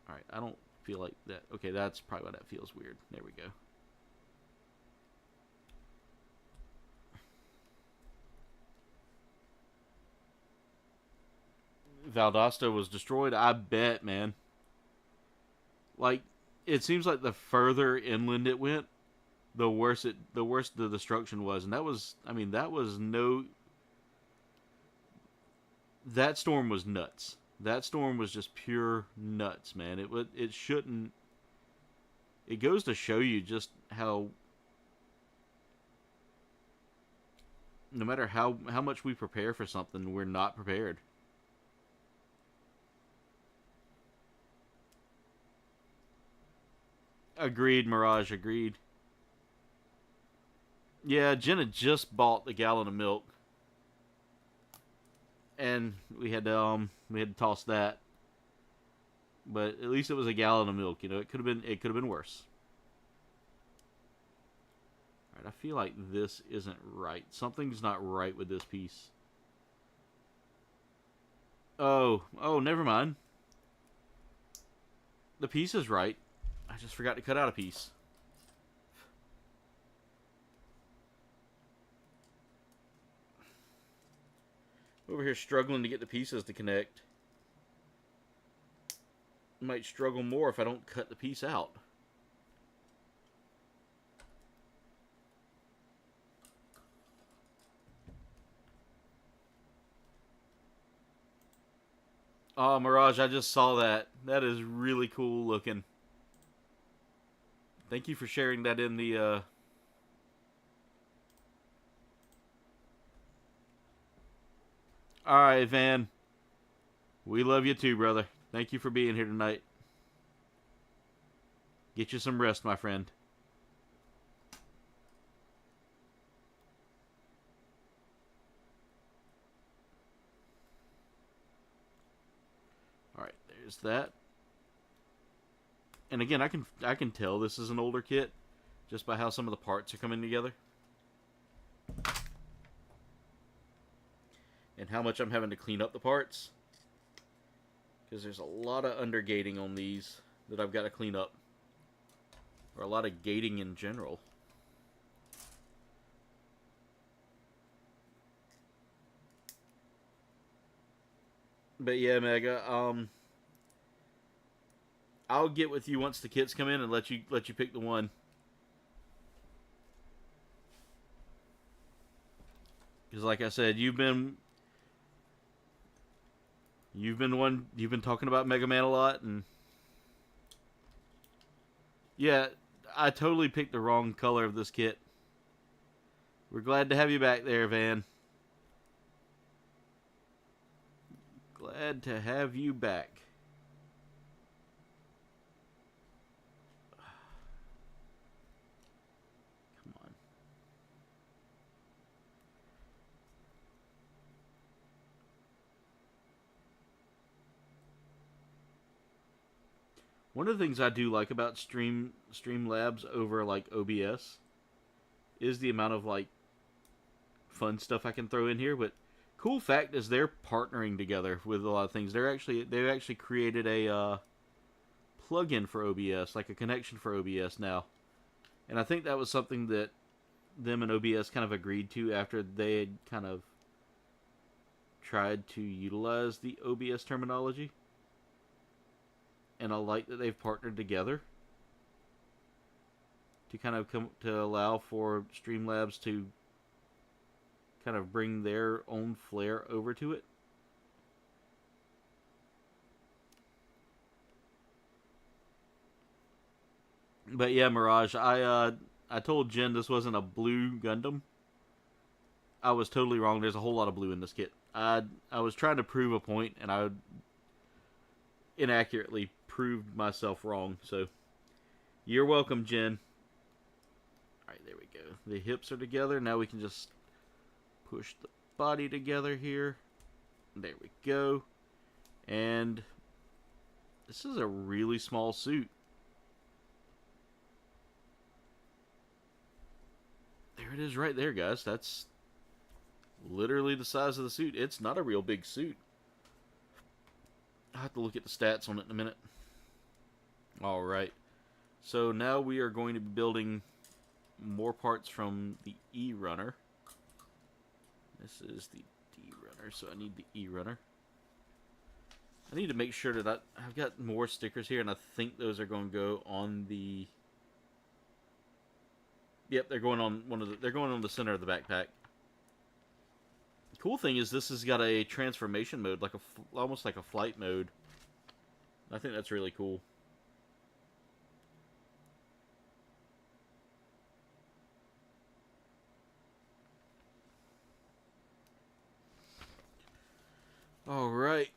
Speaker 3: All right, I don't feel like that. Okay, that's probably why that feels weird. There we go. Valdosta was destroyed. I bet, man. Like, it seems like the further inland it went, the worse the destruction was. And that was, I mean, that storm was nuts. That storm was just pure nuts, man. It shouldn't. It goes to show you just how, no matter how much we prepare for something, we're not prepared. Agreed, Mirage, agreed. Yeah, Jenna just bought the gallon of milk. And we had to toss that. But at least it was a gallon of milk, you know. It could have been worse. Alright, I feel like this isn't right. Something's not right with this piece. Oh, never mind. The piece is right. I just forgot to cut out a piece. Over here struggling to get the pieces to connect. Might struggle more if I don't cut the piece out. Oh, Mirage, I just saw that. That is really cool looking. Thank you for sharing that in the, Alright, Van. We love you too, brother. Thank you for being here tonight. Get you some rest, my friend. Alright, there's that. And again, I can tell this is an older kit just by how some of the parts are coming together. And how much I'm having to clean up the parts. Because there's a lot of undergating on these that I've got to clean up. Or a lot of gating in general. But yeah, Mega, I'll get with you once the kits come in and let you pick the one. Because like I said, you've been talking about Mega Man a lot, and yeah, I totally picked the wrong color of this kit. We're glad to have you back there, Van. Glad to have you back. Come on. One of the things I do like about Streamlabs over like OBS is the amount of like fun stuff I can throw in here. But cool fact is they're partnering together with a lot of things. They've actually created a plugin for OBS, like a connection for OBS now. And I think that was something that them and OBS kind of agreed to after they had kind of tried to utilize the OBS terminology. And I like that they've partnered together to kind of come to allow for Streamlabs to kind of bring their own flair over to it. But yeah, Mirage, I told Jen this wasn't a blue Gundam. I was totally wrong. There's a whole lot of blue in this kit. I was trying to prove a point, and I inaccurately proved myself wrong. So you're welcome, Jen. Alright, there we go. The hips are together. Now we can just push the body together here. There we go. And this is a really small suit. There it is right there, guys. That's literally the size of the suit. It's not a real big suit. I'll have to look at the stats on it in a minute. Alright. So now we are going to be building more parts from the E runner. This is the D runner, so I need the E runner. I need to make sure that I've got more stickers here, and I think those are going to go on the... Yep, they're going on they're going on the center of the backpack. The cool thing is this has got a transformation mode, like almost like a flight mode. I think that's really cool. All right.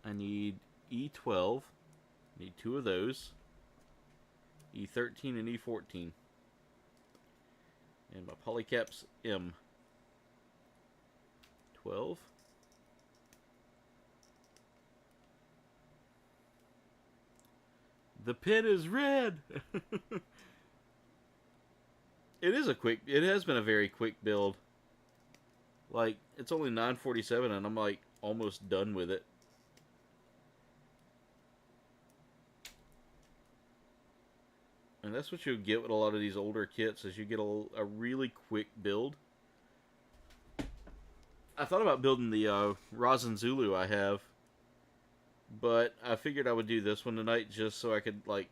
Speaker 3: I need E12. Need 2 of those. E13 and E14. And my polycap's M. 12. The pen is red! It has been a very quick build. Like, it's only 9:47 and I'm like almost done with it. And that's what you'll get with a lot of these older kits, is you get a really quick build. I thought about building the Rosin Zulu I have, but I figured I would do this one tonight just so I could, like,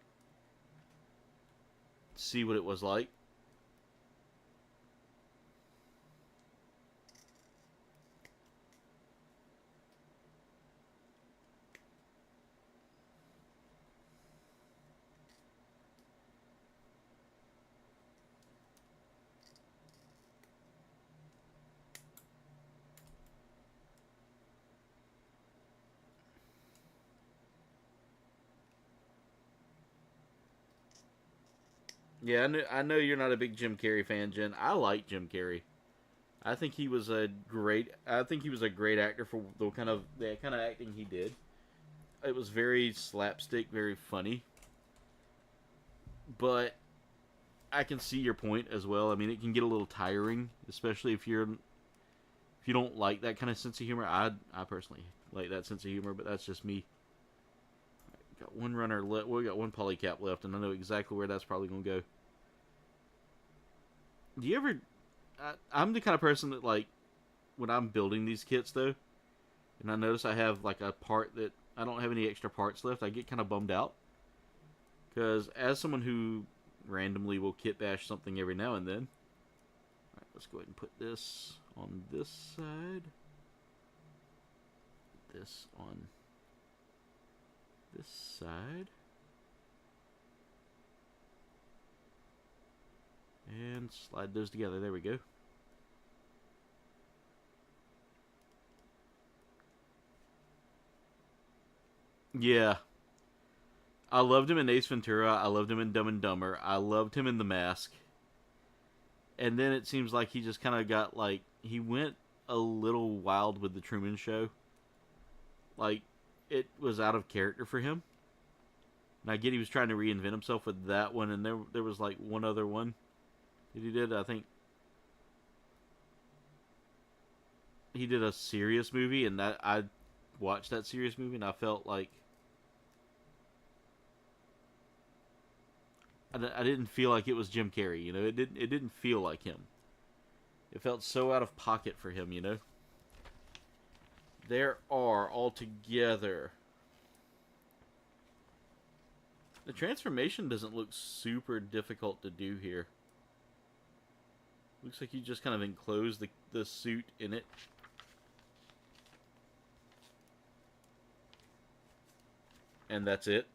Speaker 3: see what it was like. Yeah, I know you're not a big Jim Carrey fan, Jen. I like Jim Carrey. I think he was a great actor for the kind of acting he did. It was very slapstick, very funny. But I can see your point as well. I mean, it can get a little tiring, especially if you don't like that kind of sense of humor. I personally like that sense of humor, but that's just me. Got one runner left. We got one polycap left, and I know exactly where that's probably going to go. Do you ever... I'm the kind of person that, like, when I'm building these kits, though, and I notice I have, like, a part that I don't have any extra parts left, I get kind of bummed out. Because as someone who randomly will kit bash something every now and then... Alright, let's go ahead and put this on this side. This on... this side. And slide those together. There we go. Yeah. I loved him in Ace Ventura. I loved him in Dumb and Dumber. I loved him in The Mask. And then it seems like he just kind of got, like, he went a little wild with the Truman Show. Like, it was out of character for him. And I get he was trying to reinvent himself with that one, and there was, like, one other one that he did. I think he did a serious movie, and that I watched that serious movie, and I felt like I didn't feel like it was Jim Carrey, you know. It didn't feel like him. It felt so out of pocket for him, you know. There are altogether. The transformation doesn't look super difficult to do here. Looks like you just kind of enclose the suit in it. And that's it.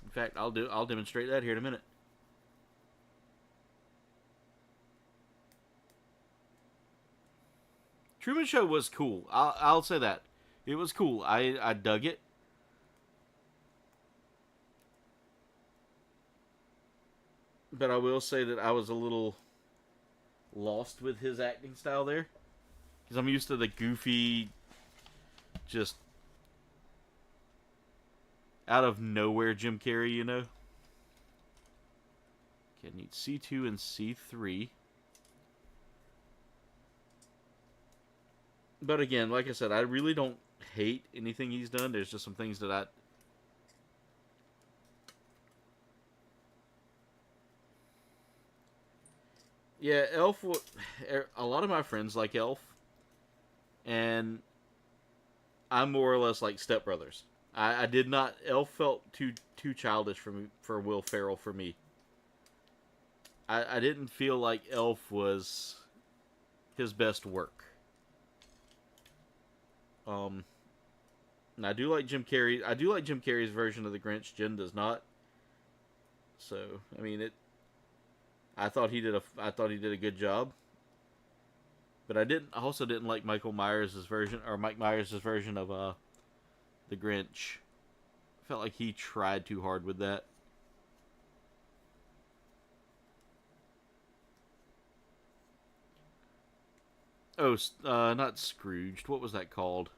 Speaker 3: In fact, I'll demonstrate that here in a minute. Truman Show was cool. I'll say that. It was cool. I dug it. But I will say that I was a little lost with his acting style there. Because I'm used to the goofy, just out of nowhere Jim Carrey, you know. Okay, I need C2 and C3. But again, like I said, I really don't hate anything he's done. There's just some things that Yeah, Elf, a lot of my friends like Elf. And I'm more or less like Step Brothers. I did not. Elf felt too childish for Will Ferrell for me. I didn't feel like Elf was his best work. And I do like Jim Carrey. I do like Jim Carrey's version of the Grinch. Jen does not. So I mean, I thought he did a good job. But I also didn't like Mike Myers' version of the Grinch. I felt like he tried too hard with that. Oh, not Scrooged. What was that called?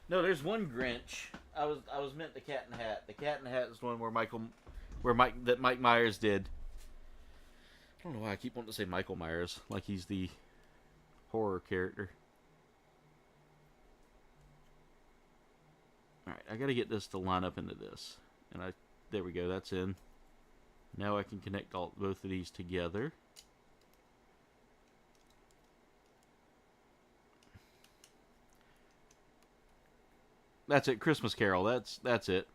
Speaker 3: No, there's one Grinch. I was meant the Cat in the Hat. The Cat in the Hat is the one where Mike Myers did. I don't know why I keep wanting to say Michael Myers, like he's the horror character. Alright, I gotta get this to line up into this. And there we go, that's in. Now I can connect both of these together. That's it, Christmas Carol. That's it.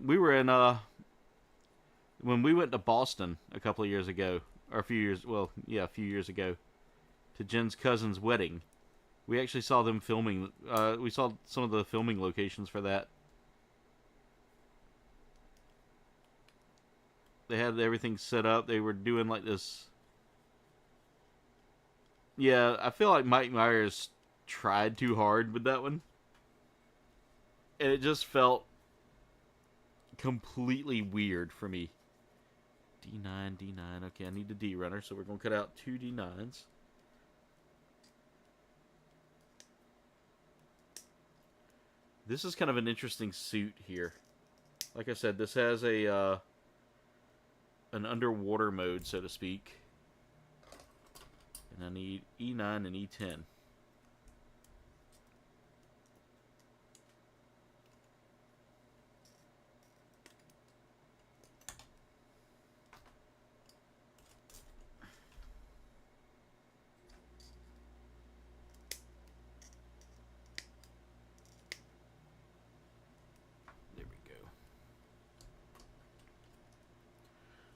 Speaker 3: We were in when we went to Boston a couple of years ago, or a few years ago, to Jen's cousin's wedding. We actually saw them filming. We saw some of the filming locations for that. They had everything set up. They were doing like this. Yeah, I feel like Mike Myers tried too hard with that one. And it just felt completely weird for me. D9, D9. Okay, I need the D runner, so we're going to cut out 2 D9s. This is kind of an interesting suit here. Like I said, this has an underwater mode, so to speak. And I need E9 and E10.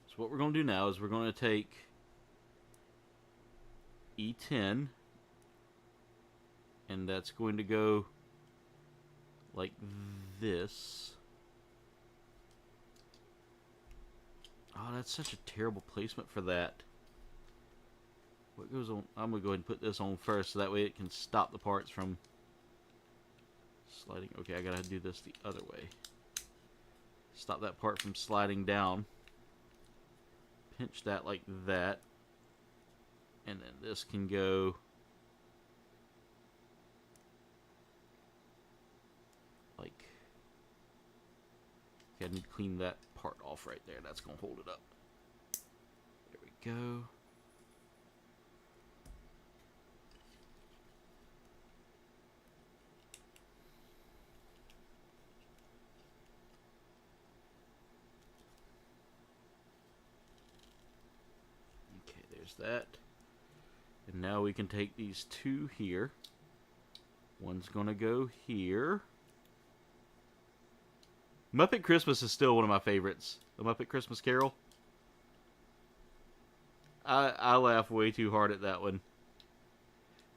Speaker 3: So what we're going to do now is we're going to take E10 And that's going to go like this. Oh, that's such a terrible placement for that. What goes on? I'm going to go ahead and put this on first so that way it can stop the parts from sliding. Okay, I got to do this the other way. Stop that part from sliding down. Pinch that like that. And then this can go like... Okay, I need to clean that part off right there. That's going to hold it up. There we go. That, and now we can take these two here. One's gonna go here. Muppet Christmas is still one of my favorites. The Muppet Christmas Carol. I laugh way too hard at that one.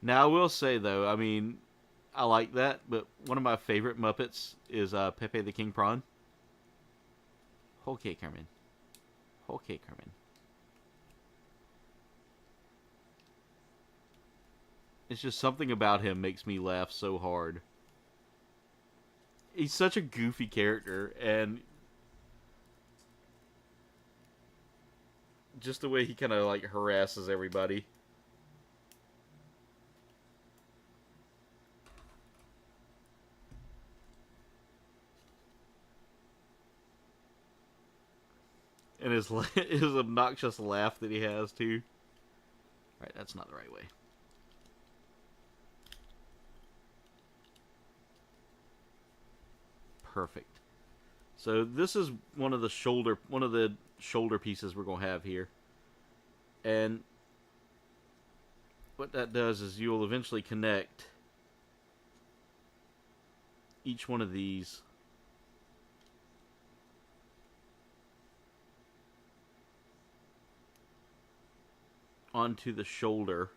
Speaker 3: Now I will say though, I mean, I like that, but one of my favorite Muppets is Pepe the King Prawn. Whole cake, Herman. Whole cake, Herman. It's just something about him makes me laugh so hard. He's such a goofy character, and just the way he kind of like harasses everybody. And his obnoxious laugh that he has too. Alright, that's not the right way. Perfect. So this is one of the shoulder pieces we're going to have here. And what that does is you'll eventually connect each one of these onto the shoulder.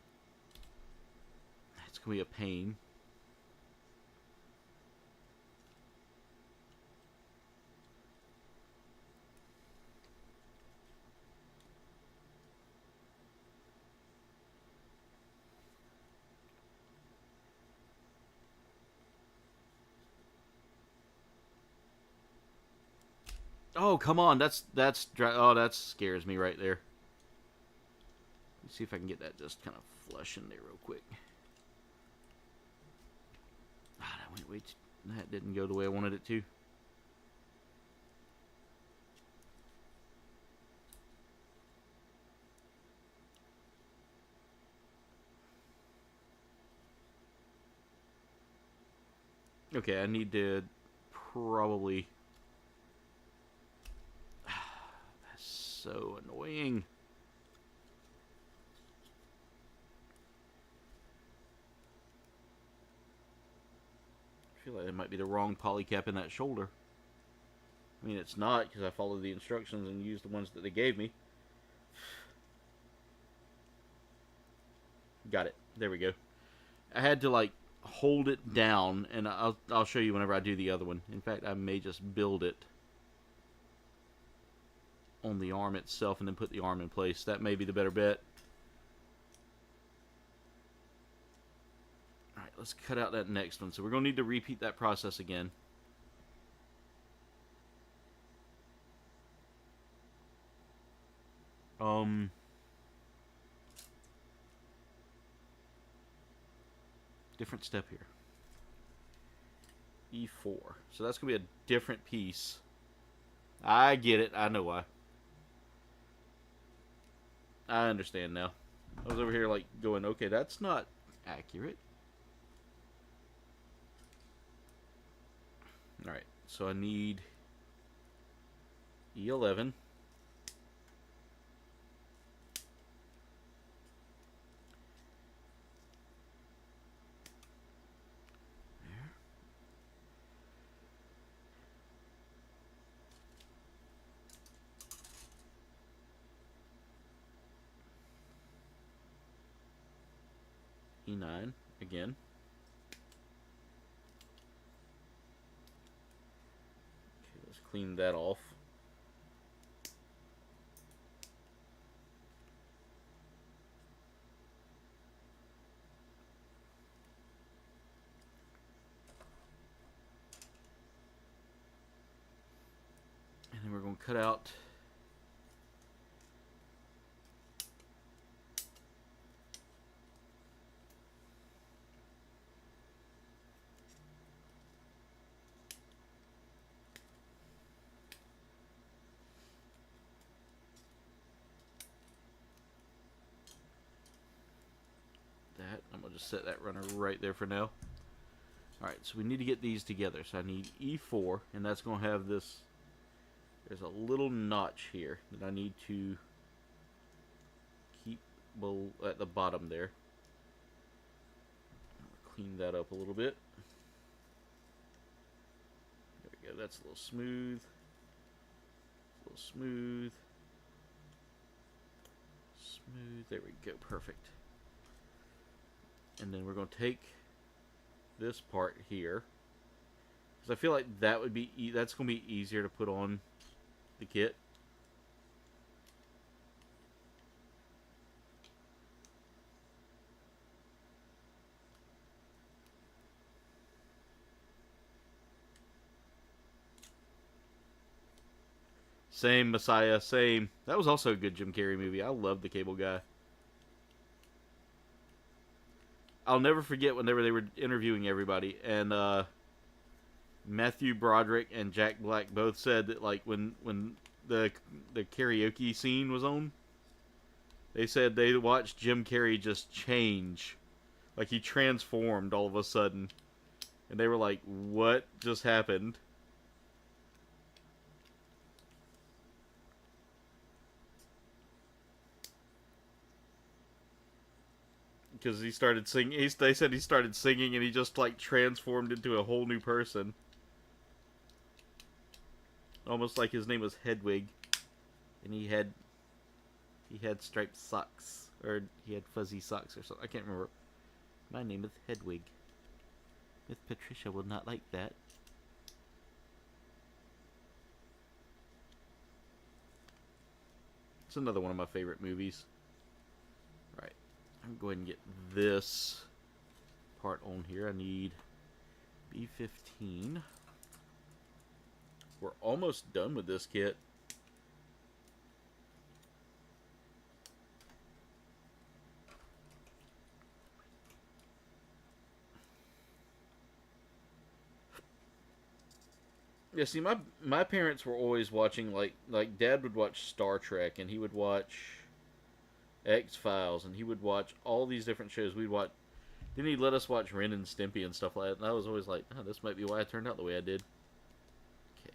Speaker 3: It's going to be a pain. Oh, come on. Oh, that scares me right there. Let's see if I can get that just kind of flush in there real quick. Ah, that didn't go the way I wanted it to. Okay, I need to probably... That's so annoying. I feel like that might be the wrong polycap in that shoulder. I mean, it's not, because I followed the instructions and used the ones that they gave me. Got it. There we go. I had to, like, hold it down, and I'll show you whenever I do the other one. In fact, I may just build it on the arm itself and then put the arm in place. That may be the better bet. Alright, let's cut out that next one. So we're going to need to repeat that process again. Different step here. E4. So that's going to be a different piece. I get it. I know why. I understand now. I was over here like going, okay, that's not accurate. Alright, so I need E11. E9 again. clean that off. And then we're going to cut out that. I'm going to just set that runner right there for now. Alright, so we need to get these together. So I need E4, and that's going to have this. There's a little notch here that I need to keep at the bottom there. Clean that up a little bit. There we go. That's a little smooth. A little smooth. Smooth. There we go. Perfect. And then we're going to take this part here, because I feel like that would be that's going to be easier to put on the kit. Same, Messiah, same. That was also a good Jim Carrey movie. I love the Cable Guy. I'll never forget whenever they were interviewing everybody, and Matthew Broderick and Jack Black both said that, like, when the karaoke scene was on, they said they watched Jim Carrey just change. Like, he transformed all of a sudden. And they were like, what just happened? Because he started singing. They said he started singing and he just, like, transformed into a whole new person. Almost like his name was Hedwig. And he had striped socks. Or he had fuzzy socks or something. I can't remember. My name is Hedwig. Miss Patricia will not like that. It's another one of my favorite movies. Right. I'm going to get this part on here. I need B15. We're almost done with this kit. Yeah, see, my parents were always watching, like Dad would watch Star Trek, and he would watch X-Files, and he would watch all these different shows. We'd watch, then he'd let us watch Ren and Stimpy and stuff like that, and I was always like, oh, this might be why I turned out the way I did. Okay.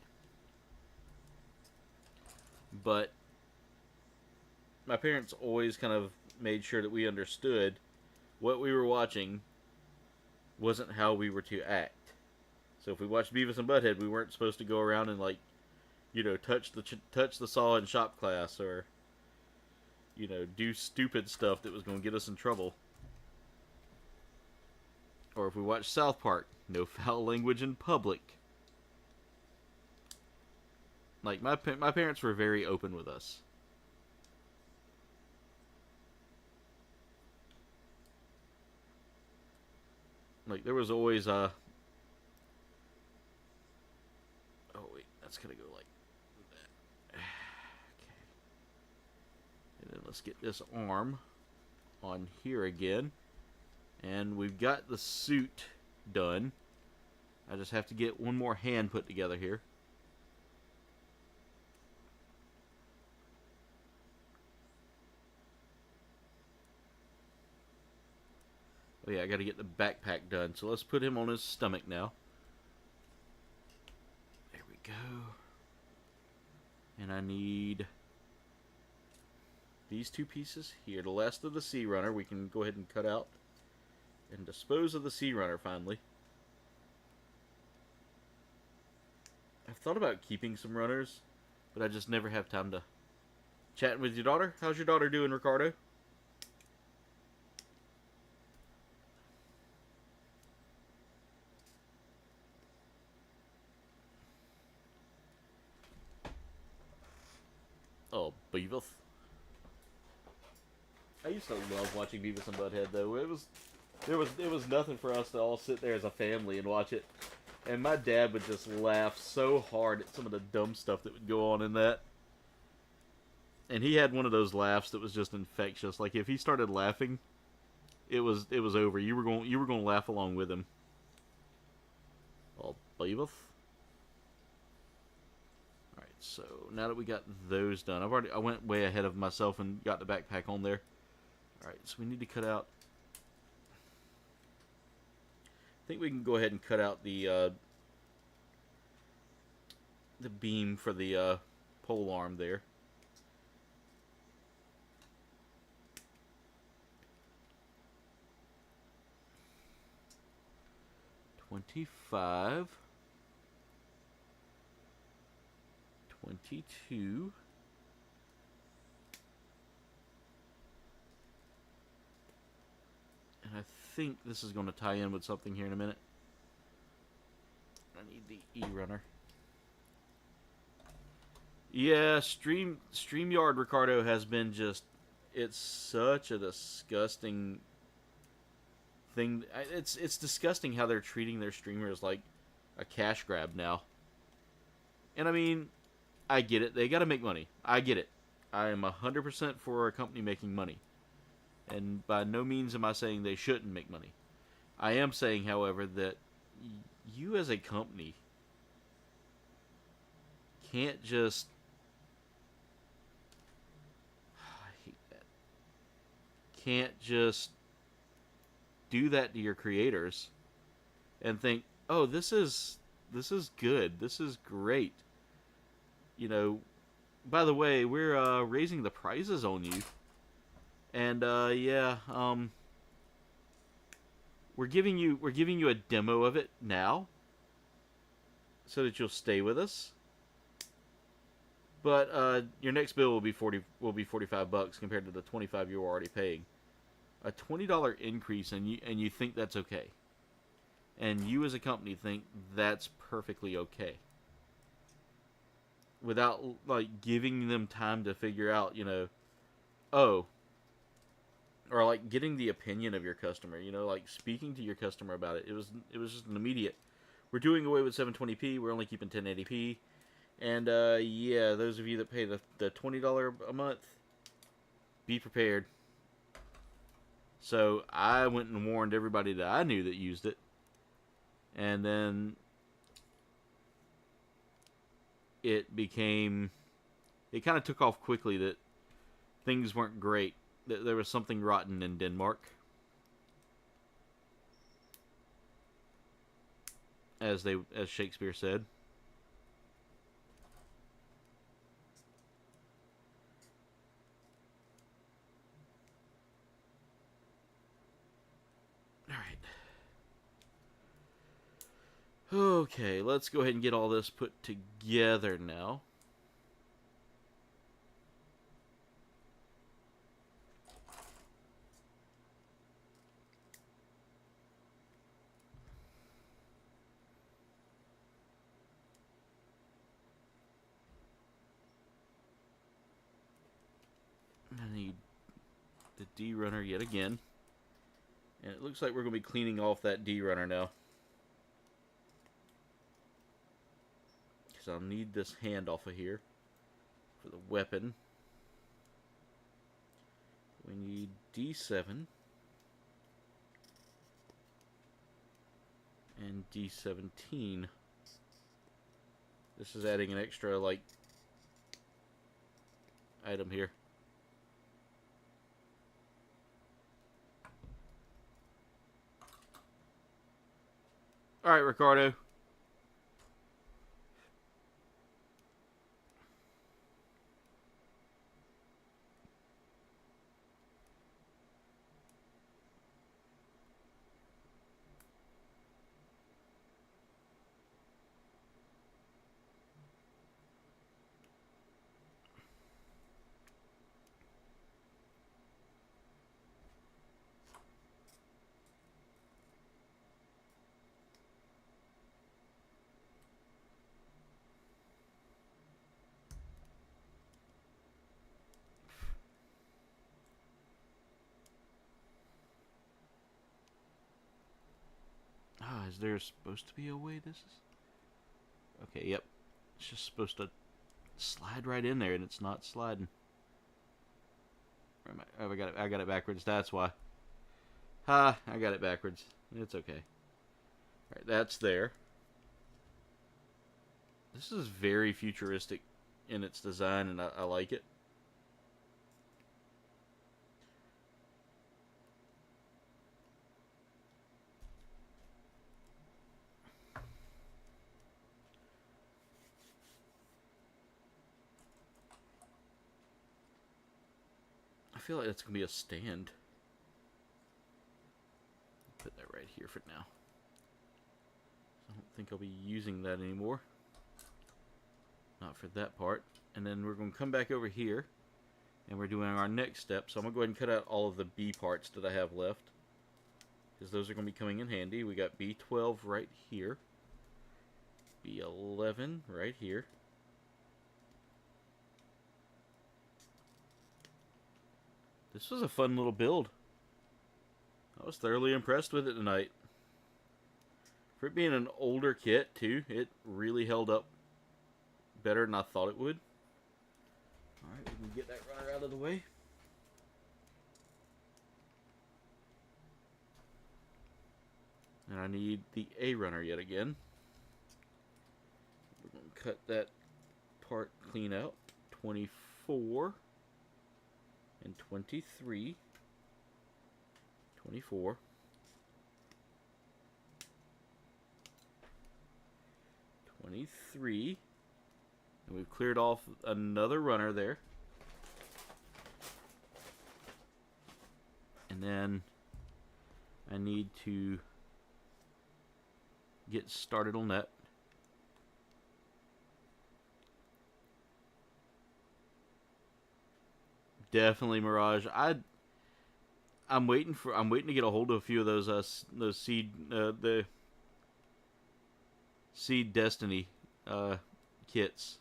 Speaker 3: But my parents always kind of made sure that we understood what we were watching wasn't how we were to act. So if we watched Beavis and Butthead, we weren't supposed to go around and, like, you know, touch the saw in shop class, or, you know, do stupid stuff that was going to get us in trouble. Or if we watched South Park, no foul language in public. Like, my parents were very open with us. Like, there was always oh wait, that's gonna go like that. Okay. And then let's get this arm on here again. And we've got the suit done. I just have to get one more hand put together here. Oh yeah, I gotta get the backpack done. So let's put him on his stomach now. There we go. And I need these two pieces here. The last of the Sea Runner we can go ahead and cut out and dispose of the Sea Runner finally. I've thought about keeping some runners, but I just never have time to. Chatting with your daughter? How's your daughter doing, Ricardo? Beavis. I used to love watching Beavis and Butthead, though. It was nothing for us to all sit there as a family and watch it. And my dad would just laugh so hard at some of the dumb stuff that would go on in that. And he had one of those laughs that was just infectious. Like if he started laughing, it was over. You were going to laugh along with him. Oh, Beavis. Alright, so now that we got those done, I went way ahead of myself and got the backpack on there. Alright, so we need to cut out. I think we can go ahead and cut out the beam for the pole arm there. $25, $22, and I think this is going to tie in with something here in a minute. I need the E-runner. Yeah, StreamYard, Ricardo, has been just, it's such a disgusting thing. It's disgusting how they're treating their streamers like a cash grab now. And I mean, I get it. They got to make money. I get it. I am 100% for a company making money. And by no means am I saying they shouldn't make money. I am saying, however, that you as a company can't just... I hate that. Can't just do that to your creators and think, oh, this is good. This is great. You know, by the way, we're raising the prices on you. And yeah, we're giving you a demo of it now, so that you'll stay with us. But your next bill will be $45 compared to the $25 you were already paying. A $20 increase, and you think that's okay, and you as a company think that's perfectly okay, without like giving them time to figure out, you know, oh. Or like getting the opinion of your customer, you know, like speaking to your customer about it. It was just an immediate. We're doing away with 720p. We're only keeping 1080p. And yeah, those of you that pay the $20 a month, be prepared. So I went and warned everybody that I knew that used it, and then it kind of took off quickly that things weren't great. There was something rotten in Denmark, as Shakespeare said. All right. Okay, let's go ahead and get all this put together now. I need the D-runner yet again. And it looks like we're going to be cleaning off that D-runner now. Because I'll need this hand off of here for the weapon. We need D7 and D17. This is adding an extra, like, item here. Alright, Ricardo. Ah, is there supposed to be a way this is? Okay, yep. It's just supposed to slide right in there, and it's not sliding. Where am I? Oh, I got it backwards. That's why. Ha! I got it backwards. It's okay. Alright, that's there. This is very futuristic in its design, and I like it. I feel like that's going to be a stand. Put that right here for now. I don't think I'll be using that anymore. Not for that part. And then we're going to come back over here, and we're doing our next step. So I'm going to go ahead and cut out all of the B parts that I have left, because those are going to be coming in handy. We got B12 right here. B11 right here. This was a fun little build. I was thoroughly impressed with it tonight. For it being an older kit, too, it really held up better than I thought it would. Alright, we can get that runner out of the way. And I need the A runner yet again. We're going to cut that part clean out. 24 and 23. 24. 23. And we've cleared off another runner there. And then I need to get started on that. Definitely Mirage. I'm waiting to get a hold of a few of those SEED the SEED Destiny kits.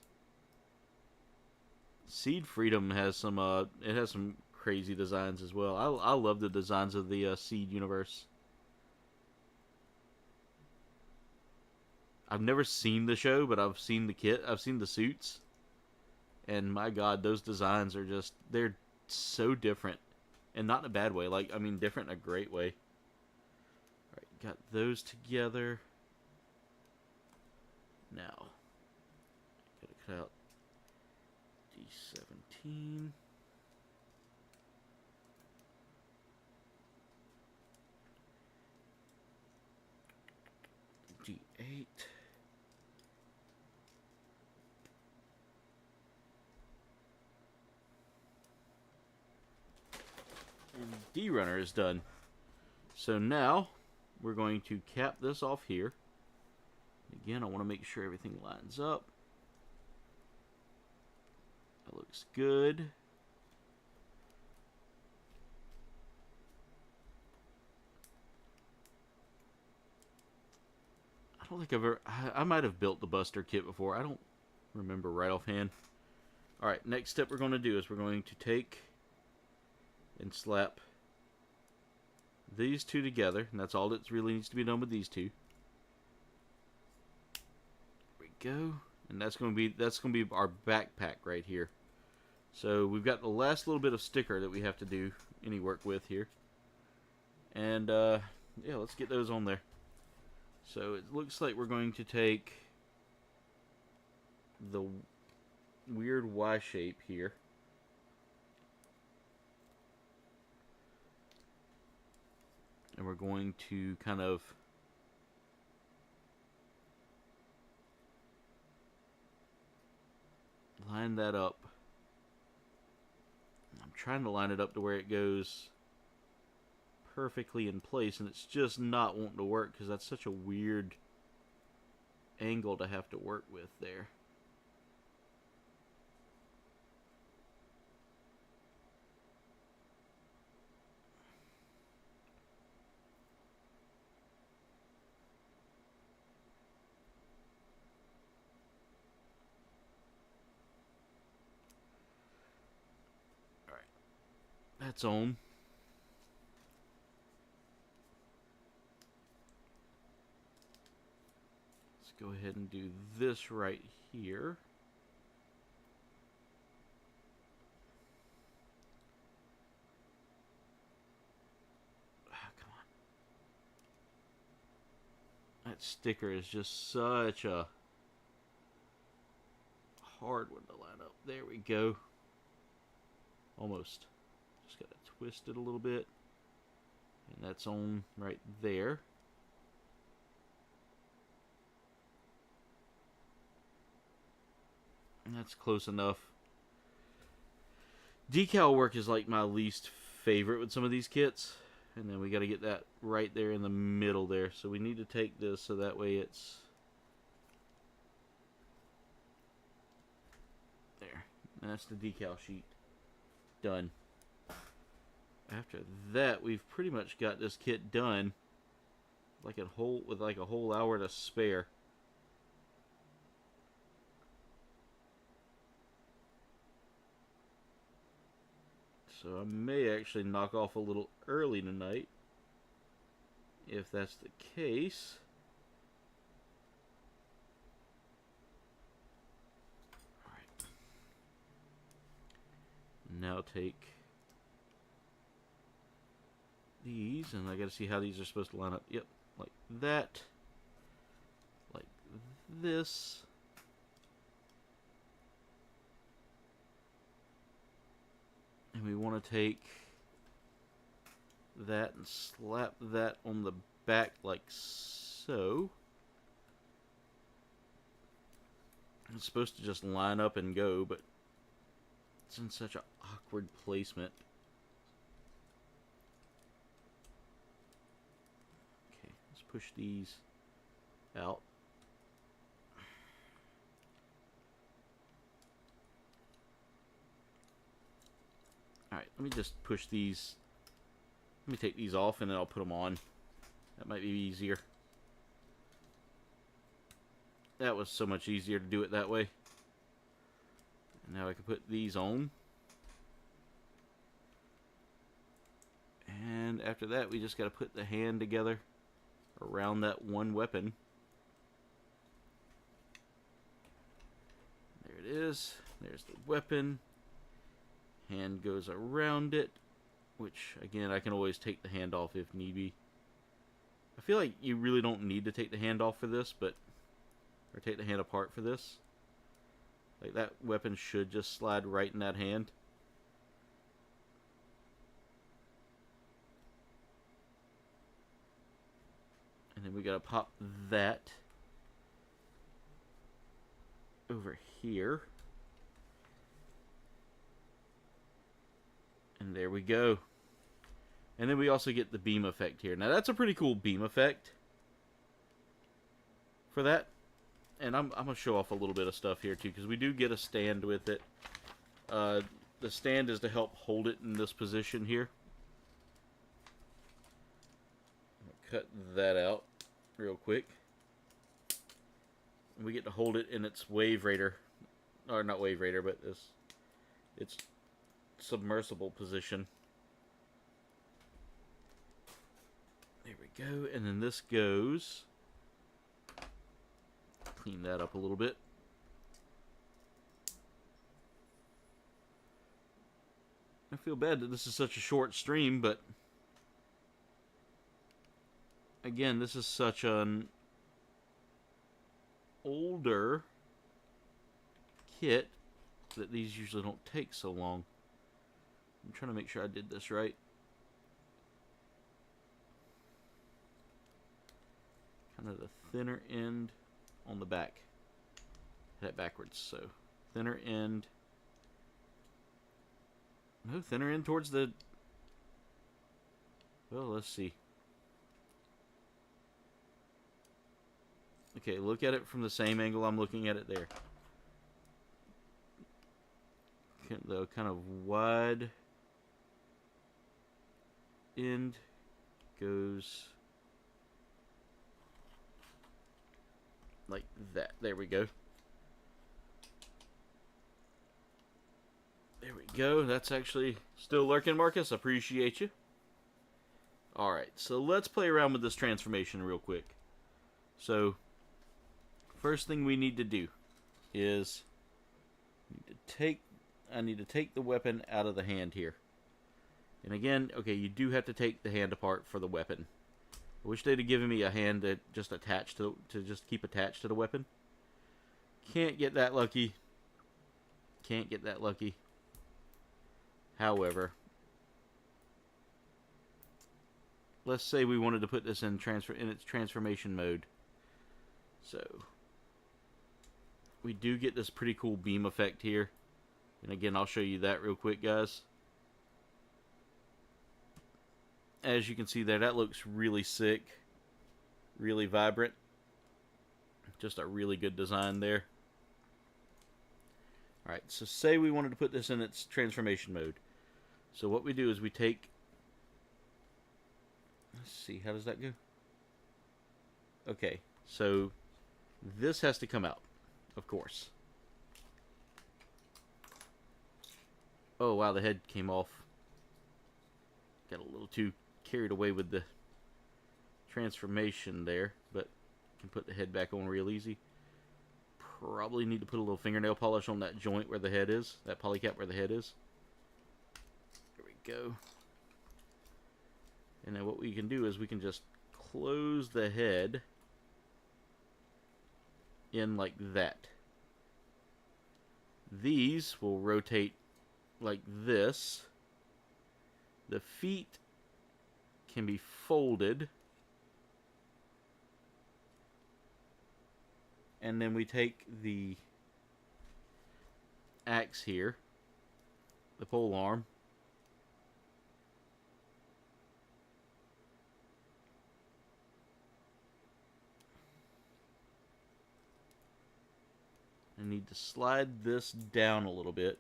Speaker 3: SEED Freedom has some it has some crazy designs as well. I love the designs of the SEED universe. I've never seen the show, but I've seen the kit. I've seen the suits. And my god, those designs are just, they're so different. And not in a bad way. Like, I mean, different in a great way. Alright, got those together. Now, gotta cut out D17. D8. And D runner is done. So now we're going to cap this off here. Again, I want to make sure everything lines up. That looks good. I don't think I've ever... I might have built the Buster kit before. I don't remember right offhand. Alright, next step we're going to do is we're going to take and slap these two together. And that's all that really needs to be done with these two. There we go. And that's going to be our backpack right here. So we've got the last little bit of sticker that we have to do any work with here. And yeah, let's get those on there. So it looks like we're going to take the weird Y shape here. And we're going to kind of line that up. I'm trying to line it up to where it goes perfectly in place, and it's just not wanting to work because that's such a weird angle to have to work with there. Alright, that's on. go ahead and do this right here. Come on. That sticker is just such a hard one to line up. There we go. Almost. Just got to twist it a little bit. And that's on right there. And that's close enough. Decal work is like my least favorite with some of these kits. And then we got to get that right there in the middle there. So we need to take this so that way it's there. And that's the decal sheet. Done. After that, we've pretty much got this kit done. Like a whole hour to spare. So I may actually knock off a little early tonight. If that's the case. Alright. Now take these, and I gotta see how these are supposed to line up. Yep, like that. Like this. And we want to take that and slap that on the back like so. It's supposed to just line up and go, but it's in such an awkward placement. Okay, let's push these out. Alright, let me just push these. Let me take these off and then I'll put them on. That might be easier. That was so much easier to do it that way. And now I can put these on. And after that, we just got to put the hand together around that one weapon. There it is. There's the weapon. Hand goes around it, which again I can always take the hand off if need be. I feel like you really don't need to take the hand off for this, or take the hand apart for this. Like that weapon should just slide right in that hand. And then we gotta pop that over here. And there we go. And then we also get the beam effect here. Now that's a pretty cool beam effect for that. And I'm going to show off a little bit of stuff here too, because we do get a stand with it. The stand is to help hold it in this position here. Cut that out real quick. And we get to hold it in its wave raider. Or not wave raider, but it's submersible position. There we go. And then this goes. Clean that up a little bit. I feel bad that this is such a short stream, but again, this is such an older kit that these usually don't take so long. I'm trying to make sure I did this right. Kind of the thinner end on the back. Hit it backwards, so thinner end. No, thinner end towards the... Well, let's see. Okay, look at it from the same angle I'm looking at it there. The kind of wide end goes like that. There we go. There we go. That's actually still lurking, Marcus. Appreciate you. Alright, so let's play around with this transformation real quick. So, first thing we need to do is I need to take the weapon out of the hand here. And again, okay, you do have to take the hand apart for the weapon. I wish they'd have given me a hand that just attached to just keep attached to the weapon. Can't get that lucky. Can't get that lucky. However, let's say we wanted to put this in its transformation mode. So we do get this pretty cool beam effect here. And again, I'll show you that real quick, guys. As you can see there, that looks really sick. Really vibrant. Just a really good design there. Alright, so say we wanted to put this in its transformation mode. So what we do is we take... Let's see, how does that go? Okay, so this has to come out, of course. Oh wow, the head came off. Got a little too carried away with the transformation there, but can put the head back on real easy. Probably need to put a little fingernail polish on that joint where the head is, that polycap where the head is. There we go. And then what we can do is we can just close the head in like that. These will rotate like this. The feet can be folded. And then we take the axe here, the pole arm, and need to slide this down a little bit.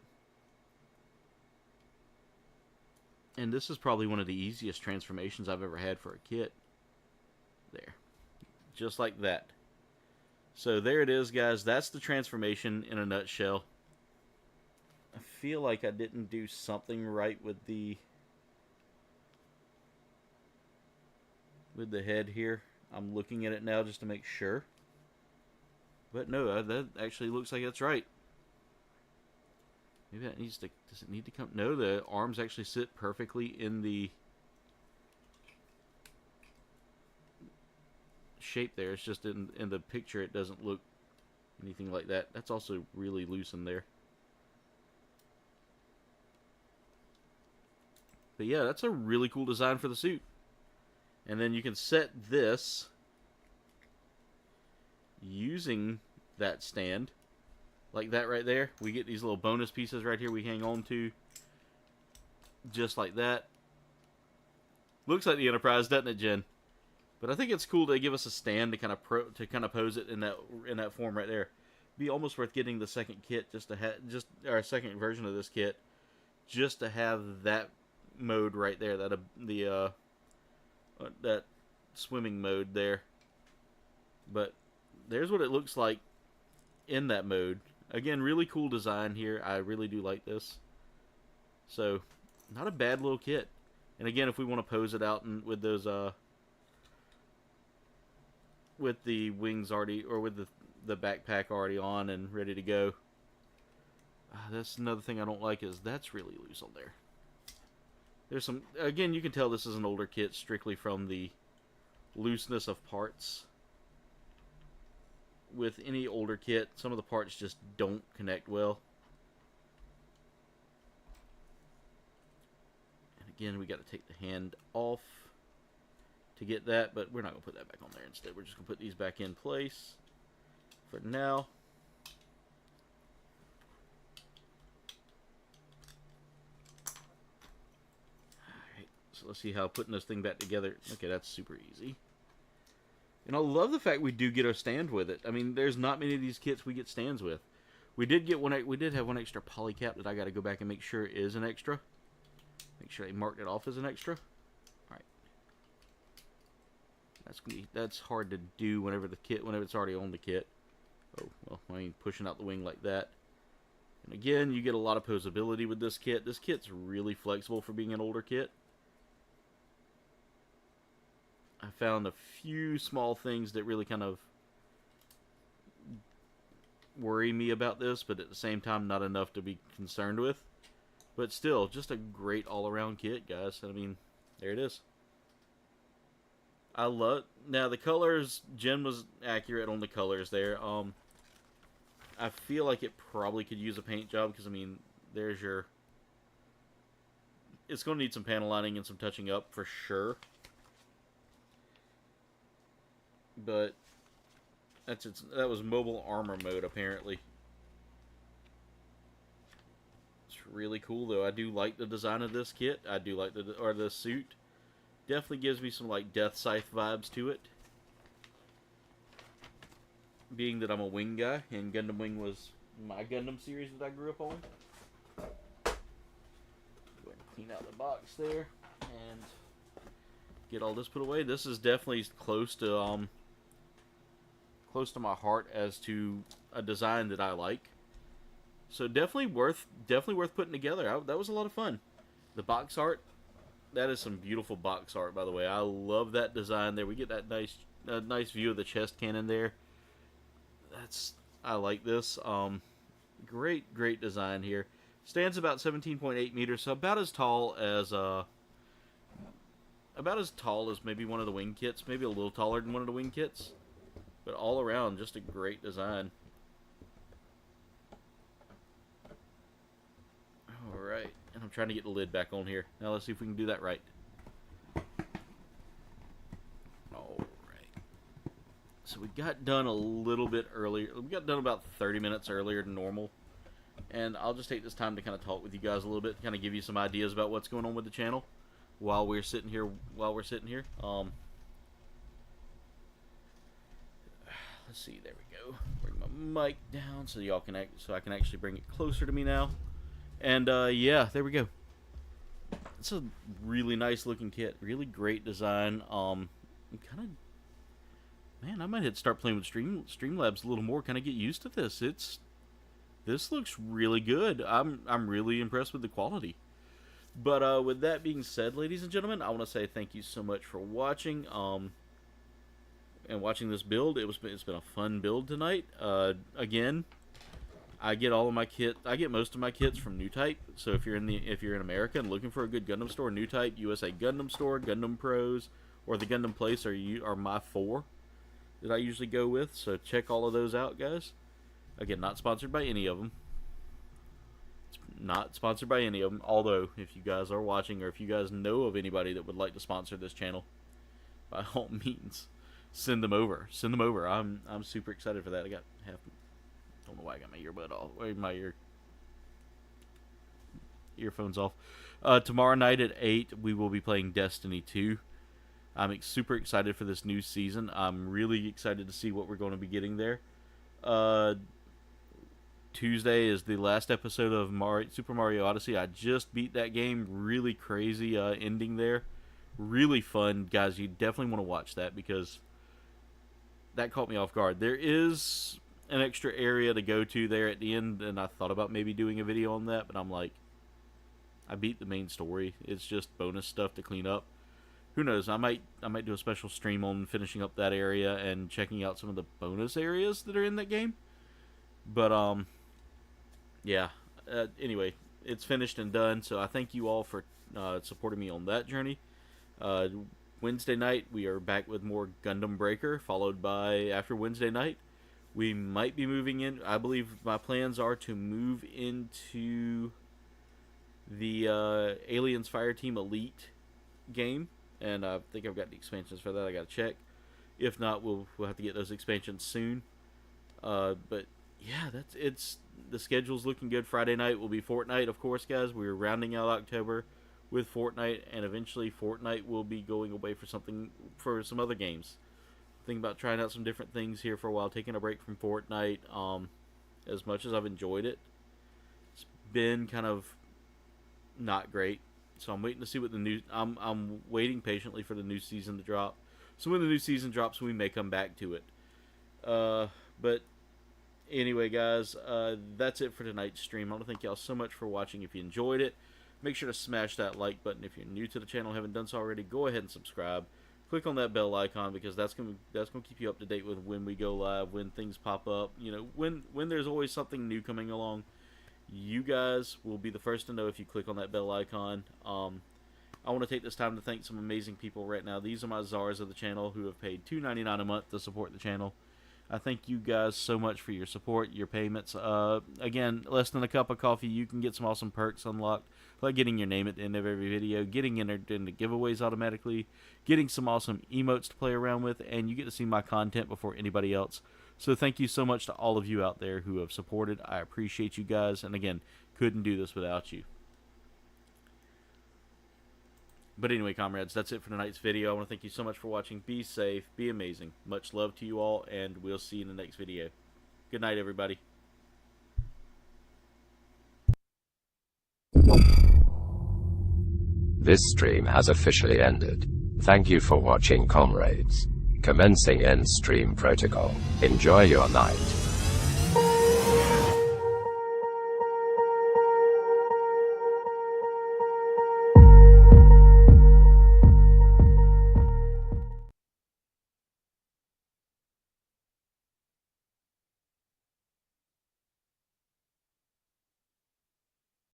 Speaker 3: And this is probably one of the easiest transformations I've ever had for a kit. There. Just like that. So there it is, guys. That's the transformation in a nutshell. I feel like I didn't do something right with the head here. I'm looking at it now just to make sure. But no, that actually looks like that's right. Maybe that needs to... Does it need to come... No, the arms actually sit perfectly in the shape there. It's just in the picture it doesn't look anything like that. That's also really loose in there. But yeah, that's a really cool design for the suit. And then you can set this using that stand. Like that right there. We get these little bonus pieces right here we hang on to. Just like that. Looks like the Enterprise, doesn't it, Jen? But I think it's cool they give us a stand to kind of pose it in that form right there. Be almost worth getting the second kit just to have our second version of this kit just to have that mode right there, that swimming mode there. But there's what it looks like in that mode. Again, really cool design here. I really do like this. So, not a bad little kit. And again, if we want to pose it out and with those with the wings already, or with the backpack already on and ready to go. That's another thing I don't like, is that's really loose on there. There's some, again, you can tell this is an older kit strictly from the looseness of parts. With any older kit, some of the parts just don't connect well. And again, we got to take the hand off to get that, but we're not going to put that back on there. Instead, we're just going to put these back in place for now. Alright, so let's see how putting this thing back together. Okay, that's super easy. And I love the fact we do get a stand with it. I mean, there's not many of these kits we get stands with. We did get one. We did have one extra polycap that I got to go back and make sure is an extra. Make sure I marked it off as an extra. All right. That's hard to do whenever it's already on the kit. Oh well, I mean, pushing out the wing like that. And again, you get a lot of posability with this kit. This kit's really flexible for being an older kit. I found a few small things that really kind of worry me about this, but at the same time, not enough to be concerned with. But still, just a great all-around kit, guys. I mean, there it is. I love... Now, the colors, Jen was accurate on the colors there. I feel like it probably could use a paint job, because, I mean, there's your... It's going to need some panel lining and some touching up, for sure. But, that was mobile armor mode, apparently. It's really cool, though. I do like the design of this kit. I do like the suit. Definitely gives me some, like, Death Scythe vibes to it. Being that I'm a Wing guy, and Gundam Wing was my Gundam series that I grew up on. Go ahead and clean out the box there, and get all this put away. This is definitely close to my heart as to a design that I like. So definitely worth putting together. That was a lot of fun. The box art, that is some beautiful box art, by the way. I love that design there. We get that nice view of the chest cannon there. I like this. Great design here. Stands about 17.8 meters, so about as tall as maybe one of the wing kits, maybe a little taller than one of the wing kits. But all around, just a great design. Alright, and I'm trying to get the lid back on here. Now let's see if we can do that right. Alright. So we got done a little bit earlier. We got done about 30 minutes earlier than normal. And I'll just take this time to kind of talk with you guys a little bit, kind of give you some ideas about what's going on with the channel while we're sitting here. Let's see, there we go. Bring my mic down so y'all can I can actually bring it closer to me now. And yeah, there we go. It's a really nice looking kit, really great design. I'm kind of, man, I might have to start playing with Streamlabs a little more, kind of get used to this. This looks really good. I'm really impressed with the quality. But with that being said, ladies and gentlemen, I want to say thank you so much for watching. And watching this build. It's been a fun build tonight. Again, I get most of my kits from New Type. So if you're in America and looking for a good Gundam store, New Type, USA Gundam Store, Gundam Pros, or the Gundam Place are my 4 that I usually go with. So check all of those out, guys. Again, not sponsored by any of them. It's not sponsored by any of them. Although, if you guys are watching, or if you guys know of anybody that would like to sponsor this channel, by all means, send them over. Send them over. I'm super excited for that. I got don't know why I got my earbud off. My earphones off. Tomorrow night at 8, we will be playing Destiny 2. I'm super excited for this new season. I'm really excited to see what we're going to be getting there. Tuesday is the last episode of Super Mario Odyssey. I just beat that game. Really crazy ending there. Really fun. Guys, you definitely want to watch that because that caught me off guard. There is an extra area to go to there at the end, and I thought about maybe doing a video on that, but I'm like, I beat the main story. It's just bonus stuff to clean up. Who knows? I might do a special stream on finishing up that area and checking out some of the bonus areas that are in that game. But yeah. Anyway, it's finished and done. So I thank you all for supporting me on that journey. Wednesday night we are back with more Gundam Breaker, followed by, after Wednesday night, we might be moving in. I believe my plans are to move into the Aliens Fireteam Elite game, and I think I've got the expansions for that. I gotta check. If not, we'll have to get those expansions soon. But yeah, the schedule's looking good. Friday night will be Fortnite, of course, guys. We're rounding out October with Fortnite, and eventually Fortnite will be going away for some other games. Thinking about trying out some different things here for a while, taking a break from Fortnite. As much as I've enjoyed it, it's been kind of not great. So I'm waiting to see what the new. I'm waiting patiently for the new season to drop. So when the new season drops, we may come back to it. But anyway, guys, that's it for tonight's stream. I want to thank y'all so much for watching. If you enjoyed it, make sure to smash that like button. If you're new to the channel, haven't done so already, go ahead and subscribe. click on that bell icon, because that's gonna keep you up to date with when we go live, when things pop up. You know, when there's always something new coming along. You guys will be the first to know if you click on that bell icon. I want to take this time to thank some amazing people right now. These are my czars of the channel who have paid $2.99 a month to support the channel. I thank you guys so much for your support, your payments. Again, less than a cup of coffee, you can get some awesome perks unlocked, like getting your name at the end of every video, getting entered into giveaways automatically, getting some awesome emotes to play around with, and you get to see my content before anybody else. So thank you so much to all of you out there who have supported. I appreciate you guys, and again, couldn't do this without you. But anyway, comrades, that's it for tonight's video. I want to thank you so much for watching. Be safe, be amazing. Much love to you all, and we'll see you in the next video. Good night, everybody.
Speaker 1: This stream has officially ended. Thank you for watching, comrades. Commencing end stream protocol. Enjoy your night.